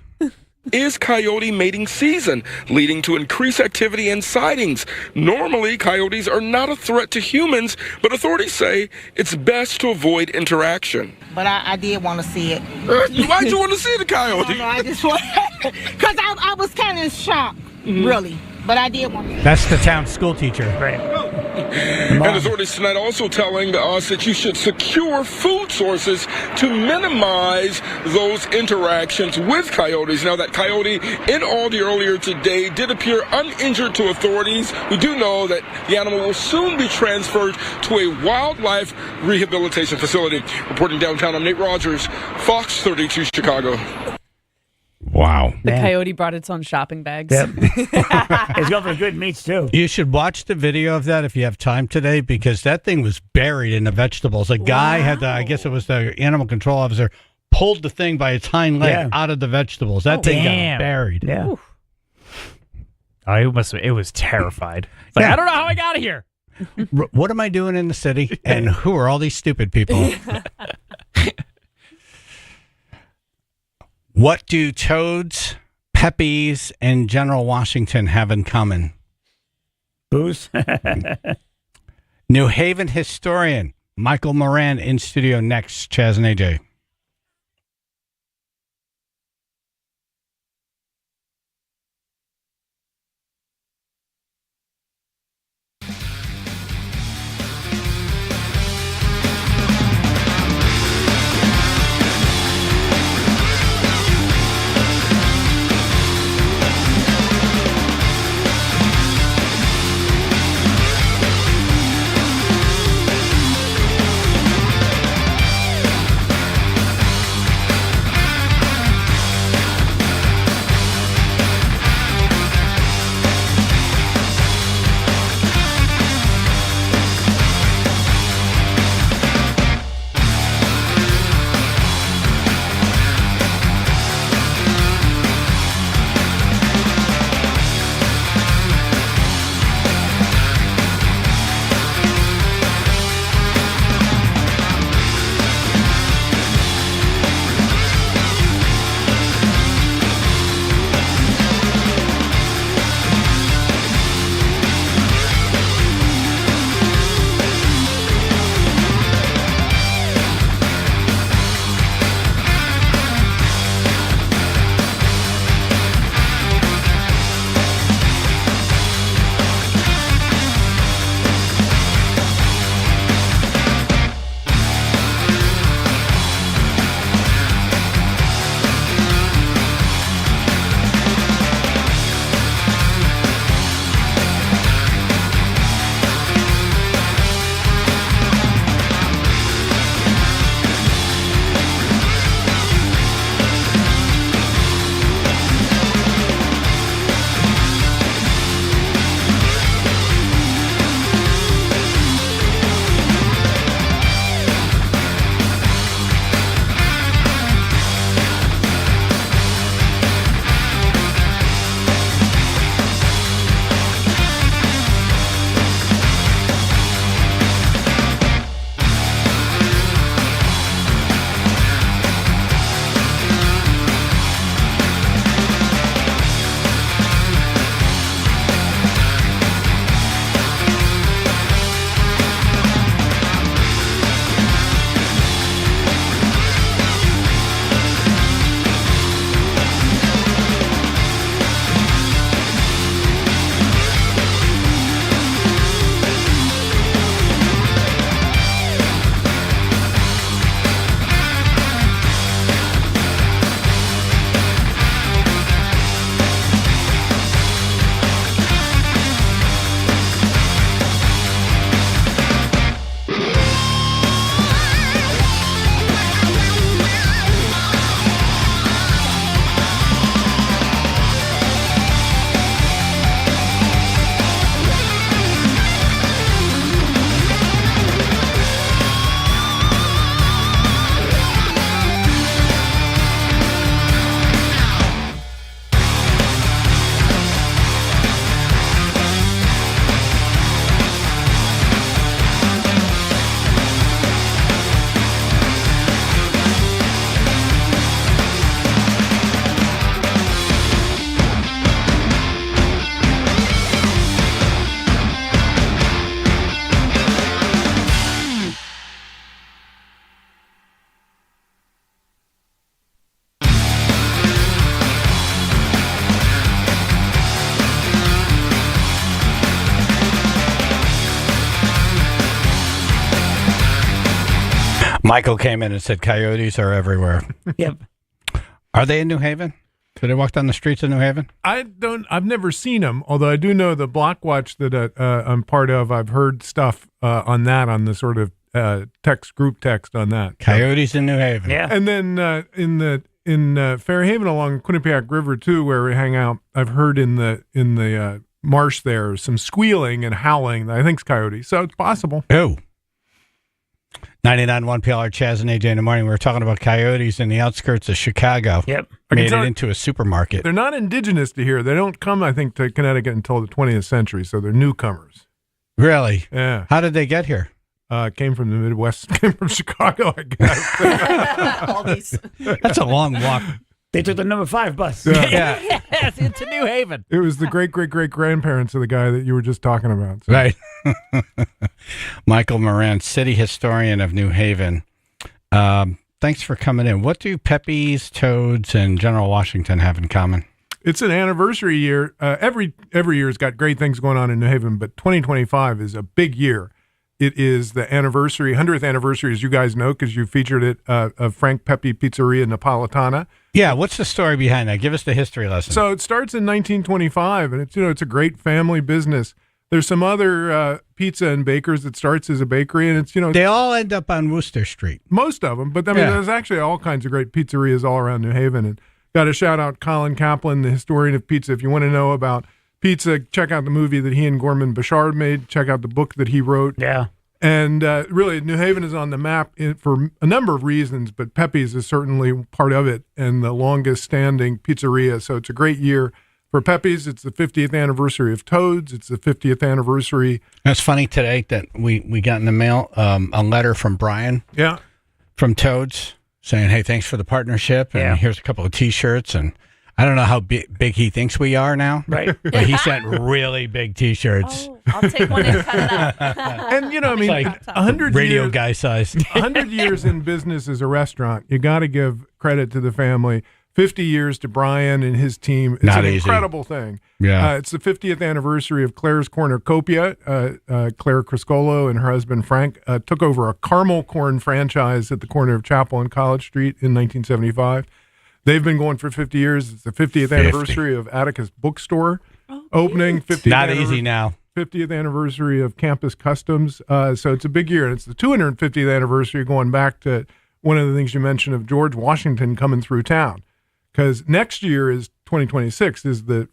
Is coyote mating season, leading to increased activity and sightings. Normally, coyotes are not a threat to humans, but authorities say it's best to avoid interaction. But I did want to see it. Why'd you want to see the coyote? No, I just want because I was kind of shocked, really. But I did want to. That's the town school teacher. Right. And authorities tonight also telling us that you should secure food sources to minimize those interactions with coyotes. Now, that coyote in Aldi earlier today did appear uninjured to authorities. We do know that the animal will soon be transferred to a wildlife rehabilitation facility. Reporting downtown, I'm Nate Rogers, Fox 32 Chicago. Wow. The coyote brought its own shopping bags. Yep. It's going for good meats, too. You should watch the video of that if you have time today, because that thing was buried in the vegetables. A guy had I guess it was the animal control officer, pulled the thing by its hind leg out of the vegetables. That thing got buried. Yeah. It was terrified. It's like, I don't know how I got here. What am I doing in the city? And who are all these stupid people? What do toads, peppies, and General Washington have in common? Booze. New Haven historian Michael Moran in studio next. Chaz and AJ. Michael came in and said coyotes are everywhere. Yep. Are they in New Haven? Do they walk down the streets of New Haven? I've never seen them, although I do know the Block Watch that I'm part of. I've heard stuff on that, on the sort of group text on that. Coyotes in New Haven. Yeah. And then in Fairhaven along Quinnipiac River too, where we hang out, I've heard in the marsh there some squealing and howling that I think's coyotes. So it's possible. Oh. 99.1 PLR, Chaz and AJ in the morning. We were talking about coyotes in the outskirts of Chicago. Yep. Made it into a supermarket. They're not indigenous to here. They don't come, I think, to Connecticut until the 20th century, so they're newcomers. Really? Yeah. How did they get here? Came from the Midwest, came from Chicago, I guess. All these. That's a long walk. They took the number 5 bus. Yeah. Yes, into New Haven. It was the great-great-great-grandparents of the guy that you were just talking about. So. Right. Michael Moran, city historian of New Haven. Thanks for coming in. What do Pepe's, Toads, and General Washington have in common? It's an anniversary year. Every year's got great things going on in New Haven, but 2025 is a big year. It is the 100th anniversary, as you guys know, because you featured it, of Frank Pepe Pizzeria Napolitana. Yeah, what's the story behind that? Give us the history lesson. So it starts in 1925, and it's a great family business. There's some other pizza and bakers that starts as a bakery, and they all end up on Worcester Street. Most of them, but I mean, there's actually all kinds of great pizzerias all around New Haven. And got to shout out Colin Kaplan, the historian of pizza. If you want to know about pizza, check out the movie that he and Gorman Bechard made. Check out the book that he wrote. Yeah. And really, New Haven is on the map for a number of reasons, but Pepe's is certainly part of it and the longest standing pizzeria. So it's a great year for Pepe's. It's the 50th anniversary of Toads. It's the 50th anniversary. That's funny today that we got in the mail a letter from Brian. Yeah. From Toads saying, hey, thanks for the partnership. And here's a couple of T-shirts. And I don't know how big he thinks we are now. Right. But he sent really big T-shirts. Oh, I'll take one and cut it up. And, I mean, like 100 radio years, guy size. 100 years in business as a restaurant, you got to give credit to the family. 50 years to Brian and his team. It's Not an easy. incredible thing. Yeah. It's the 50th anniversary of Claire's Cornucopia. Claire Criscolo and her husband Frank took over a caramel corn franchise at the corner of Chapel and College Street in 1975. They've been going for 50 years. It's the 50th anniversary of Atticus Bookstore opening. 50th Not easy now. 50th anniversary of Campus Customs. So it's a big year. And it's the 250th anniversary, going back to one of the things you mentioned of George Washington coming through town. Because next year is 2026 is the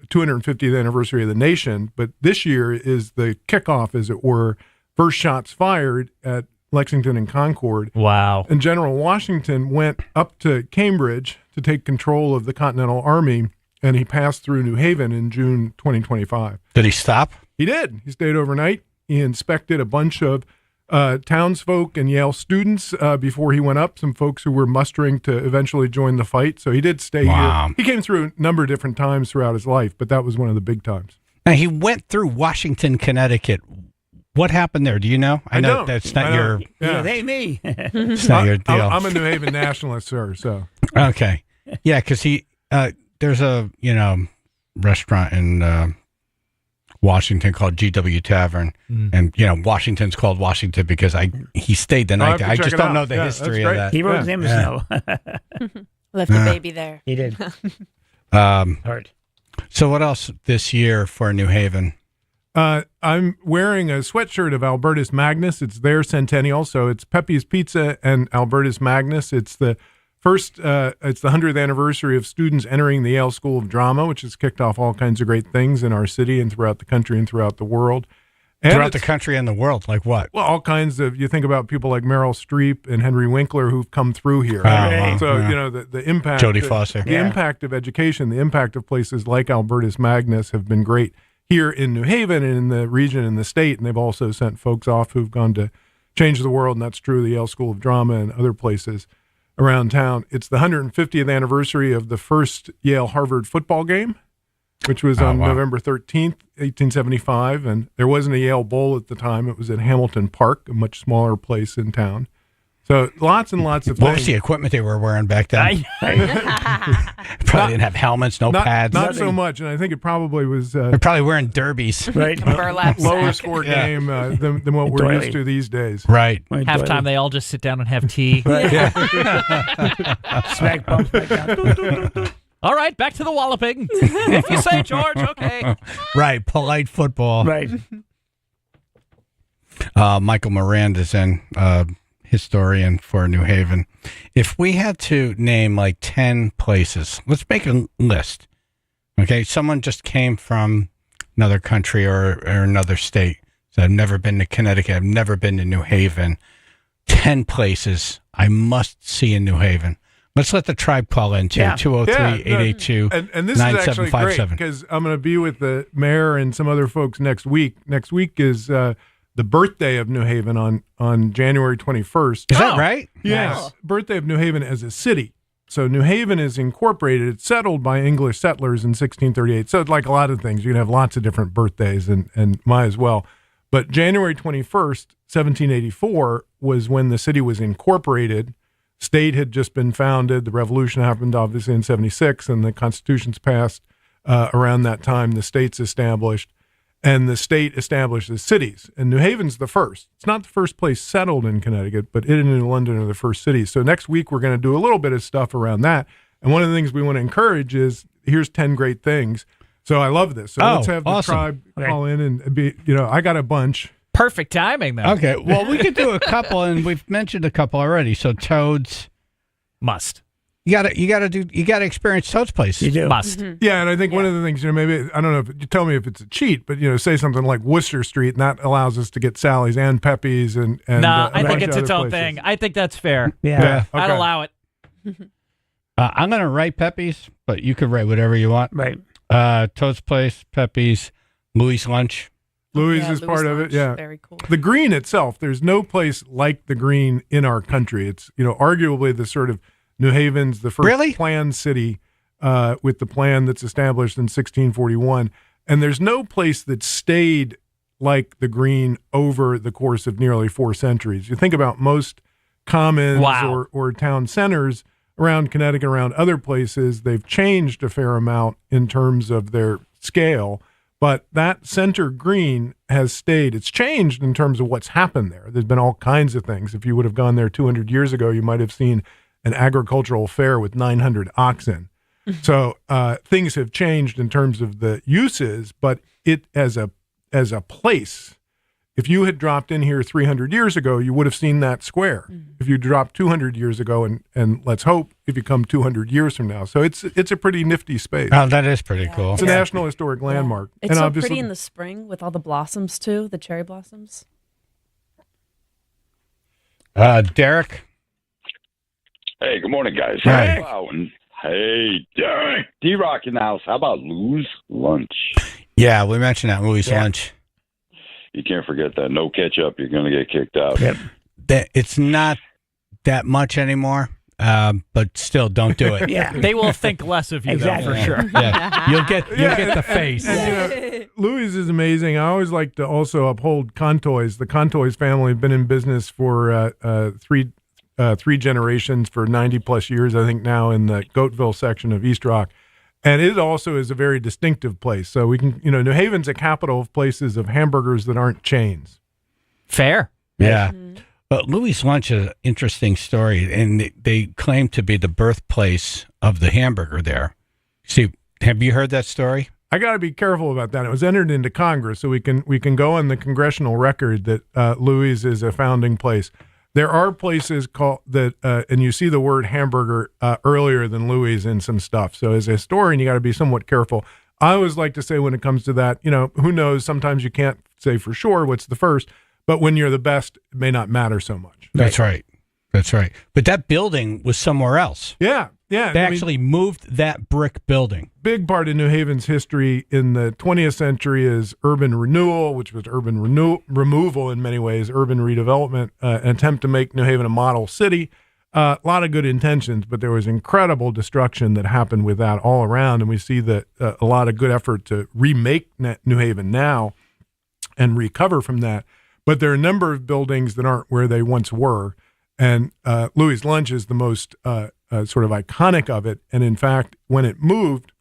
250th anniversary of the nation. But this year is the kickoff, as it were, first shots fired at Lexington and Concord. Wow. And General Washington went up to Cambridge to take control of the Continental Army, and he passed through New Haven in June 2025. Did he stop? He did. He stayed overnight. He inspected a bunch of townsfolk and Yale students before he went up, some folks who were mustering to eventually join the fight. So he did stay Wow. here. He came through a number of different times throughout his life, but that was one of the big times. Now, he went through Washington, Connecticut. What happened there? Do you know? I know don't. that's not I your. don't. Yeah. They me. It's not your deal. I'm a New Haven nationalist, sir. So Okay. Yeah, because there's a restaurant in Washington called GW Tavern, and Washington's called Washington because he stayed the night there. I just don't know the history of that. He wrote his name in snow. Left the baby there. He did. Hard. So what else this year for New Haven? I'm wearing a sweatshirt of Albertus Magnus. It's their centennial, so it's Pepe's Pizza and Albertus Magnus. It's the first. It's the 100th anniversary of students entering the Yale School of Drama, which has kicked off all kinds of great things in our city and throughout the country and throughout the world. And Throughout the country and the world, like what? Well, all kinds of. You think about people like Meryl Streep and Henry Winkler who've come through here. Wow. So Yeah. the impact. Jodie Foster. The impact of education, the impact of places like Albertus Magnus have been great here in New Haven and in the region and the state, and they've also sent folks off who've gone to change the world, and that's true of the Yale School of Drama and other places around town. It's the 150th anniversary of the first Yale-Harvard football game, which was on November 13th, 1875, and there wasn't a Yale Bowl at the time. It was at Hamilton Park, a much smaller place in town. So lots and lots of What things. was the equipment they were wearing back then? Probably didn't have helmets, no pads. Not so much, and I think it probably was. They're probably wearing derbies. Right. Lower score game than what we're used to these days. Right. Halftime, they all just sit down and have tea. Smack bumps back down. All right, back to the walloping. If you say George, okay. Right. Polite football. Right. Michael Miranda's in, historian for New Haven. If we had to name like 10 places, let's make a list. Okay. Someone just came from another country or another state. So I've never been to Connecticut. I've never been to New Haven. 10 places I must see in New Haven. Let's let the tribe call in too. 203-882-9757. And this is actually great because I'm going to be with the mayor and some other folks next week. Next week is the birthday of New Haven on January 21st. Is that right? Yes. Nice. Birthday of New Haven as a city. So New Haven is incorporated. It's settled by English settlers in 1638. So like a lot of things, you can have lots of different birthdays and might as well. But January 21st, 1784 was when the city was incorporated. State had just been founded. The revolution happened obviously in 76 and the constitution's passed around that time. The state's established. And the state establishes cities. And New Haven's the first. It's not the first place settled in Connecticut, but it and New London are the first cities. So next week, we're going to do a little bit of stuff around that. And one of the things we want to encourage is here's 10 great things. So I love this. So let's have the tribe call in and be, I got a bunch. Perfect timing, though. Okay. Well, we could do a couple, and we've mentioned a couple already. So Toad's must. You gotta experience Toad's place. You do. Must. Yeah, and I think one of the things, maybe, I don't know if you tell me if it's a cheat, but, say something like Worcester Street, and that allows us to get Sally's and Pepe's and no, I think bunch it's of its other own places. thing. I think that's fair. Yeah. I'd Okay. allow it. I'm gonna write Pepe's, but you could write whatever you want. Right. Toad's place, Pepe's, Louis' Lunch. Louis Yeah, is Louis' part of lunch, it. Yeah. very cool. The Green itself, there's no place like the Green in our country. It's, arguably the sort of New Haven's the first planned city with the plan that's established in 1641. And there's no place that stayed like the Green over the course of nearly 4 centuries. You think about most commons or town centers around Connecticut, around other places, they've changed a fair amount in terms of their scale. But that center green has stayed. It's changed in terms of what's happened there. There's been all kinds of things. If you would have gone there 200 years ago, you might have seen an agricultural fair with 900 oxen. So things have changed in terms of the uses, but it as a place, if you had dropped in here 300 years ago, you would have seen that square. If you dropped 200 years ago, and let's hope if you come 200 years from now. So it's a pretty nifty space. Oh, that is pretty cool. It's a National Historic Landmark. It's and so obviously, pretty in the spring with all the blossoms too, the cherry blossoms. Derek. Hey, good morning, guys. Hi. Wow, and hey, D-Rock in the house. How about Lou's Lunch? Yeah, we mentioned that Louis' Lunch. You can't forget that. No ketchup, you're going to get kicked out. It's not that much anymore, but still, don't do it. Yeah. They will think less of you, though, for sure. Yeah. You'll get the face. And, Louis is amazing. I always like to also uphold Contoys. The Contoys family have been in business for three generations for 90 plus years, I think now in the Goatville section of East Rock. And it also is a very distinctive place. So we can, New Haven's a capital of places of hamburgers that aren't chains. Fair. Yeah. But Louis' Lunch is an interesting story, and they claim to be the birthplace of the hamburger there. See, have you heard that story? I got to be careful about that. It was entered into Congress, so we can go on the congressional record that Louis is a founding place. There are places called that, and you see the word hamburger earlier than Louis in some stuff. So as a historian, you got to be somewhat careful. I always like to say when it comes to that, who knows? Sometimes you can't say for sure what's the first, but when you're the best, it may not matter so much. That's right. That's right. But that building was somewhere else. Yeah. They actually moved that brick building. Big part of New Haven's history in the 20th century is urban renewal, which was urban removal in many ways, urban redevelopment, an attempt to make New Haven a model city. A lot of good intentions, but there was incredible destruction that happened with that all around. And we see that a lot of good effort to remake New Haven now and recover from that. But there are a number of buildings that aren't where they once were. And Louis' Lunch is the most sort of iconic of it. And in fact, when it moved,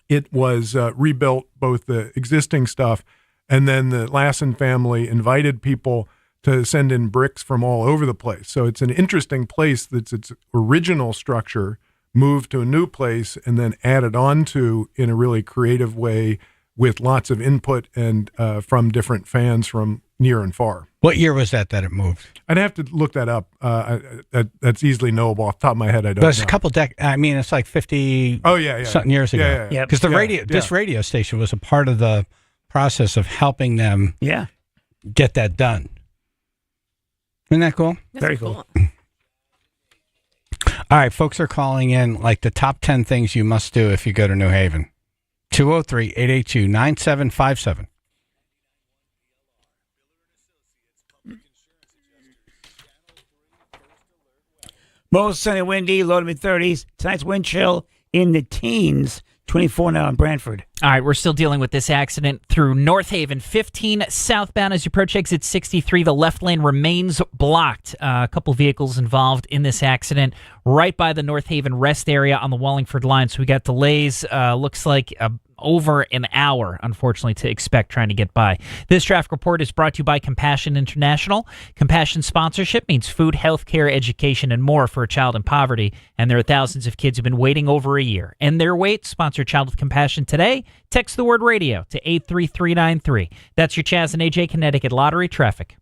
it was rebuilt, both the existing stuff, and then the Lassen family invited people to send in bricks from all over the place. So it's an interesting place that's its original structure moved to a new place and then added on to in a really creative way with lots of input and from different fans from near and far. What year was that it moved? I'd have to look that up. That's easily knowable off the top of my head. I don't But it's know. a couple I mean, it's like 50 something years ago. Yeah, yeah. Because this radio station was a part of the process of helping them get that done. Isn't that cool? Very cool. All right, folks are calling in like the top 10 things you must do if you go to New Haven. 203-882-9757. Most sunny, windy, low to mid-30s. Tonight's wind chill in the teens. 24 now in Brantford. All right, we're still dealing with this accident through North Haven. 15 southbound as you approach exit 63. The left lane remains blocked. A couple vehicles involved in this accident right by the North Haven rest area on the Wallingford line. So we got delays. Looks like over an hour, unfortunately, to expect trying to get by. This traffic report is brought to you by Compassion International. Compassion sponsorship means food, health care, education, and more for a child in poverty. And there are thousands of kids who've been waiting over a year. End their wait. Sponsor a child with compassion today. Text the word radio to 83393. That's your Chaz and AJ Connecticut Lottery traffic.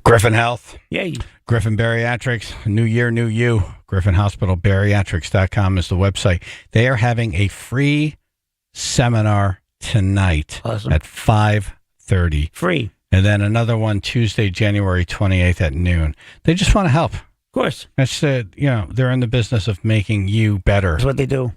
Griffin Health. Yay. Griffin Bariatrics. New year, new you. Griffin Hospital Bariatrics.com is the website. They are having a free seminar tonight at 5:30. Free. And then another one Tuesday, January 28th at noon. They just want to help. Of course. That's they're in the business of making you better. That's what they do.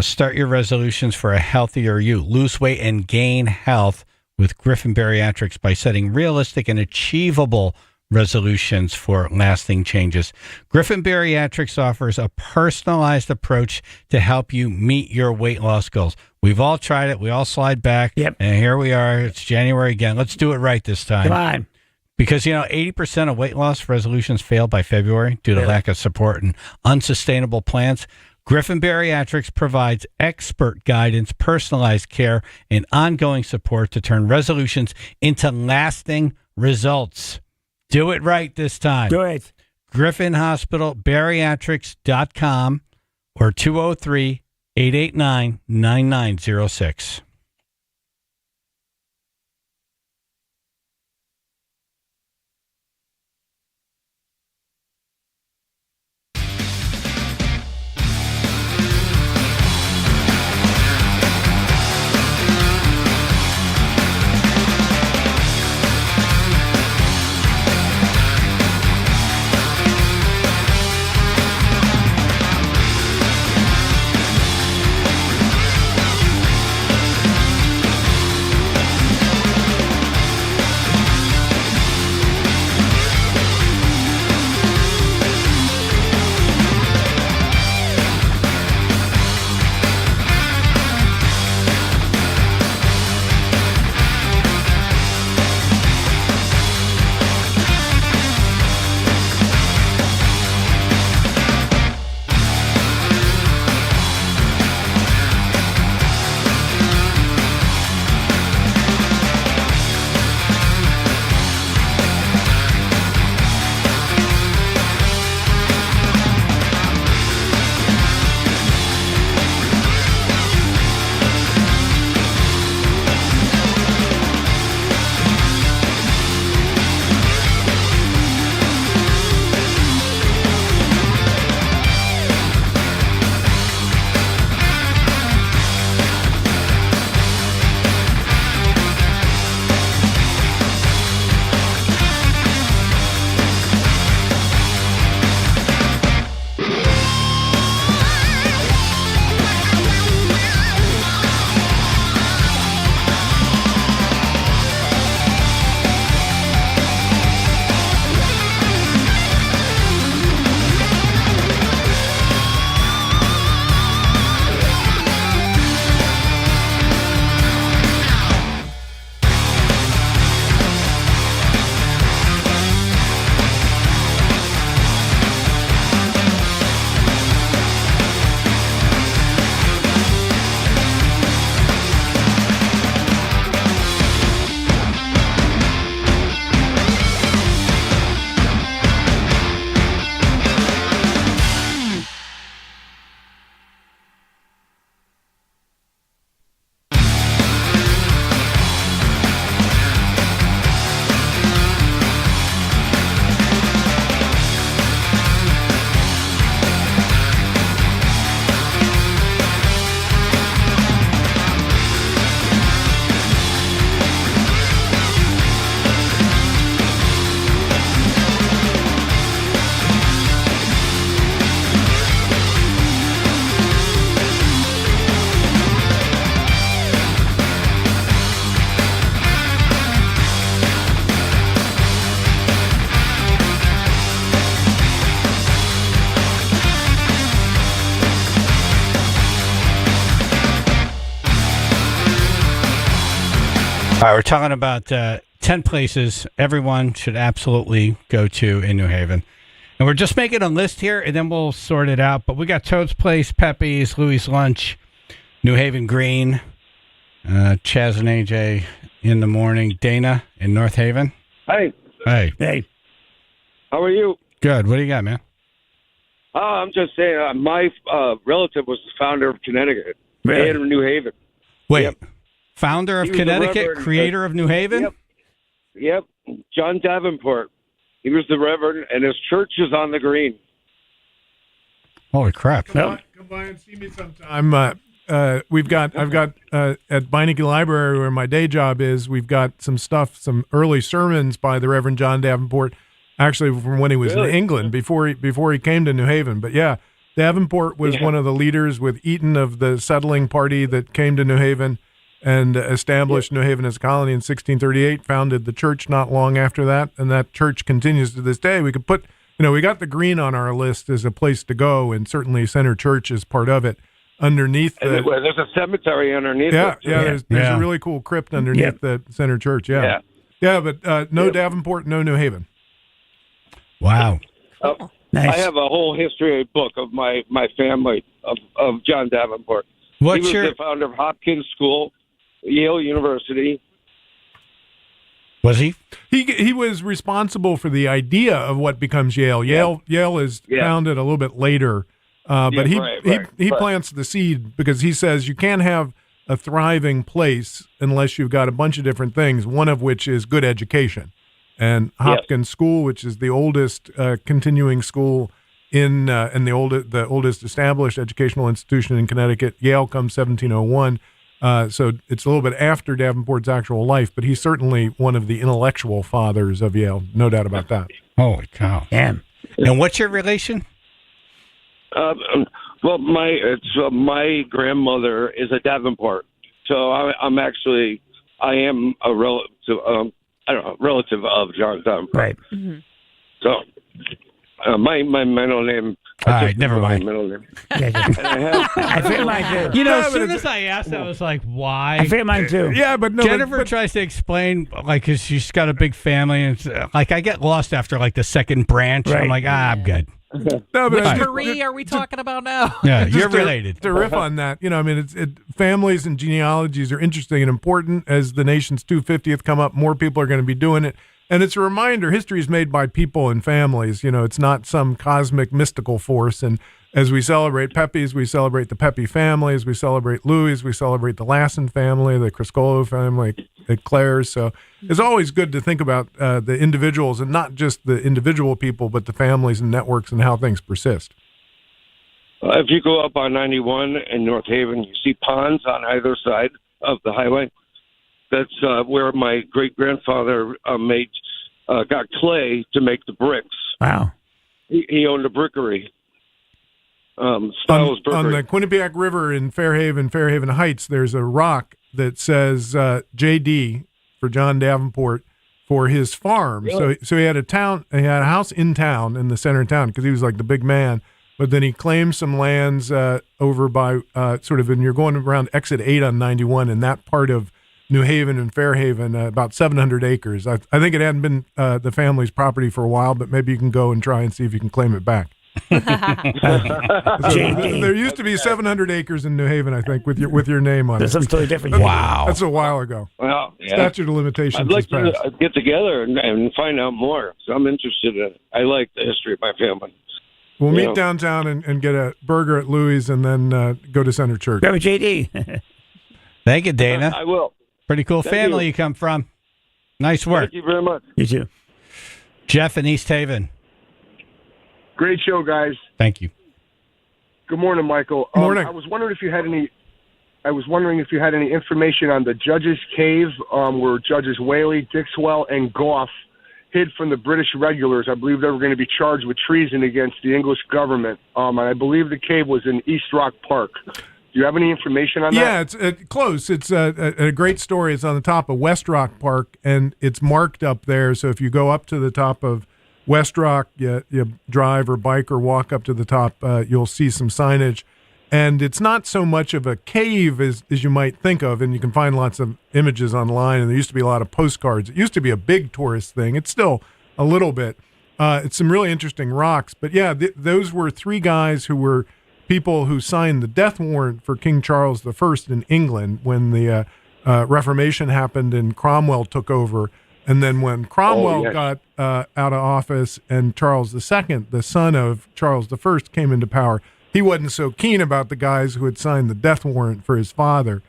Start your resolutions for a healthier you. Lose weight and gain health with Griffin Bariatrics by setting realistic and achievable resolutions for lasting changes. Griffin Bariatrics offers a personalized approach to help you meet your weight loss goals. We've all tried it. We all slide back. Yep. And here we are. It's January again. Let's do it right this time. Come on. Because, 80% of weight loss resolutions fail by February due to lack of support and unsustainable plans. Griffin Bariatrics provides expert guidance, personalized care, and ongoing support to turn resolutions into lasting results. Do it right this time. Do it. Griffin Hospital Bariatrics.com or 203-889-9906. All right, we're talking about 10 places everyone should absolutely go to in New Haven. And we're just making a list here, and then we'll sort it out. But we got Toad's Place, Pepe's, Louis' Lunch, New Haven Green, Chaz and AJ in the morning, Dana in North Haven. Hey. Hey. How are you? Good. What do you got, man? I'm just saying, my relative was the founder of Connecticut Really? and New Haven. Wait. Founder of He was the Connecticut, Reverend, creator of New Haven? Yep. John Davenport. He was the Reverend, and his church is on the green. Holy crap. Come by and see me sometime. I've got at Beinecke Library, where my day job is, we've got some stuff, some early sermons by the Reverend John Davenport, actually from when he was in England, before he came to New Haven. But yeah, Davenport was one of the leaders with Eaton of the settling party that came to New Haven and established New Haven as a colony in 1638, founded the church not long after that, and that church continues to this day. We could put, we got the green on our list as a place to go, and certainly Center Church is part of it. Underneath And there's a cemetery underneath it. There's a really cool crypt underneath the Center Church, but no Davenport, no New Haven. Wow. I have a whole history book of my family, of John Davenport. He was the founder of Hopkins School, Yale University. Was he? He was responsible for the idea of what becomes Yale. Yale is founded a little bit later, but he plants the seed because he says you can't have a thriving place unless you've got a bunch of different things, one of which is good education. And Hopkins School, which is the oldest continuing school in the oldest established educational institution in Connecticut. Yale comes 1701. So it's a little bit after Davenport's actual life, but he's certainly one of the intellectual fathers of Yale, no doubt about that. Holy cow. Damn. And what's your relation? Well, my grandmother is a Davenport, so I am a relative. Relative of John Davenport. Right. Mm-hmm. So my middle name. All right, never mind. My middle name. I feel mine too. As soon as I asked, I was like, "Why?" I feel mine too. Yeah, but no. Jennifer tries to explain, because she's got a big family, and it's, I get lost after the second branch. Right. I'm like, I'm good. No, Which Marie are we talking about now? Yeah, Just you're related. To riff on that, families and genealogies are interesting and important. As the nation's 250th come up, more people are going to be doing it. And it's a reminder, history is made by people and families. It's not some cosmic mystical force. And as we celebrate Pepe's, we celebrate the Pepe families, we celebrate Louis, we celebrate the Lassen family, the Criscolo family, the Clares. So it's always good to think about the individuals, and not just the individual people, but the families and networks and how things persist. If you go up on 91 in North Haven, you see ponds on either side of the highway. That's where my great-grandfather got clay to make the bricks. Wow. He owned a brickery. On the Quinnipiac River in Fairhaven Heights, there's a rock that says J.D. for John Davenport for his farm. Really? So he had a house in town, in the center of town, because he was like the big man. But then he claimed some lands over by and you're going around exit 8 on 91 in that part of New Haven and Fairhaven, about 700 acres. I think it hadn't been the family's property for a while, but maybe you can go and try and see if you can claim it back. There used to be 700 acres in New Haven, I think, with your name on it. That's something totally different. Wow. That's a while ago. Well, yeah. Statute of limitations. I'd like is passed. to get together and find out more. So I'm interested in it. I like the history of my family. We'll meet downtown and get a burger at Louis, and then go to Center Church. Grab a JD. Thank you, Dana. I will. Pretty cool Thank family you. you come from. Nice work. Thank you very much. You too. Jeff in East Haven. Great show, guys. Thank you. Good morning, Michael. Morning. I was wondering if you had any information on the Judges Cave, where Judges Whaley, Dixwell, and Goff hid from the British regulars. I believe they were going to be charged with treason against the English government. And I believe the cave was in East Rock Park. Do you have any information on that? Yeah, it's close. It's a great story. It's on the top of West Rock Park, and it's marked up there. So if you go up to the top of West Rock, you drive or bike or walk up to the top, you'll see some signage. And it's not so much of a cave as you might think of, and you can find lots of images online, and there used to be a lot of postcards. It used to be a big tourist thing. It's still a little bit. It's some really interesting rocks. But, yeah, those were three guys who were people who signed the death warrant for King Charles I in England when the Reformation happened and Cromwell took over. And then when Cromwell got out of office and Charles II, the son of Charles I, came into power, he wasn't so keen about the guys who had signed the death warrant for his father.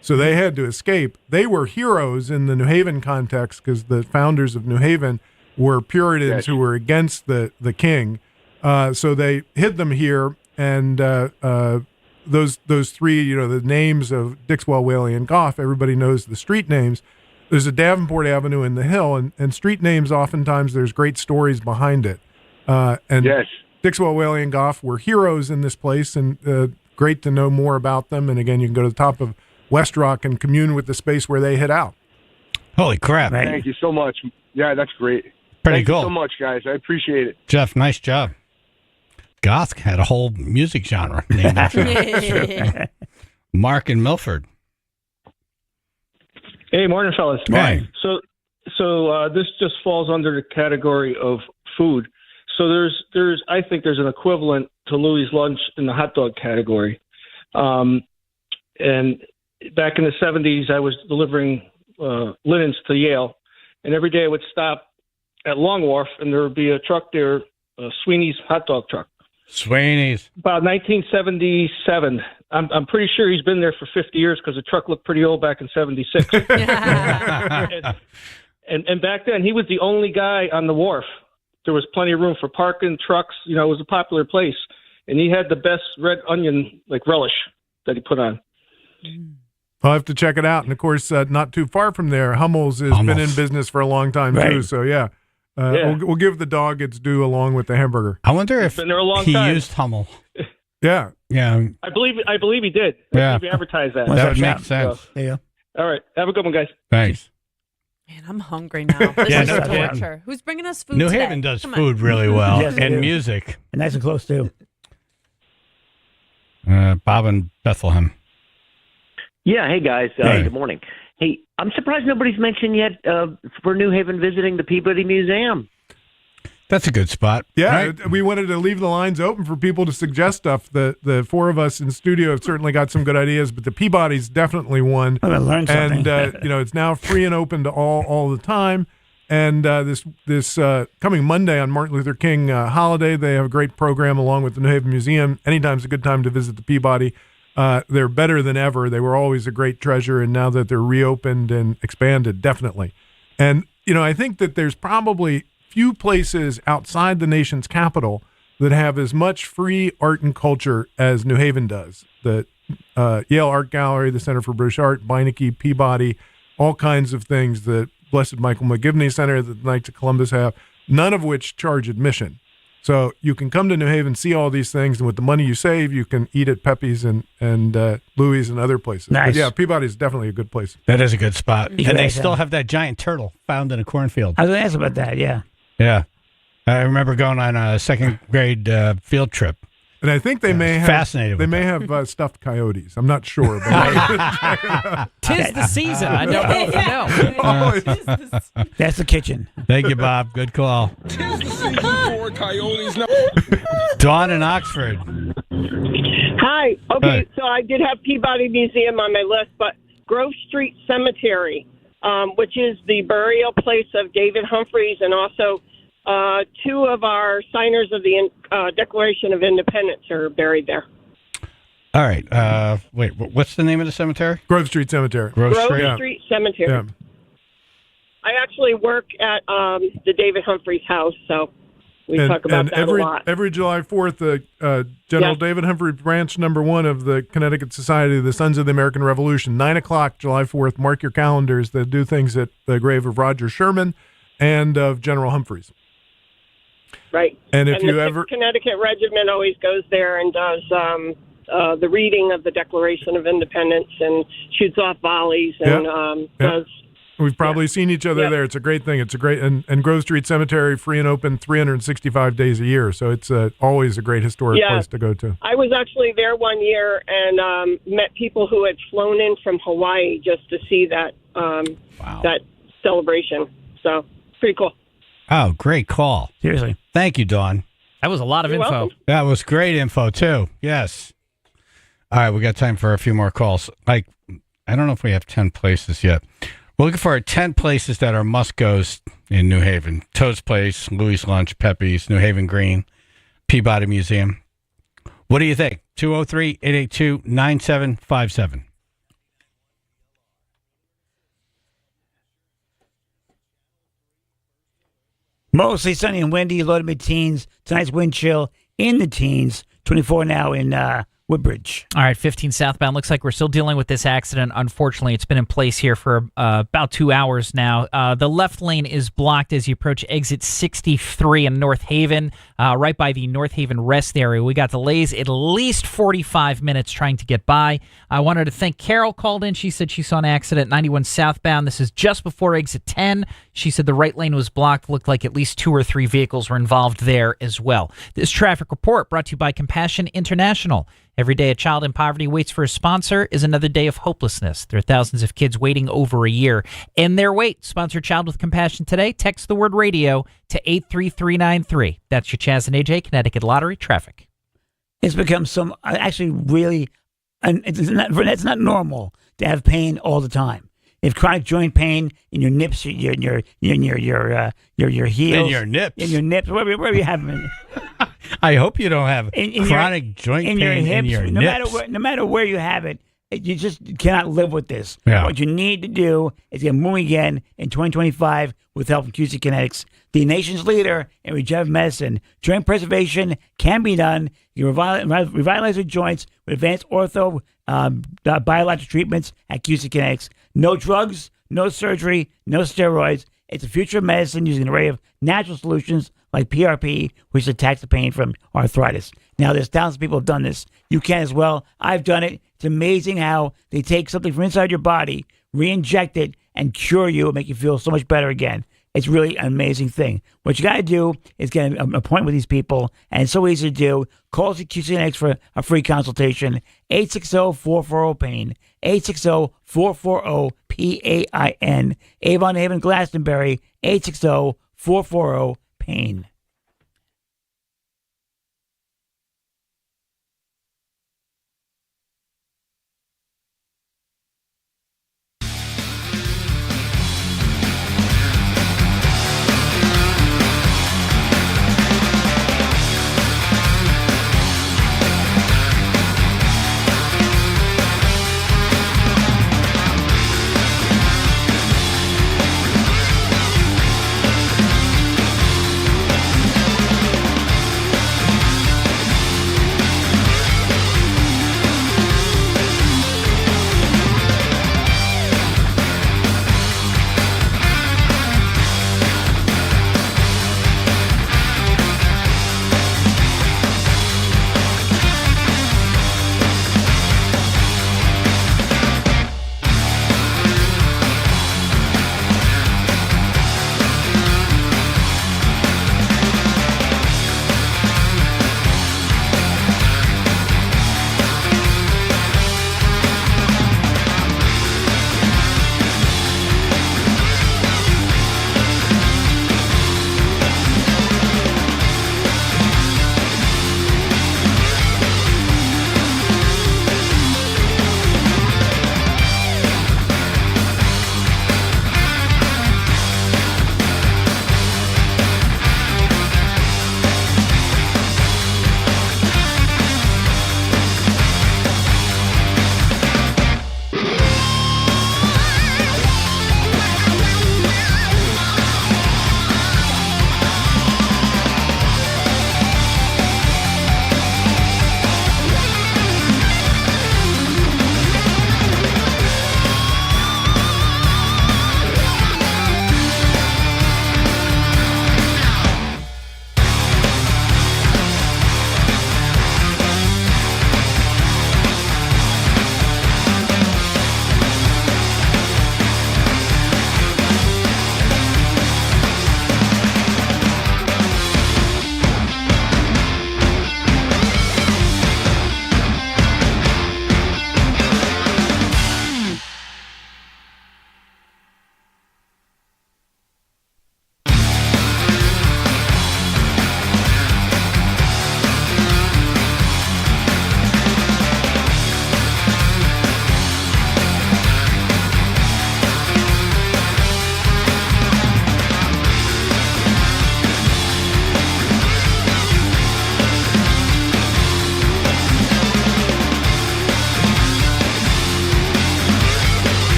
So they had to escape. They were heroes in the New Haven context because the founders of New Haven were Puritans who were against the king. So they hid them here. And those three, the names of Dixwell, Whaley, and Goff, everybody knows the street names. There's a Davenport Avenue in the Hill, and street names, oftentimes there's great stories behind it. Dixwell, Whaley, and Goff were heroes in this place, and great to know more about them. And again, you can go to the top of West Rock and commune with the space where they hid out. Holy crap. Thank you so much. Yeah, that's great. Pretty Thank cool. you so much, guys. I appreciate it. Jeff, nice job. Goth had a whole music genre named after him. Mark in Milford. Hey, morning, fellas. Hey. So this just falls under the category of food. So there's I think there's an equivalent to Louis' Lunch in the hot dog category. And back in the 70s, I was delivering linens to Yale, and every day I would stop at Long Wharf, and there would be a truck there, Sweeney's hot dog truck. Sweeney's. About 1977. I'm pretty sure he's been there for 50 years because the truck looked pretty old back in 76. and back then, he was the only guy on the wharf. There was plenty of room for parking, trucks. It was a popular place. And he had the best red onion, relish that he put on. I'll have to check it out. And, of course, not too far from there, Hummel's has been in business for a long time, too. So, yeah. We'll give the dog its due along with the hamburger. I wonder if been there a long he time. used Hummel. Yeah. Yeah. I believe he did. Yeah. He advertised that. That would make sense. So, yeah. All right. Have a good one, guys. Thanks. Man, I'm hungry now. This is no torture. kidding. Who's bringing us food New today? Haven does Come on. food really well, Yes, they and do. music. And nice and close, too. Bob in Bethlehem. Yeah, hey guys. Hey. Good morning. Hey, I'm surprised nobody's mentioned yet for New Haven visiting the Peabody Museum. That's a good spot. Yeah, right? we wanted to leave the lines open for people to suggest stuff. The four of us in studio have certainly got some good ideas, but the Peabody's definitely one. I'm gonna learn something. And it's now free and open to all the time. And this coming Monday on Martin Luther King holiday, they have a great program along with the New Haven Museum. Anytime's a good time to visit the Peabody. They're better than ever. They were always a great treasure, and now that they're reopened and expanded, definitely. And I think that there's probably few places outside the nation's capital that have as much free art and culture as New Haven does. The Yale Art Gallery, the Center for British Art, Beinecke, Peabody, all kinds of things. The Blessed Michael McGivney Center that the Knights of Columbus have, none of which charge admission. So you can come to New Haven, see all these things, and with the money you save, you can eat at Pepe's and Louis and other places. Nice. But yeah, Peabody is definitely a good place. That is a good spot. You And they guys still have- have that giant turtle found in a cornfield. I was going to ask about that, yeah. Yeah. I remember going on a second grade field trip. And I think they may have fascinated They with may have stuffed coyotes. I'm not sure, but Tis the season. I don't know if you know. That's the kitchen. Thank you, Bob. Good call. Tis the season for coyotes. Now, Dawn in Oxford. Hi. Okay, Hi. so I did have Peabody Museum on my list, but Grove Street Cemetery, which is the burial place of David Humphreys and also two of our signers of the Declaration of Independence are buried there. All right. Wait, what's the name of the cemetery? Grove Street Cemetery. Grove Street Cemetery. Yeah. I actually work at the David Humphreys house, so we talk about that every, a lot. Every July 4th, General David Humphrey Branch No. 1 of the Connecticut Society of the Sons of the American Revolution, 9 o'clock, July 4th. Mark your calendars. They do things at the grave of Roger Sherman and of General Humphreys. Right. And if the you 6th ever... Connecticut Regiment always goes there and does the reading of the Declaration of Independence and shoots off volleys and does We've probably seen each other there. It's a great thing. It's a great and Grove Street Cemetery, free and open 365 days a year. So it's always a great historic place to go to. I was actually there one year and met people who had flown in from Hawaii just to see that that celebration. So pretty cool. Oh, great call. Seriously. Thank you, Dawn. That was a lot of You're info. welcome. That was great info, too. Yes. All right, we got time for a few more calls. I don't know if we have 10 places yet. We're looking for 10 places that are must-goes in New Haven. Toad's Place, Louis Lunch, Pepe's, New Haven Green, Peabody Museum. What do you think? 203-882-9757. Mostly sunny and windy, low to mid-teens. Tonight's wind chill in the teens. 24 now in Woodbridge. All right, 15 southbound. Looks like we're still dealing with this accident. Unfortunately, it's been in place here for about 2 hours now. The left lane is blocked as you approach exit 63 in North Haven, right by the North Haven rest area. We got delays at least 45 minutes trying to get by. I wanted to thank Carol called in. She said she saw an accident 91 southbound. This is just before exit 10. She said the right lane was blocked. Looked like at least 2 or 3 vehicles were involved there as well. This traffic report brought to you by Compassion International. Every day a child in poverty waits for a sponsor is another day of hopelessness. There are thousands of kids waiting over a year. End their wait. Sponsor Child with Compassion today. Text the word radio to 83393. That's your Chaz and AJ Connecticut Lottery traffic. It's become actually really, and it's not normal to have pain all the time. If chronic joint pain in your nips, your heels, In your nips. in your nips, wherever you have them. I hope you don't have chronic in joint your pain hips, in your no nips. no matter where you have it, you just cannot live with this. Yeah. What you need to do is get moving again in 2025 with help from QC Kinetics, the nation's leader in regenerative medicine. Joint preservation can be done. You revitalize your joints with advanced ortho biologic treatments at QC Kinetics. No drugs, no surgery, no steroids. It's the future of medicine using an array of natural solutions like PRP, which attacks the pain from arthritis. Now, there's thousands of people who have done this. You can as well. I've done it. It's amazing how they take something from inside your body, re-inject it, and cure you and make you feel so much better again. It's really an amazing thing. What you got to do is get an appointment with these people, and it's so easy to do. Call QCNX for a free consultation, 860-440-PAIN, 860-440-PAIN, Avon, Haven, Glastonbury, 860-440-PAIN.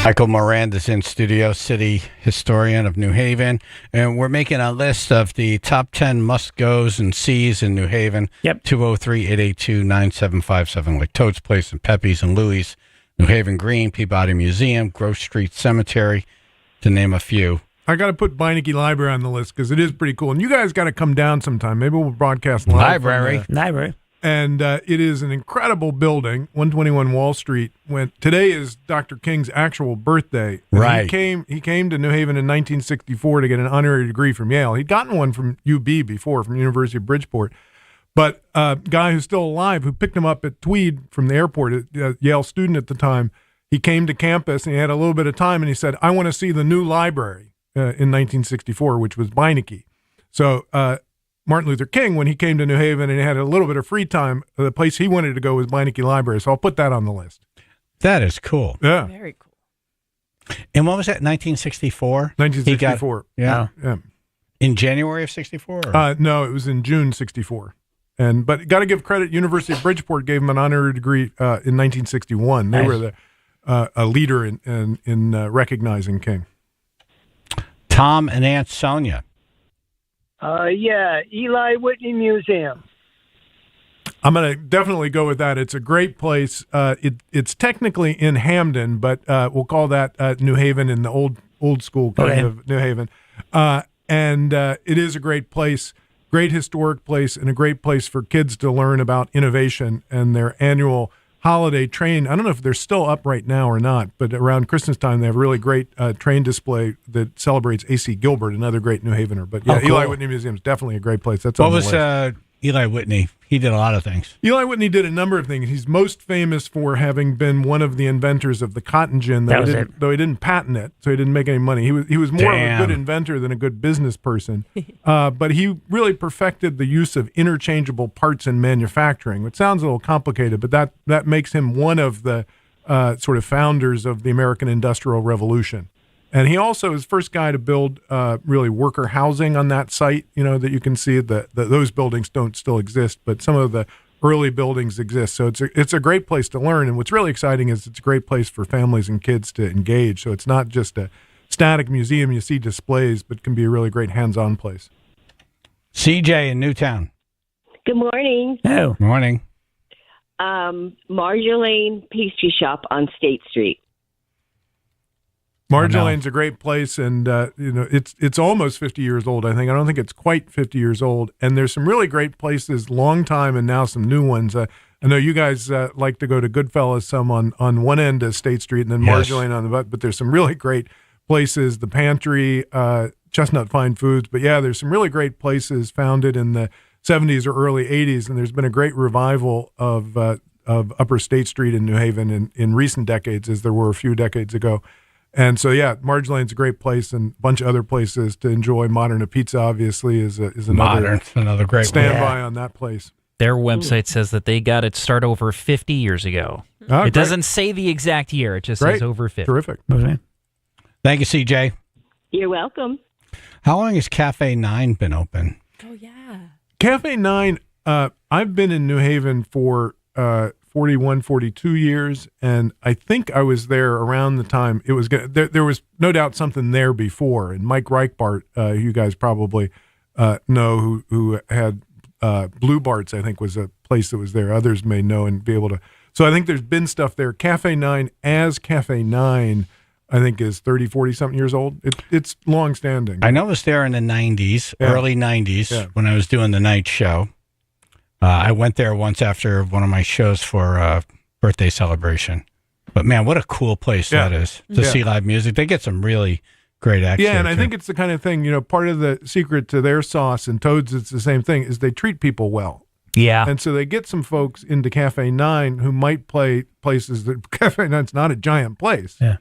Michael Moranda's in studio, city historian of New Haven, and we're making a list of the top 10 must-goes and sees in New Haven. Yep. 203-882-9757, like Toad's Place and Pepe's and Louie's, New Haven Green, Peabody Museum, Grove Street Cemetery, to name a few. I got to put Beinecke Library on the list because it is pretty cool. And you guys got to come down sometime. Maybe we'll broadcast live. Library. And it is an incredible building, 121 Wall Street. Today is Dr. King's actual birthday. And Right. He came to New Haven in 1964 to get an honorary degree from Yale. He'd gotten one from UB before, from University of Bridgeport. But a guy who's still alive who picked him up at Tweed from the airport, a Yale student at the time, he came to campus and he had a little bit of time and he said, I want to see the new library. In 1964, which was Beinecke. So Martin Luther King, when he came to New Haven and he had a little bit of free time, the place he wanted to go was Beinecke Library. So I'll put that on the list. That is cool. Yeah. Very cool. And what was that, 1964? 1964. Yeah. Yeah. In January of 64? No, it was in June 64. But got to give credit, University of Bridgeport gave him an honorary degree in 1961. They were a leader in recognizing King. Tom and Aunt Sonia. Yeah, Eli Whitney Museum. I'm going to definitely go with that. It's a great place. It's technically in Hamden, but we'll call that New Haven in the old school kind of New Haven. And it is a great place, great historic place, and a great place for kids to learn about innovation and their annual holiday train. I don't know if they're still up right now or not, but around Christmas time, they have a really great train display that celebrates A.C. Gilbert, another great New Havener. But yeah, cool. Eli Whitney Museum is definitely a great place. That's What on the was list. Eli Whitney? He did a lot of things. Eli Whitney did a number of things. He's most famous for having been one of the inventors of the cotton gin, though he didn't patent it, so he didn't make any money. He was more of a good inventor than a good business person. But he really perfected the use of interchangeable parts in manufacturing, which sounds a little complicated, but that makes him one of the sort of founders of the American Industrial Revolution. And he also is the first guy to build really worker housing on that site, that you can see that those buildings don't still exist, but some of the early buildings exist. So it's a great place to learn. And what's really exciting is it's a great place for families and kids to engage. So it's not just a static museum, you see displays, but can be a really great hands-on place. CJ in Newtown. Good morning. Oh. Morning. Marjolaine Pastry Shop on State Street. Marjolaine's a great place, and it's almost 50 years old, I think. I don't think it's quite 50 years old. And there's some really great places, long time, and now some new ones. I know you guys like to go to Goodfellas some on one end of State Street, and then Marjolaine on the but there's some really great places. The Pantry, Chestnut Fine Foods. But yeah, there's some really great places founded in the 70s or early 80s, and there's been a great revival of Upper State Street in New Haven in recent decades, as there were a few decades ago. And so, yeah, Marjolaine's a great place, and a bunch of other places to enjoy. Modern Pizza, obviously, is another great standby on that place. Their website says that they got it start over 50 years ago. Oh, it doesn't say the exact year. It just says over 50. Terrific. Thank you, CJ. You're welcome. How long has Cafe 9 been open? Oh, yeah. Cafe 9, I've been in New Haven for 41, 42 years, and I think I was there around the time it was there was no doubt something there before. And Mike Reichbart, you guys probably know, who had Blue Bart's, I think, was a place that was there. Others may know and be able to. So I think there's been stuff there. Cafe 9 as Cafe 9, I think, is 30, 40-something years old. It's long-standing. I know it was there in the 90s, early 90s, when I was doing the night show. I went there once after one of my shows for a birthday celebration. But, man, what a cool place that is to see live music. They get some really great acts. Yeah, and I think it's the kind of thing, part of the secret to their sauce, and Toad's, it's the same thing, is they treat people well. Yeah. And so they get some folks into Cafe 9 who might play places that Cafe 9's not a giant place. Yeah.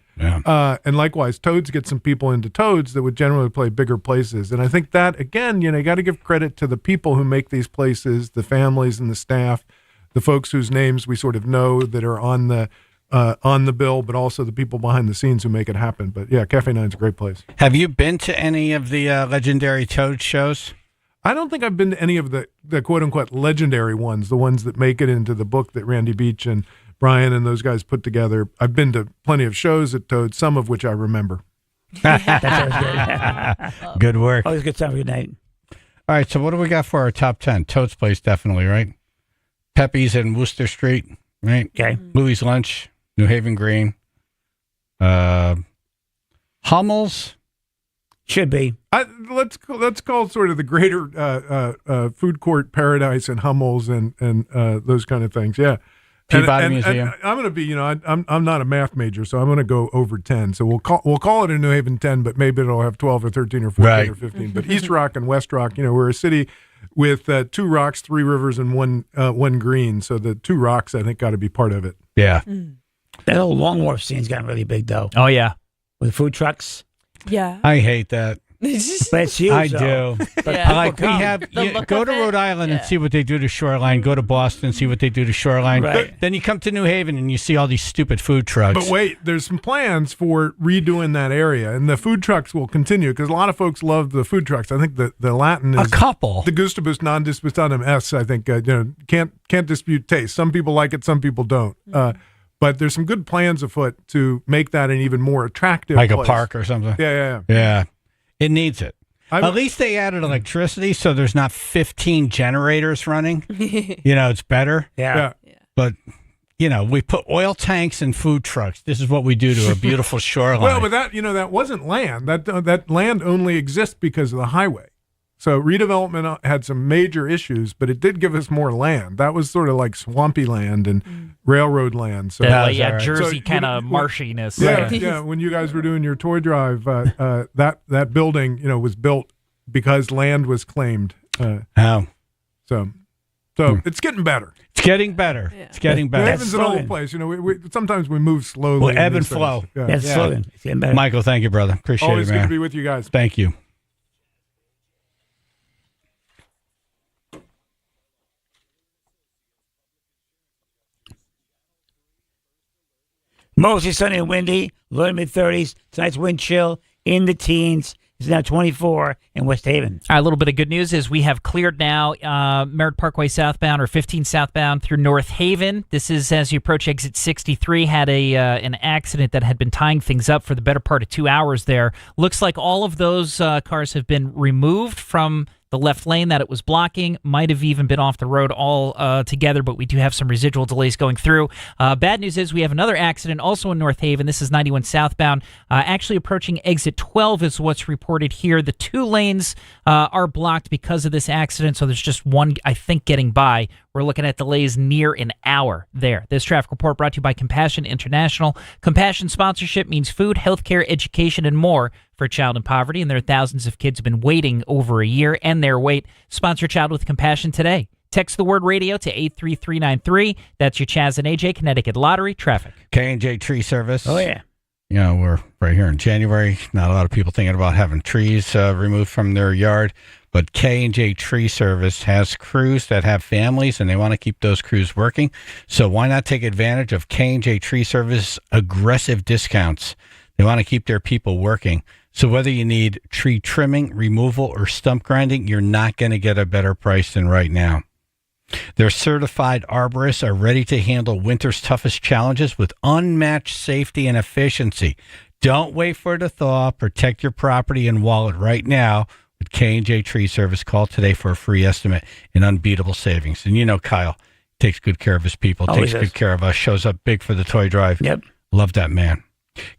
And likewise, Toad's get some people into Toad's that would generally play bigger places. And I think that, again, you got to give credit to the people who make these places, the families and the staff, the folks whose names we sort of know that are on the bill, but also the people behind the scenes who make it happen. But yeah, Cafe 9's a great place. Have you been to any of the legendary Toad shows? I don't think I've been to any of the quote-unquote legendary ones, the ones that make it into the book that Randy Beach and Brian and those guys put together. I've been to plenty of shows at Toad, some of which I remember. That sounds good. Good work. Always good time. Good night. All right, so what do we got for our top 10? Toad's Place, definitely, right? Pepe's in Worcester Street, right? Okay. Louis Lunch, New Haven Green. Hummel's. Should be. Let's call sort of the greater food court paradise and Hummel's and those kind of things. Yeah. Peabody Museum. I'm going to be, I'm not a math major, so I'm going to go over 10. So we'll call it a New Haven 10, but maybe it'll have 12 or 13 or 14 or 15. But East Rock and West Rock, we're a city with 2 rocks, 3 rivers, and one green. So the 2 rocks, I think, got to be part of it. Yeah. That whole Long Wharf scene's gotten really big, though. Oh, yeah. With food trucks. Yeah. I hate that. But it's huge. I though. do. But I like people we come. have go to Rhode Island and see what they do to Shoreline. Go to Boston, see what they do to Shoreline. Right. Then you come to New Haven and you see all these stupid food trucks. But wait, there's some plans for redoing that area, and the food trucks will continue because a lot of folks love the food trucks. I think the Latin is a couple. The gustibus non disputatum est. I think can't dispute taste. Some people like it, some people don't. But there's some good plans afoot to make that an even more attractive like place. A park or something. Yeah. It needs it. At least they added electricity, so there's not 15 generators running. It's better. Yeah. But we put oil tanks and food trucks. This is what we do to a beautiful shoreline. Well, but that wasn't land. That land only exists because of the highway. So redevelopment had some major issues, but it did give us more land. That was sort of like swampy land and railroad land. So Jersey kind of marshiness. Yeah. When you guys were doing your toy drive, that building, was built because land was claimed. So it's getting better. It's getting better. Yeah. It's getting better. New Haven's an old place. Sometimes we move slowly. Well, ebb and flow. That's slogan. It's getting better. Michael, thank you, brother. Appreciate Always it, man. Always good to be with you guys. Thank you. Mostly sunny and windy, low to mid-30s. Tonight's wind chill in the teens. It's now 24 in West Haven. All right, a little bit of good news is we have cleared now Merritt Parkway southbound or 15 southbound through North Haven. This is as you approach exit 63. Had an accident that had been tying things up for the better part of 2 hours there. Looks like all of those cars have been removed from the left lane that it was blocking. Might have even been off the road all together, but we do have some residual delays going through. Bad news is we have another accident also in North Haven. This is 91 southbound. Actually approaching exit 12 is what's reported here. The 2 lanes are blocked because of this accident, so there's just one, I think, getting by. We're looking at delays near an hour there. This traffic report brought to you by Compassion International. Compassion sponsorship means food, healthcare, education, and more for a child in poverty, and there are thousands of kids who have been waiting over a year, and their wait. Sponsor a child with compassion today. Text the word radio to 83393. That's your Chaz and AJ Connecticut Lottery traffic. K&J Tree Service. Oh, yeah. We're right here in January. Not a lot of people thinking about having trees removed from their yard. But K&J Tree Service has crews that have families, and they want to keep those crews working. So why not take advantage of K&J Tree Service aggressive discounts? They want to keep their people working. So whether you need tree trimming, removal, or stump grinding, you're not going to get a better price than right now. Their certified arborists are ready to handle winter's toughest challenges with unmatched safety and efficiency. Don't wait for it to thaw. Protect your property and wallet right now with K&J Tree Service. Call today for a free estimate and unbeatable savings. And Kyle takes good care of his people, takes good care of us, shows up big for the toy drive. Yep. Love that man.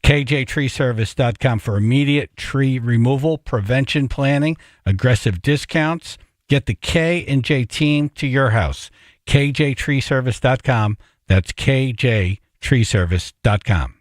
KJTreeService.com for immediate tree removal, prevention planning, aggressive discounts. Get the K&J team to your house. KJTreeService.com. That's KJTreeService.com.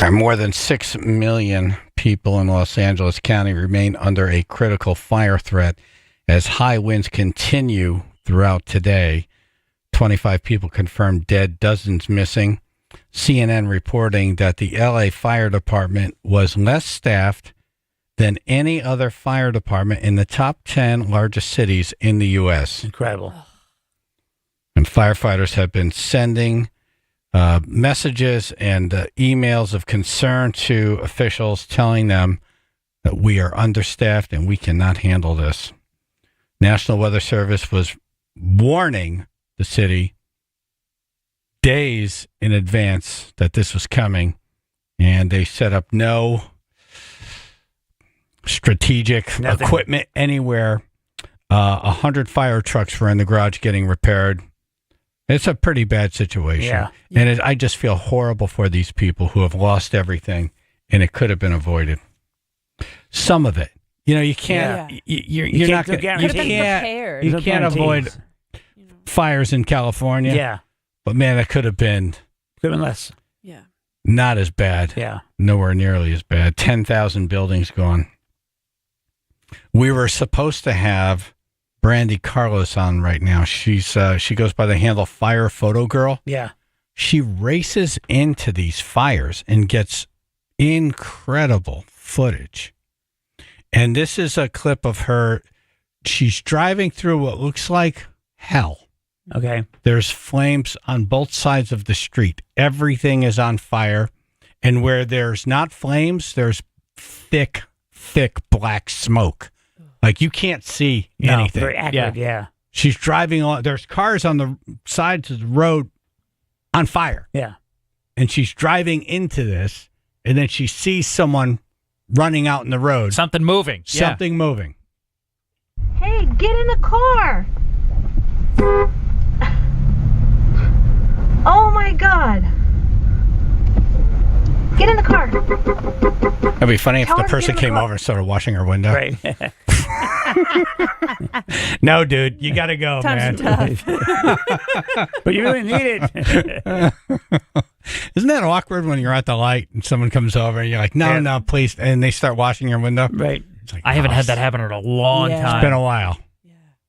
And more than 6 million people in Los Angeles County remain under a critical fire threat as high winds continue throughout today. 25 people confirmed dead, dozens missing. CNN reporting that the LA Fire Department was less staffed than any other fire department in the top 10 largest cities in the U.S. Incredible. And firefighters have been sending messages and emails of concern to officials telling them that we are understaffed and we cannot handle this. National Weather Service was warning the city days in advance that this was coming, and they set up no strategic equipment anywhere. 100 fire trucks were in the garage getting repaired. It's a pretty bad situation. Yeah. And I just feel horrible for these people who have lost everything, and it could have been avoided. Some of it. You know, you can't. Yeah. You're not can't going. guarantee. You can't avoid fires in California. Yeah. But man, it could have been less. Yeah. Not as bad. Yeah. Nowhere nearly as bad. 10,000 buildings gone. We were supposed to have Brandy Carlos on right now. She goes by the handle Fire Photo Girl. Yeah. She races into these fires and gets incredible footage. And this is a clip of her. She's driving through what looks like hell. Okay. There's flames on both sides of the street. Everything is on fire. And where there's not flames, there's thick black smoke. Like you can't see anything. Very accurate, yeah. She's driving on. There's cars on the sides of the road on fire. Yeah. And she's driving into this, and then she sees someone running out in the road. Something moving. Something moving. Hey, get in the car. Oh my God. Get in the car. It'd be funny if Tell the her to person get in the came car. over and started washing her window. Right. No, dude, you got to go, Times man. are tough. But you really need it. Isn't that awkward when you're at the light and someone comes over and you're like, no, please, and they start washing your window? Right. It's like, I haven't had that happen in a long Yeah. time. It's been a while.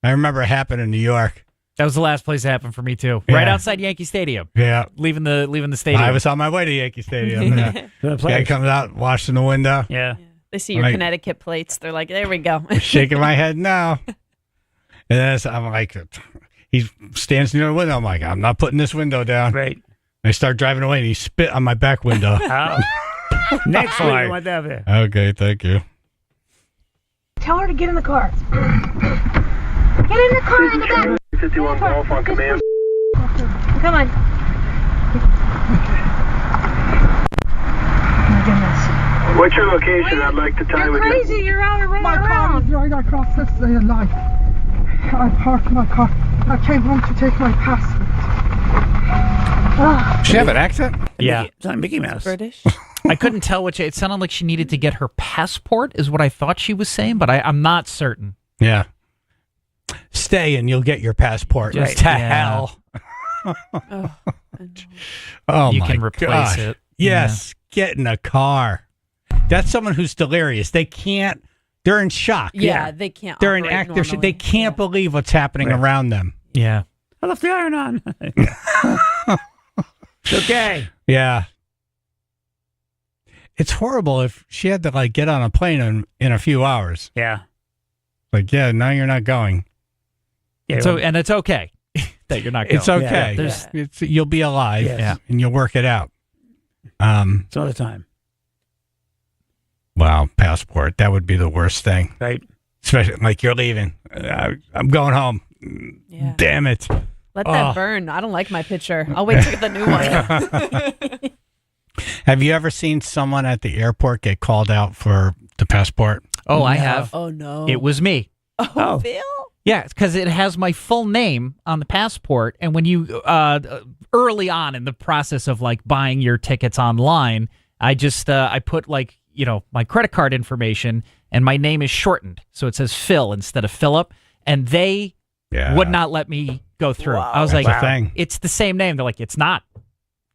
I remember it happened in New York. That was the last place it happened for me too. Yeah. Right outside Yankee Stadium. Yeah. Leaving the stadium. I was on my way to Yankee Stadium. Guy comes out, washing the window. Yeah. They see your Like- Connecticut plates. They're like, there we go. Shaking my head no. And then I'm like, he stands near the window. I'm like, I'm not putting this window down. Right. I start driving away and he spit on my back window. Next week, Like- you want that there. Okay, thank you. Tell her to get in the car. Get in the car in the back. 51 Golf on command. Come on. Oh my goodness. What's your location? I'd like to tie You're with crazy. you. You're out running My car around. is right across this line. I parked my car. I came home to take my passport. Does she have an accent? Yeah. It's like Mickey Mouse. British. I couldn't tell which. It sounded like she needed to get her passport, is what I thought she was saying, but I'm not certain. Yeah. Stay and you'll get your passport. Just to yeah. hell. Oh, Oh, You my can replace gosh. it. Yes. Get in a car. That's someone who's delirious. They can't. They're in shock. yeah, they can't. They're in operate active. normally. They can't believe what's happening Right. around them. Yeah. I left the iron on. It's okay. Yeah. It's horrible if she had to get on a plane in a few hours. Yeah. Like, yeah, now you're not going. Yeah. So and it's okay that you're not going. It's okay. Yeah. You'll be alive Yes. and you'll work it out. It's all the time. Wow, passport. That would be the worst thing. Right. Especially like you're leaving. I'm going home. Yeah. Damn it. Let that burn. I don't like my picture. I'll wait to get the new one. Have you ever seen someone at the airport get called out for the passport? Oh, I have. Oh no. It was me. Oh, Phil. Yeah, because it has my full name on the passport, and when you early on in the process of buying your tickets online, I just I put my credit card information, and my name is shortened, so it says Phil instead of Philip, and they would not let me go through. I was That's like, a thing. it's the same name. They're like, it's not.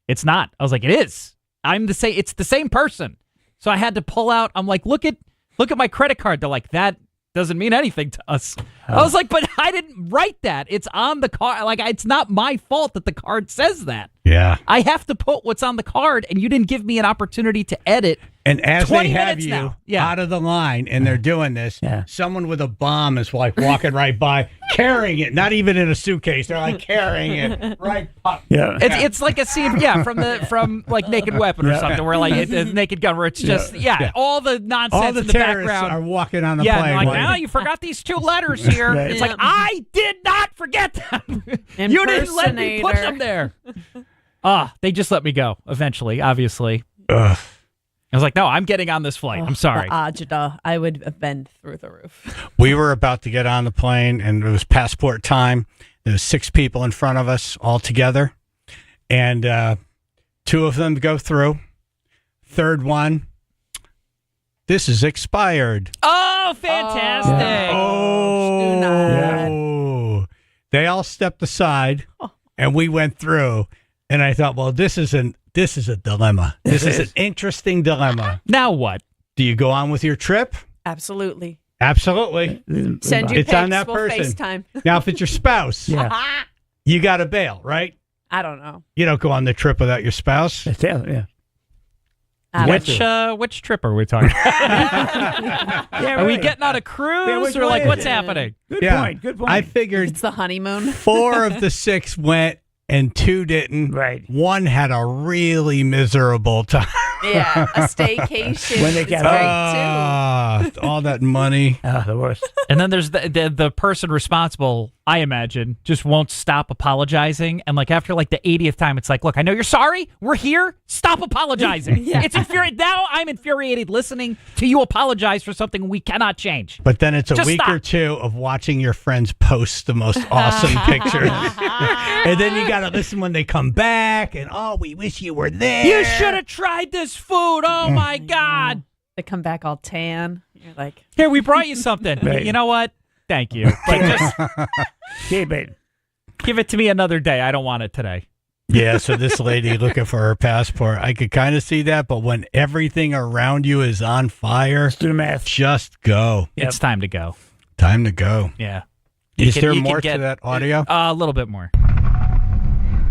I was like, it is. I'm the same. It's the same person. So I had to pull out. I'm like, look at my credit card. They're like, that doesn't mean anything to us. I was like, but I didn't write that. It's on the card. Like, it's not my fault that the card says that. Yeah. I have to put what's on the card, and you didn't give me an opportunity to edit. And as 20 they have minutes you now. Yeah. out of the line and they're doing this, someone with a bomb is like walking right by, carrying it, not even in a suitcase. They're like carrying it right up. Yeah. It's like a scene, from like Naked Weapon or something, where like it's a Naked Gun, where it's just all the nonsense All the in the terrorists background are walking on the yeah, plane. like, now you forgot these 2 letters here. Right. It's like, I did not forget them. You didn't let me put them there. They just let me go eventually, obviously. Ugh. I was like, no, I'm getting on this flight. I'm sorry. The agita, I would have been through the roof. We were about to get on the plane, and it was passport time. There was 6 people in front of us all together, and 2 of them go through. Third one, this is expired. Oh, fantastic. Oh, they all stepped aside, and we went through. And I thought, well, this is a dilemma. This is an interesting dilemma. Now what? Do you go on with your trip? Absolutely. Absolutely. Send you it's pics, on that we'll person. FaceTime. Now, if it's your spouse, you got to bail, right? I don't know. You don't go on the trip without your spouse. Yeah. Which trip are we talking about? Are we getting on a cruise or like what's happening? Good point. Good point. I figured It's the honeymoon. 4 of the 6 went and 2 didn't. Right. 1 had a really miserable time. Yeah, a staycation. When they It's get great, too. All that money. The worst. And then there's the person responsible, I imagine, just won't stop apologizing. And like after like the 80th time, it's like, look, I know you're sorry. We're here. Stop apologizing. It's infuriating. Now I'm infuriated listening to you apologize for something we cannot change. But then it's a Just week stop. or 2 of watching your friends post the most awesome pictures. And then you got to listen when they come back. And, we wish you were there. You should have tried this food. Oh, my God. They come back all tan. You're like, Here, we brought you something. Right. You know what? Thank you. But just Keep it. give it to me another day. I don't want it today. Yeah, so this lady looking for her passport, I could kind of see that. But when everything around you is on fire, do the math. Just go. It's time to go. Time to go. Yeah. Is there you more can to that audio? A little bit more.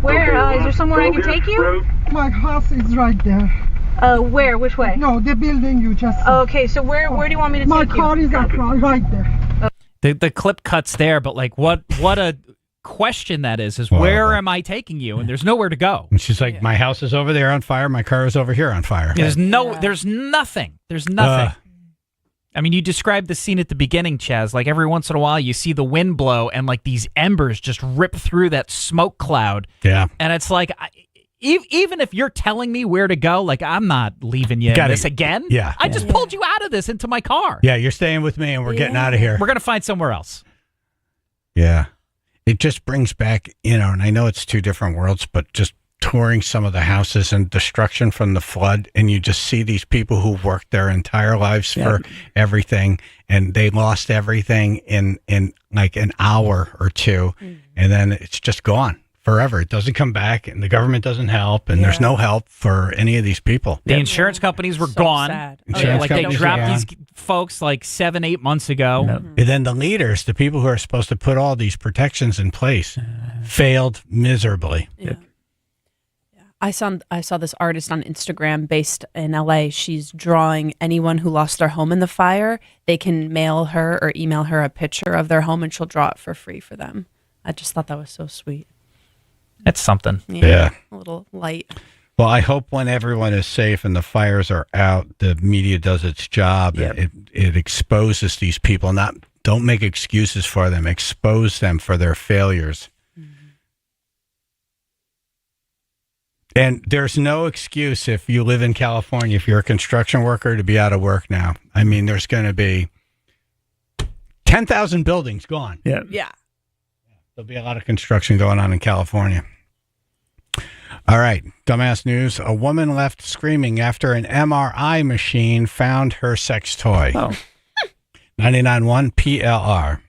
Where? Is there somewhere I can take you? My house is right there. Where? Which way? No, the building you just saw. Okay, so where do you want me to My take you? car is right there. The clip cuts there, but like what a question that is where am I taking you? And there's nowhere to go. And she's like, my house is over there on fire. My car is over here on fire. There's nothing. There's nothing. I mean, you described the scene at the beginning, Chaz. Like every once in a while, you see the wind blow and like these embers just rip through that smoke cloud. Yeah. And it's like, even if you're telling me where to go, like I'm not leaving you in this again. Yeah. I just pulled you out of this into my car. Yeah, you're staying with me and we're getting out of here. We're going to find somewhere else. Yeah. It just brings back, and I know it's 2 different worlds, but just touring some of the houses and destruction from the flood, and you just see these people who worked their entire lives for everything, and they lost everything in like an hour or 2, and then it's just gone forever. It doesn't come back, and the government doesn't help, and there's no help for any of these people. The insurance companies were gone. sad. Like they dropped these folks like 7-8 months ago. And then the leaders, the people who are supposed to put all these protections in place, failed miserably. I saw this artist on Instagram based in LA. She's drawing anyone who lost their home in the fire. They can mail her or email her a picture of their home and she'll draw it for free for them. I just thought that was so sweet. That's something. Yeah. A little light. Well, I hope when everyone is safe and the fires are out, the media does its job. It exposes these people. Don't make excuses for them. Expose them for their failures. And there's no excuse if you live in California, if you're a construction worker, to be out of work now. I mean, there's going to be 10,000 buildings gone. Yeah. There'll be a lot of construction going on in California. All right. Dumbass news. A woman left screaming after an MRI machine found her sex toy. 99.1 PLR.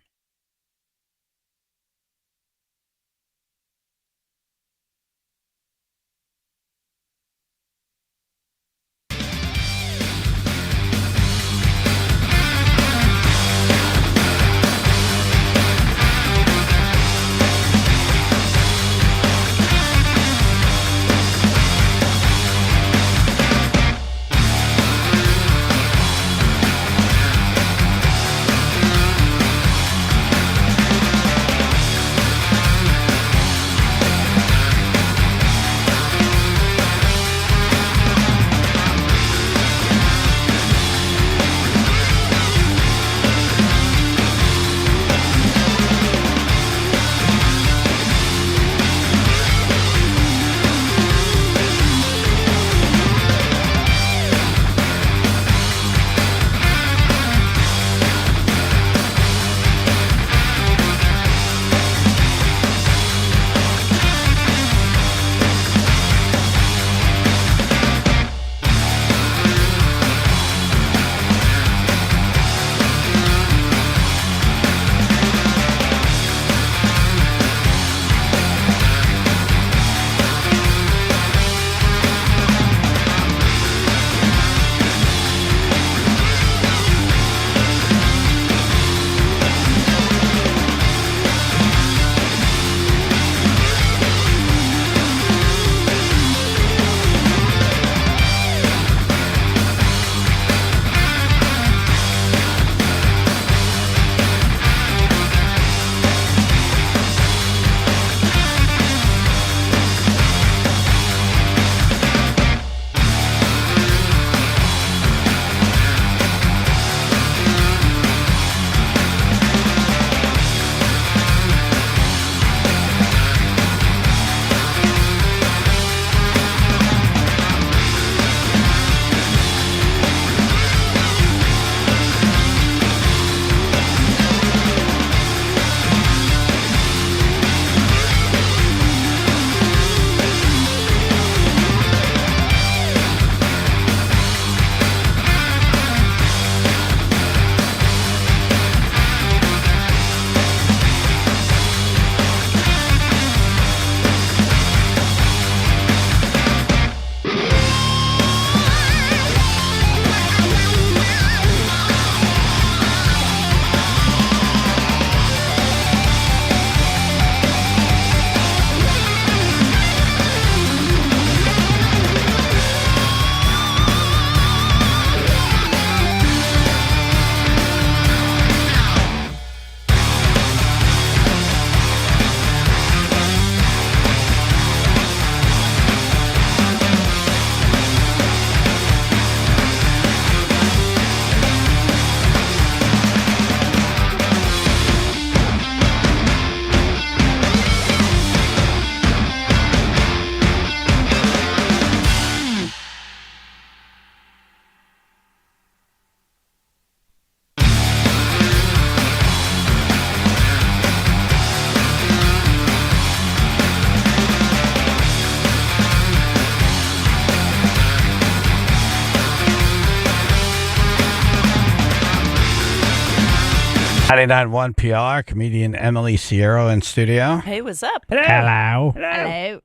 99.1 PLR, comedian Emily Sierra in studio. Hey, what's up? Hello. Hello.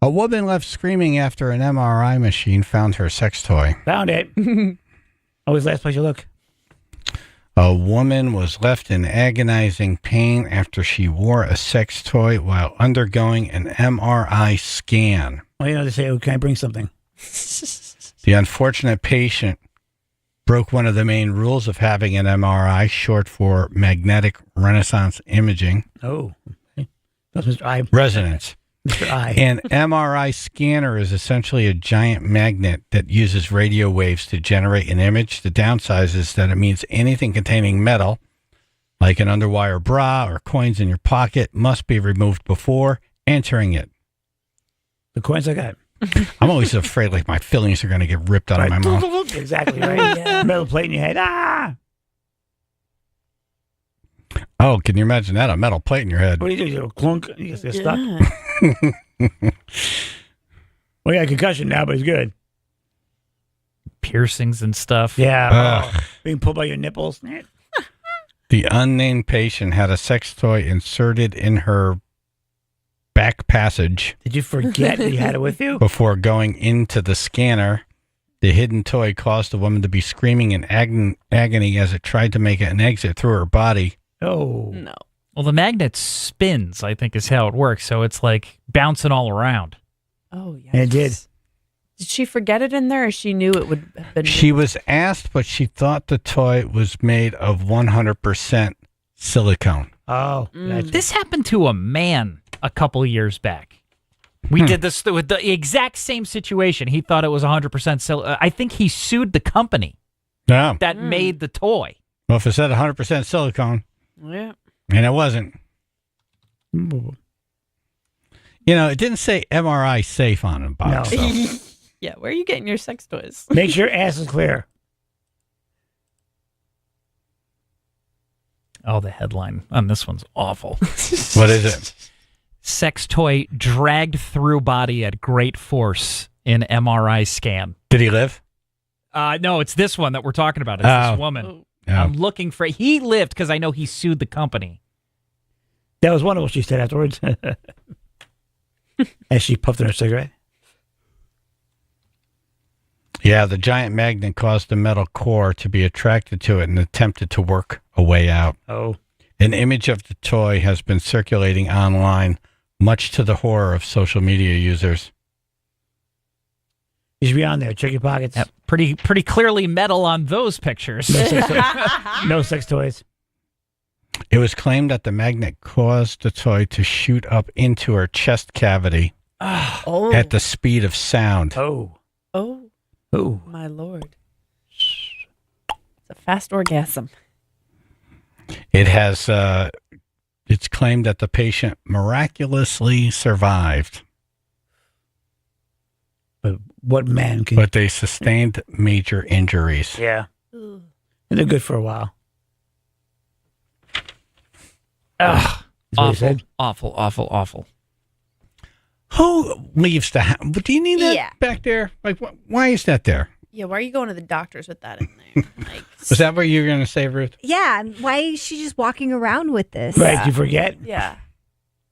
A woman left screaming after an MRI machine found her sex toy. Found it. Always last place you look. A woman was left in agonizing pain after she wore a sex toy while undergoing an MRI scan. Well, they say, oh, can I bring something? The unfortunate patient broke one of the main rules of having an MRI, short for magnetic resonance imaging. Oh. That's Mr. I. Resonance. Mr. I. An MRI scanner is essentially a giant magnet that uses radio waves to generate an image. The downside is that it means anything containing metal, like an underwire bra or coins in your pocket, must be removed before entering it. The coins I got. I'm always afraid like my fillings are going to get ripped out of my mouth. Exactly right. Yeah. Metal plate in your head. Ah! Oh, can you imagine that? A metal plate in your head. What do? You clunk? You get stuck? Well, yeah, concussion now, but it's good. Piercings and stuff. Yeah. Being pulled by your nipples. The unnamed patient had a sex toy inserted in her back passage. Did you forget you had it with you? Before going into the scanner, the hidden toy caused the woman to be screaming in agony as it tried to make an exit through her body. Oh. No. Well, the magnet spins, I think is how it works. So it's like bouncing all around. Oh, yeah. It did. Did she forget it in there, or she knew it would have been? She was asked, but she thought the toy was made of 100% silicone. Oh. This happened to a man a couple years back. We did this with the exact same situation. He thought it was 100% silicone. I think he sued the company that made the toy. Well, if it said 100% silicone, Yeah. and it wasn't. You know, it didn't say MRI safe on the box. No. So. Yeah, where are you getting your sex toys? Make sure your ass is clear. Oh, the headline on this one's awful. What is it? Sex toy dragged through body at great force in MRI scan. Did he live? No, it's this one that we're talking about. It's this woman. I'm looking for... He lived because I know he sued the company. That was wonderful, she said afterwards. As she puffed on her cigarette. Yeah, the giant magnet caused the metal core to be attracted to it and attempted to work a way out. Oh. An image of the toy has been circulating online, much to the horror of social media users. You should be on there. Check your pockets. Yep. Pretty clearly metal on those pictures. No sex toys. It was claimed that the magnet caused the toy to shoot up into her chest cavity at the speed of sound. Oh. Oh. Oh. My Lord. It's a fast orgasm. It has, it's claimed that the patient miraculously survived. But what man can... But they sustained major injuries. Yeah. And they're good for a while. Ugh. Awful. Who leaves the house? Do you need that back there? Like, why is that there? Yeah, why are you going to the doctors with that in there? Like, Was that what you were going to say, Ruth? Yeah. Why is she just walking around with this? Right. You forget? Yeah.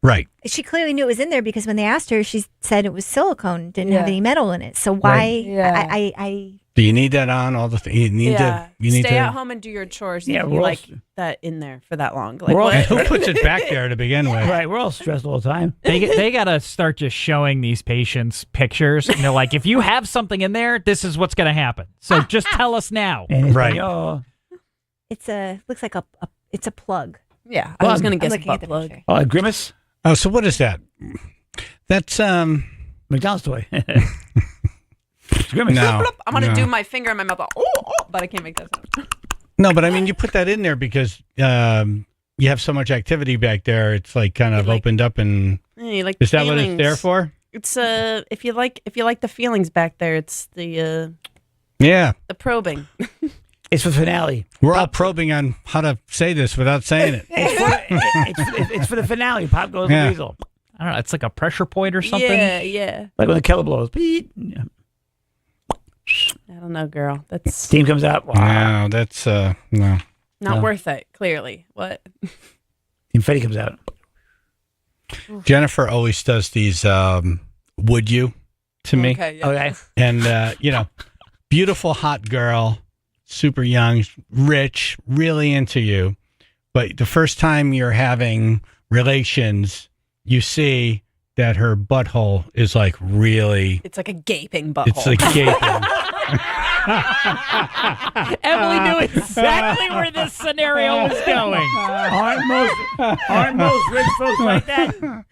Right. She clearly knew it was in there because when they asked her, she said it was silicone, didn't have any metal in it. So why? Right. Yeah. I Do you need that on all the things? You need to. You need Stay to at home and do your chores. Yeah, if we're you all- like that in there for that long. Like, We're all- what? Who puts it back there to begin with? Right. We're all stressed all the time. They got to start just showing these patients pictures. You know, like if you have something in there, this is what's going to happen. So just tell us now. And it's Right. like, oh, it's looks like it's a plug. Yeah, I was going to guess looking at butt the plug. picture. oh, a grimace? Oh, so what is that? That's McDonald's toy. It's grimace. no. I'm going to no. do my finger in my mouth. But I can't make that sound. No, but I mean, you put that in there because you have so much activity back there. It's like kind of opened up, and Yeah, you like is the that what it's feelings. there for? It's if you like the feelings back there, it's the Yeah, probing. It's for the finale. we're all probing on how to say this without saying it. It's for the finale. Pop goes Yeah. the weasel. I don't know. It's like a pressure point or something. Yeah. Like when the kettle blows. Beep. Yeah. I don't know, girl. That's Steam comes out. Wow. No, that's no. Not No. worth it, clearly. What? Confetti comes out. Jennifer always does these would you to me. Okay, yeah. Okay. And, beautiful, hot girl, super young, rich, really into you. But the first time you're having relations, you see that her butthole is like really. It's like a gaping butthole. It's like gaping. Emily knew exactly where this scenario was going. Aren't most rich folks like that?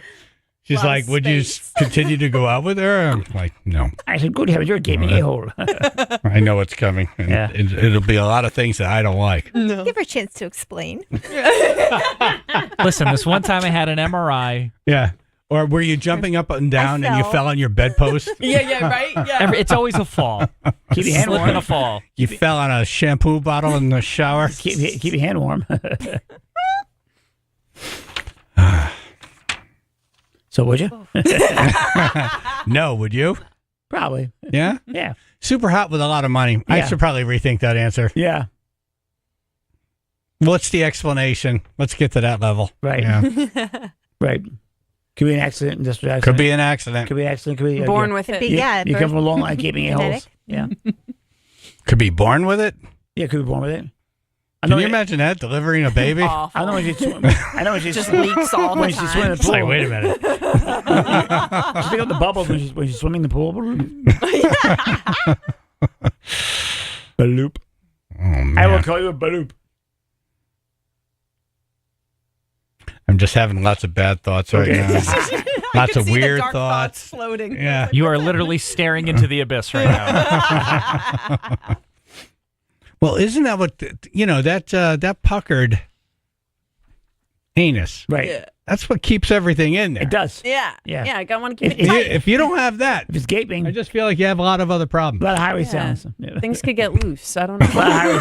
She's like, would you continue to go out with her? I'm like, no. I said, good heavens, you're a gaping a-hole. I know what's coming. And Yeah. it'll be a lot of things that I don't like. Give her a chance to explain. Listen, this one time I had an MRI. Yeah. Or were you jumping up and down and you fell on your bedpost? Yeah, right? Yeah. It's always a fall. Keep your hand Slip warm. and a fall. You fell on a shampoo bottle in the shower? Keep your hand warm. So would you? No, would you? Probably. Yeah? Yeah. Super hot with a lot of money. I Yeah. should probably rethink that answer. Yeah. What's the explanation? Let's get to that level. Right. Yeah. Right. Could be an accident. Industrial accident. Could be an accident. Could be an accident. Could be Born with it. You come from a long line keeping a-holes. Yeah. Could be born with it? Yeah, could be born with it. Can you imagine that? Delivering a baby? I know when she's Just leaks all the when she's swimming in the It's pool. like, wait a minute. Just pick up the bubbles when she's swimming in the pool. Baloop. Oh, man. I will call you a baloop. I'm just having lots of bad thoughts right now. Lots of weird thoughts. Floating. Yeah. You are literally staring into the abyss right now. Well, isn't that what, that puckered anus? Right. Yeah. That's what keeps everything in there. It does. Yeah. Yeah. Yeah, I want to keep If it you, tight. if you don't have that, If it's gaping, I just feel like you have a lot of other a problems. lot of highway Yeah. sounds. Yeah. Things could get loose. I don't know. A lot of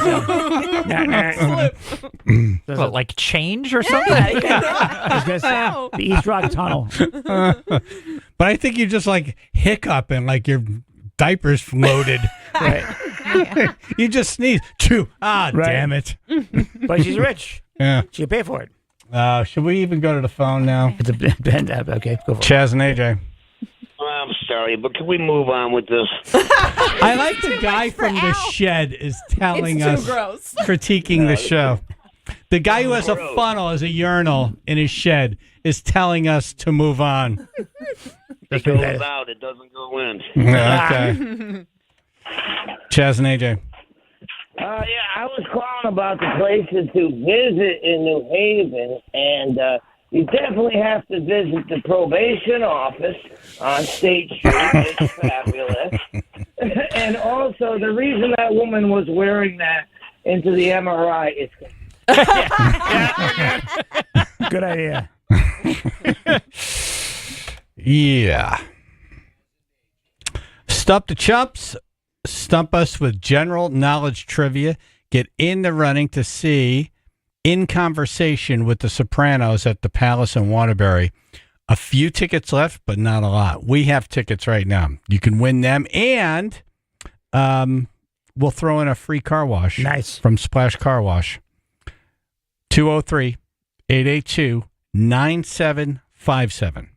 highway sounds. What, like change or something? I was gonna say, the East Rock Tunnel. But I think you just like hiccup and like your diaper's floated. Right. You just sneeze. Choo. Ah, Right. damn it. But she's rich. Yeah. She can pay for it. Should we even go to the phone now? It's a bend up. Okay, go for it. Chaz and AJ. I'm sorry, but can we move on with this? I like the guy from the shed is telling It's too us, gross. critiquing the show. The guy who has a funnel as a urinal in his shed is telling us to move on. It goes out, it doesn't go in. Okay. Chaz and AJ. Yeah, I was calling about the places to visit in New Haven, and you definitely have to visit the probation office on State Street. It's fabulous. And also, the reason that woman was wearing that into the MRI is... Good idea. Yeah. Stump the Chumps. Stump us with general knowledge trivia. Get in the running to see In Conversation with the Sopranos at the Palace in Waterbury. A few tickets left, but not a lot. We have tickets right now. You can win them, and we'll throw in a free car wash. Nice. From Splash Car Wash. 203-882-9757.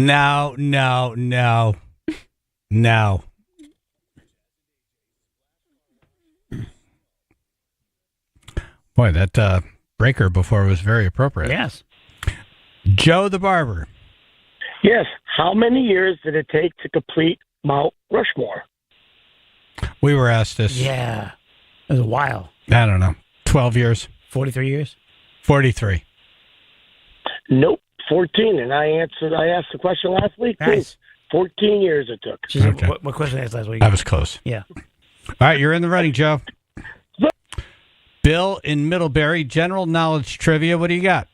No. Boy, that breaker before was very appropriate. Yes. Joe the Barber. Yes. How many years did it take to complete Mount Rushmore? We were asked this. Yeah. It was a while. I don't know. 12 years. 43 years? 43. Nope. 14. And I asked the question last week, Nice. too. 14 years it took. Okay. What question I asked last week? I was close. Yeah. All right, you're in the running, Joe. Bill in Middlebury, general knowledge trivia. What do you got?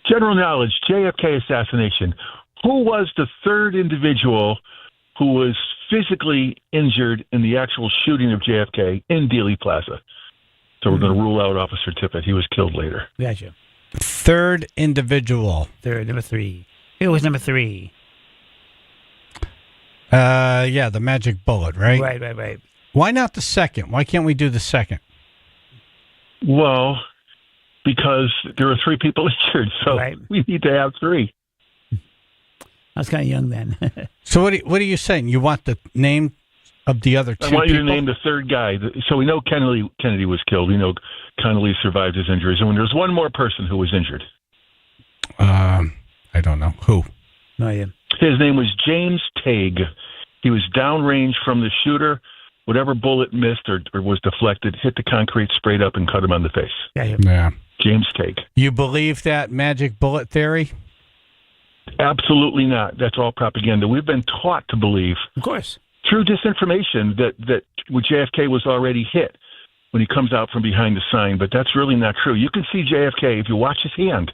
General knowledge, JFK assassination. Who was the third individual who was physically injured in the actual shooting of JFK in Dealey Plaza? So we're going to rule out Officer Tippit. He was killed later. Gotcha. Third individual. Third, number 3. Who was number 3? Yeah, the magic bullet, right? Right. Why not the second? Why can't we do the second? Well, because there were 3 people injured, so we need to have 3. I was kind of young then. So what are you saying? You want the name of the other 2 I want you people? to name the third guy. So we know Kennedy was killed. We know Connolly survived his injuries. And when there's one more person who was injured. I don't know. Who? No idea. His name was James Tague. He was downrange from the shooter. Whatever bullet missed or was deflected, hit the concrete, sprayed up, and cut him on the face. Yeah. James Tague. You believe that magic bullet theory? Absolutely not. That's all propaganda. We've been taught to believe, of course, through disinformation that JFK was already hit when he comes out from behind the sign, but that's really not true. You can see JFK, if you watch his hand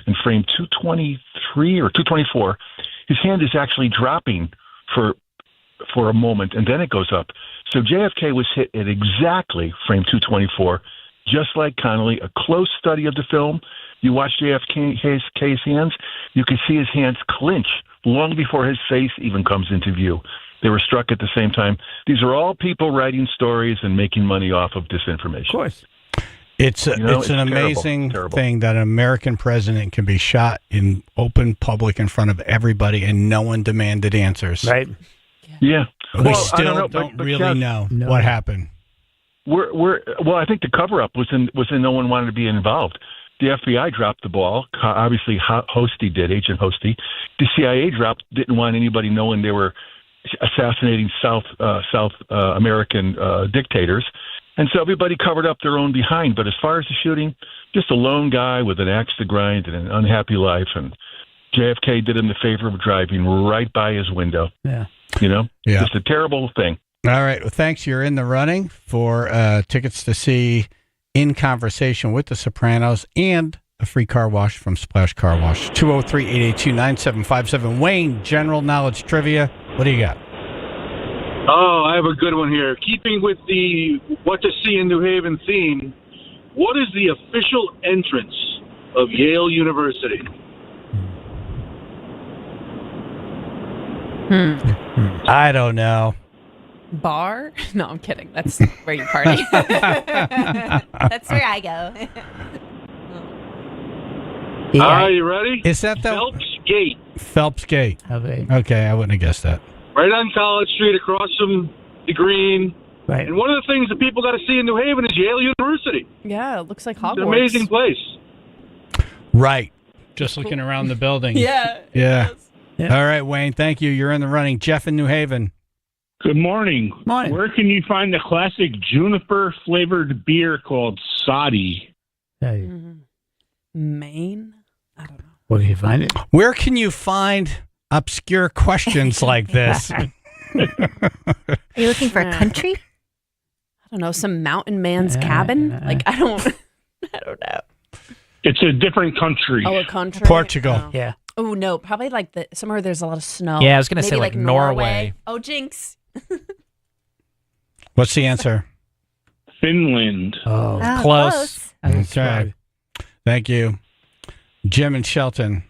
in frame 223 or 224, his hand is actually dropping for a moment, and then it goes up. So JFK was hit at exactly frame 224, just like Connolly. A close study of the film, you watch JFK's hands, you can see his hands clinch long before his face even comes into view. They were struck at the same time. These are all people writing stories and making money off of disinformation. Of course. It's an amazing thing that an American president can be shot in open public in front of everybody and no one demanded answers. Right. Yeah. We still don't really know what happened. Well, I think the cover-up was in no one wanted to be involved. The FBI dropped the ball. Obviously, Hosty did, Agent Hosty. The CIA didn't want anybody knowing they were assassinating South American dictators. And so everybody covered up their own behind. But as far as the shooting, just a lone guy with an axe to grind and an unhappy life. And JFK did him the favor of driving right by his window. Yeah. Just a terrible thing. All right. Well, thanks. You're in the running for tickets to see In Conversation with the Sopranos and a free car wash from Splash Car Wash. 203-882-9757. Wayne, general knowledge trivia. What do you got? Oh, I have a good one here. Keeping with the What to See in New Haven theme, what is the official entrance of Yale University? I don't know. Bar? No, I'm kidding. That's where you party. That's where I go. Are you ready? Is that the Phelps Gate? Phelps Gate. Okay, I wouldn't have guessed that. Right on College Street, across from the Green. Right. And one of the things that people got to see in New Haven is Yale University. Yeah, it looks like It's Hogwarts. an amazing place. Right. Just looking around the building. Yeah. Yeah. All right, Wayne, thank you. You're in the running. Jeff in New Haven. Good morning. Morning. Where can you find the classic juniper-flavored beer called Sadi? Maine? I don't know. Where can you find it? Where can you find obscure questions like this? Are you looking for a country? I don't know, some mountain man's cabin? Like, I don't know. It's a different country. Oh, a country? Portugal. Oh. Yeah. Oh, no, probably like somewhere there's a lot of snow. Yeah, I was gonna say Maybe like Norway. Oh, jinx. What's the answer? Finland. Oh, close. Okay. Thank you. Jim and Shelton.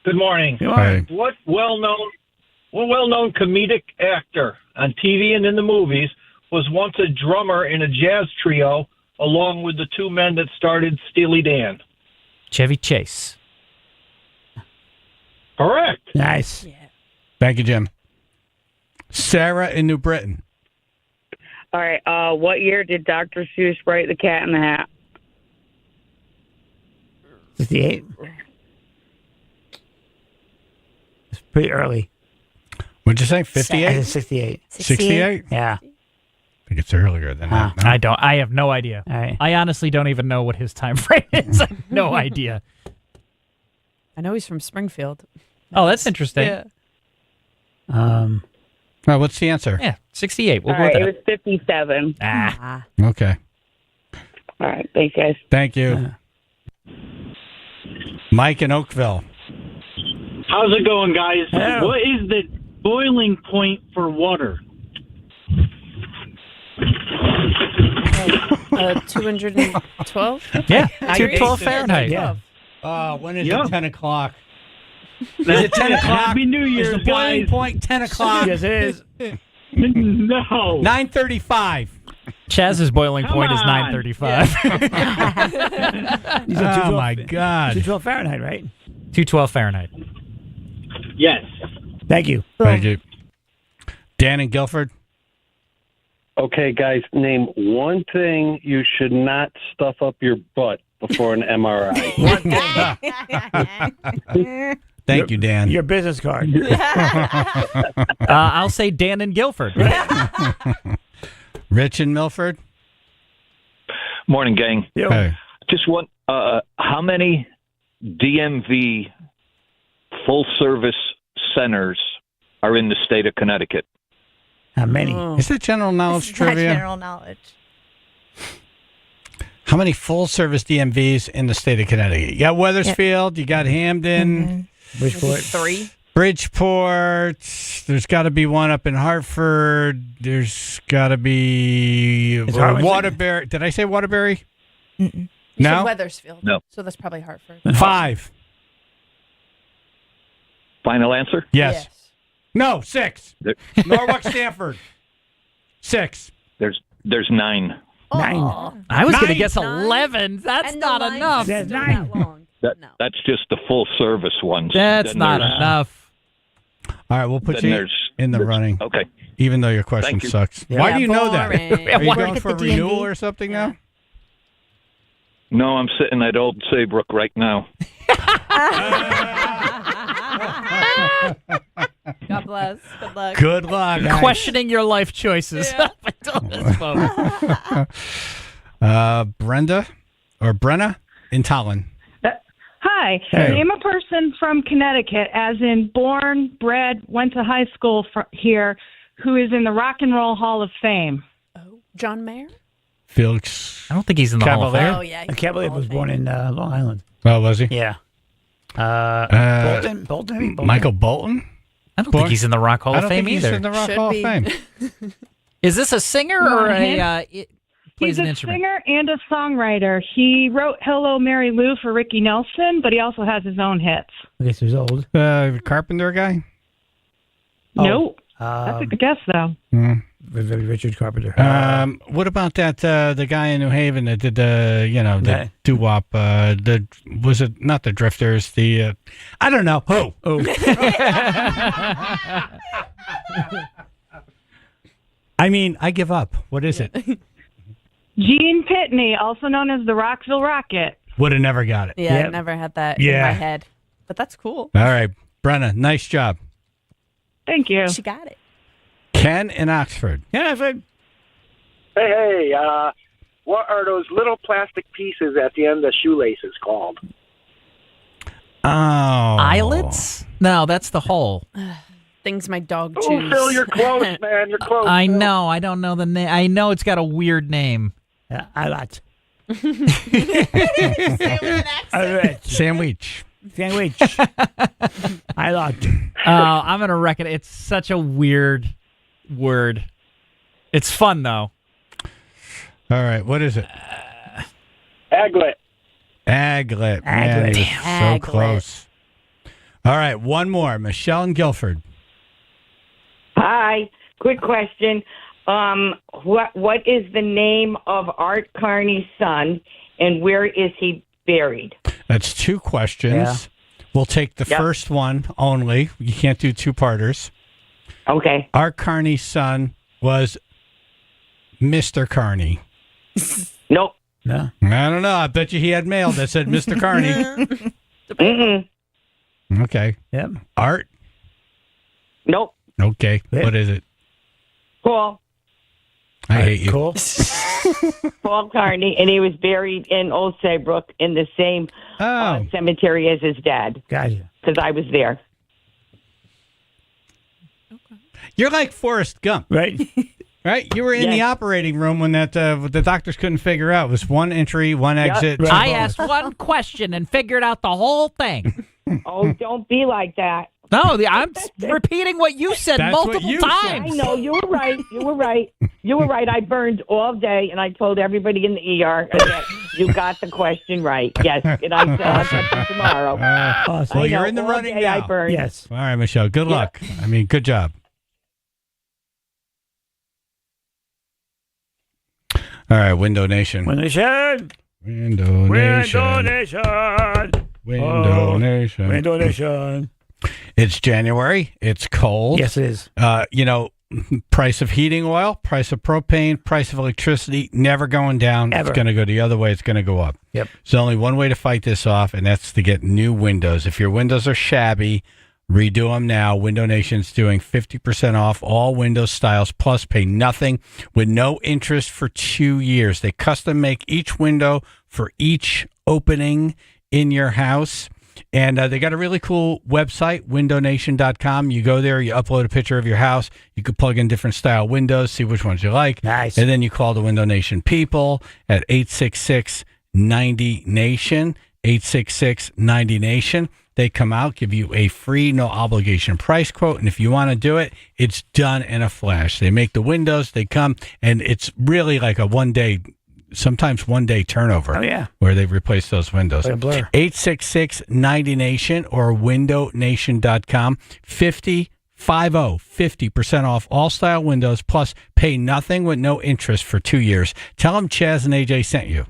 Good morning. Hi. What well-known comedic actor on TV and in the movies was once a drummer in a jazz trio along with the 2 men that started Steely Dan? Chevy Chase. Correct. Nice. Thank you, Jim. Sarah in New Britain. All right. What year did Dr. Seuss write The Cat in the Hat? 68. It's pretty early. What'd you say? 58? 68. 68? Yeah. I think it's earlier than that. No? I don't. I have no idea. All right. I honestly don't even know what his time frame is. I have no idea. I know he's from Springfield. Oh, that's interesting. Yeah. Well, what's the answer? Yeah, 68. We'll All go right. with It that. was 57. Okay. All right. Thanks, guys. Thank you. Mike in Oakville. How's it going, guys? Hello. What is the boiling point for water? 212? Yeah, I 212 agree. Fahrenheit. Yeah. When is Yep. it 10 o'clock? Is That's it 10 it. o'clock? Happy New Is Year's, the boiling guys. point 10 o'clock? Yes, it is. No. 9:35. Chaz's boiling Come point is on. 935. You said Oh, 212 my God. 212 Fahrenheit, right? 212 Fahrenheit. Yes. Thank you. Thank you. Dan in Guilford. Okay, guys, name one thing you should not stuff up your butt before an MRI. Thank you, Dan. Your business card. I'll say Dan in Guilford. Rich in Milford. Morning, gang. Hey. Just one. How many DMV full-service centers are in the state of Connecticut? How many? Is that general knowledge This is not trivia? general knowledge. How many full-service DMVs in the state of Connecticut? You got Wethersfield. You got Hamden. Bridgeport. 3. Bridgeport. There's got to be one up in Hartford. There's got to be Hartford? Waterbury. Did I say Waterbury? You No? said Wethersfield. No. So that's probably Hartford. 5. Final answer? Yes. No, 6. There- Norwalk, Stanford. 6. There's 9. 9. I was going to Nine. guess 11. That's And the not lines enough. That's still 9. that long. That's just the full-service ones. That's Then not there's- enough. All right, we'll put Then you there's- in the running, Okay. even though your question Thank you. sucks. Yeah. Why do you know that? Boring. Are you Why- going Work for at the renewal DMV? or something now? No, I'm sitting at Old Saybrook right now. God bless. Good luck. Good luck. Questioning your life choices. Yeah. Until this moment. Brenda or Brenna in Tallinn. Hi. Hey. Name a person from Connecticut, as in born, bred, went to high school here, who is in the Rock and Roll Hall of Fame. Oh, John Mayer? Felix. I don't think he's in the Hall of Cavalier? Fame. Oh, yeah. I can't believe he was born in Long Island. Oh, was he? Yeah. Bolton? Michael Bolton? I don't think he's in the Rock Hall I of don't Fame think he's either. in the Rock Should Hall be. of Fame. Is this a singer You or want a a hint? plays He's an a instrument? singer and a songwriter. He wrote Hello, Mary Lou for Ricky Nelson, but he also has his own hits. I guess he's old. Carpenter guy? Nope. That's a good guess, though. Richard Carpenter. What about that the guy in New Haven that did the Okay. doo-wop? Was it not the Drifters? The I don't know who. Oh. I mean, I give up. What is it? Gene Pitney, also known as the Rockville Rocket. Would have never got it. Yeah, Yep. I never had that in Yeah. my head. But that's cool. All right, Brenna, nice job. Thank you. She got it. Ken in Oxford. Yeah, I've heard. Hey, what are those little plastic pieces at the end of shoelaces called? Oh, Eyelets? No, that's the hole. Things my dog Oh, chews. Phil, you're close, man. You're close. I Phil. know. I don't know the name. I know it's got a weird name. Yeah, I like. Sandwich. Sandwich. I like. I'm gonna reckon it's such a weird word. It's fun though. All right, what is it? Aglet. Aglet. Man, Aglet. he was so Aglet. close. All right, one more. Michelle in Guilford. Hi. Quick question. What is the name of Art Carney's son, and where is he buried? That's two questions. Yeah. We'll take the first one only. You can't do two-parters. Okay. Art Carney's son was Mr. Carney. Nope. No. I don't know. I bet you he had mail that said Mr. Carney. Okay. Yep. Art? Nope. Okay. Yeah. What is it? Paul. I hate you. Cool. Paul Carney, and he was buried in Old Saybrook in the same cemetery as his dad. Gotcha. Because I was there. You're like Forrest Gump. Right? Right? You were in the operating room when that the doctors couldn't figure out. It was one entry, one exit. Right. I asked one question and figured out the whole thing. Oh, don't be like that. No, I'm repeating what you said multiple times. I know, you were right. You were right. You were right. I burned all day, and I told everybody in the ER that you got the question right. Yes, and I said I'll get you tomorrow. Awesome. Well, you're in the running now. I burned. Yes. All right, Michelle. Good luck. I mean, good job. All right, Window Nation. Window Nation. Window Nation. Window Nation. Window Nation. Window Nation. It's January. It's cold. Yes, it is. Price of heating oil, price of propane, price of electricity, never going down. Ever. It's going to go the other way. It's going to go up. Yep. There's only one way to fight this off, and that's to get new windows. If your windows are shabby, redo them now. Window Nation's doing 50% off all window styles, plus pay nothing with no interest for 2 years. They custom make each window for each opening in your house. And they got a really cool website, windownation.com. You go there, you upload a picture of your house. You can plug in different style windows, see which ones you like. Nice. And then you call the Window Nation people at 866-90-NATION, 866-90-NATION. They come out, give you a free, no obligation price quote. And if you want to do it, it's done in a flash. They make the windows, they come, and it's really like a sometimes one day turnover. Oh, yeah. Where they replace those windows. Like a blur. 866-90-NATION or windownation.com. 50% off all style windows, plus pay nothing with no interest for 2 years. Tell them Chaz and AJ sent you.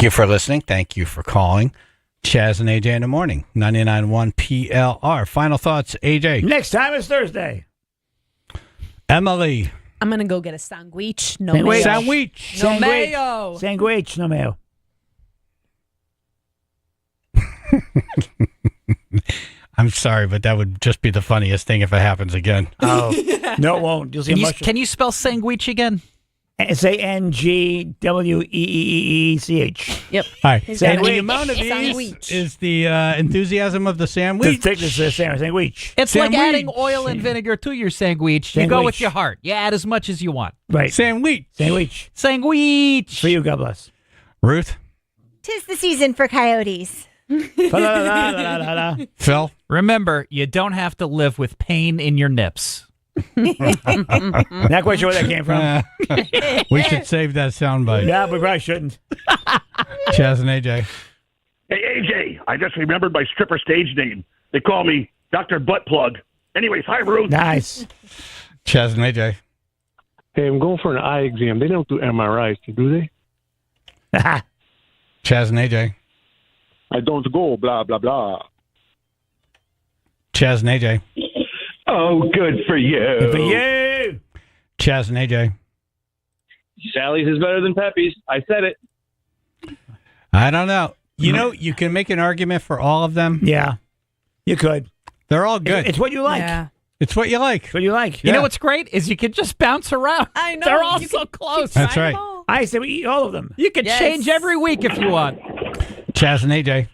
you for listening. Thank you for calling. Chaz and AJ in the morning. 99.1 PLR. Final thoughts, AJ. Next time is Thursday. Emily. I'm going to go get a sandwich. No Sandwich. mayo. Sandwich. No mayo. Sandwich. No mayo. I'm sorry, but that would just be the funniest thing if it happens again. Oh. No, it won't. You'll see a mushroom. Can you spell sandwich again? SANGWEECH. Yep. All right. Sandwich. And the amount of these is the enthusiasm of the sandwich. The thickness of the sandwich. It's like adding oil and vinegar to your sandwich. You go Sandwich. with your heart. You add as much as you want. Right. Sandwich. Sandwich. Sandwich. For you, God bless. Ruth. 'Tis the season for coyotes. Phil. Remember, you don't have to live with pain in your nips. Not quite sure where that came from. We should save that soundbite. Yeah, we probably shouldn't. Chaz and AJ. Hey, AJ, I just remembered my stripper stage name. They call me Dr. Buttplug. Anyways, hi, Ruth. Nice. Chaz and AJ. Hey, I'm going for an eye exam. They don't do MRIs, do they? Chaz and AJ. I don't go, blah, blah, blah. Chaz and AJ. Oh, good for you. Good for you. Chaz and AJ. Sally's is better than Pepe's. I said it. I don't know. You know, you can make an argument for all of them. Yeah, you could. They're all good. It's what you like. Yeah. It's what you like. It's what you like. You know what's great is you can just bounce around. I know. They're all You so can close. That's right. I say we eat all of them. You can Yes. change every week if you want. Chaz and AJ.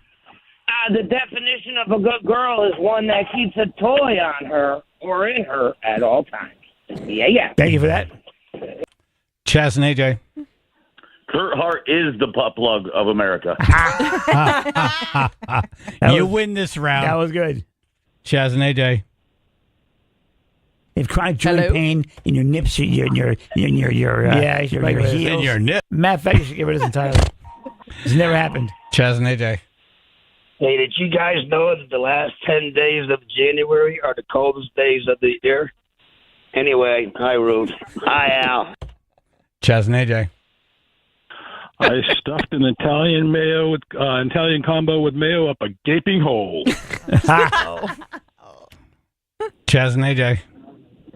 The definition of a good girl is one that keeps a toy on her or in her at all times. Yeah. Thank you for that. Chaz and AJ. Kurt Hart is the butt plug of America. You win this round. That was good. Chaz and AJ. If chronic joint pain in your nips, your Yeah, your right, heels. in your nip. Matter of fact, you should get rid of this entirely. It's never happened. Chaz and AJ. Hey, did you guys know that the last 10 days of January are the coldest days of the year? Anyway, hi, Ruth. Hi, Al. Chaz and AJ. I stuffed an Italian mayo with Italian combo with mayo up a gaping hole. Chaz and AJ.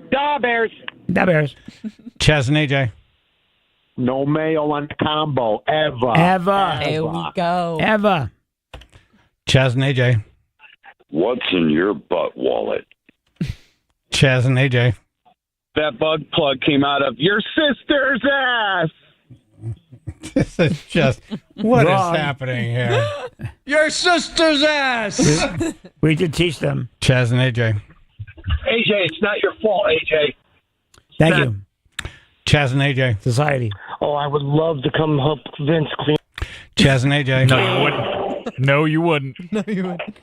Da Bears. Da Bears. Chaz and AJ. No mayo on the combo, ever. Ever. There we go. Ever. Chaz and AJ. What's in your butt wallet? Chaz and AJ. That bug plug came out of your sister's ass. This is just, what Wrong. is happening here? Your sister's ass! We did teach them. Chaz and AJ. AJ, it's not your fault, AJ. Thank you. Chaz and AJ. Society. Oh, I would love to come help Vince clean. Chaz and AJ. No, you wouldn't. No, you wouldn't.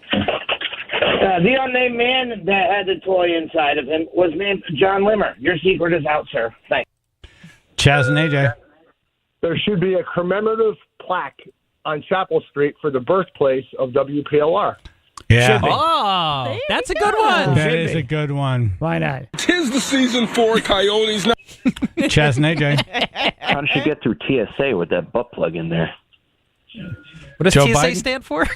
The unnamed man that had the toy inside of him was named John Limmer. Your secret is out, sir. Thanks. Chaz and AJ. There should be a commemorative plaque on Chapel Street for the birthplace of WPLR. Yeah. Oh, that's a good one. That is a good one. Why not? 'Tis the season for coyotes now. Chaz and AJ. How did you get through TSA with that butt plug in there? What does Joe TSA Biden? stand for?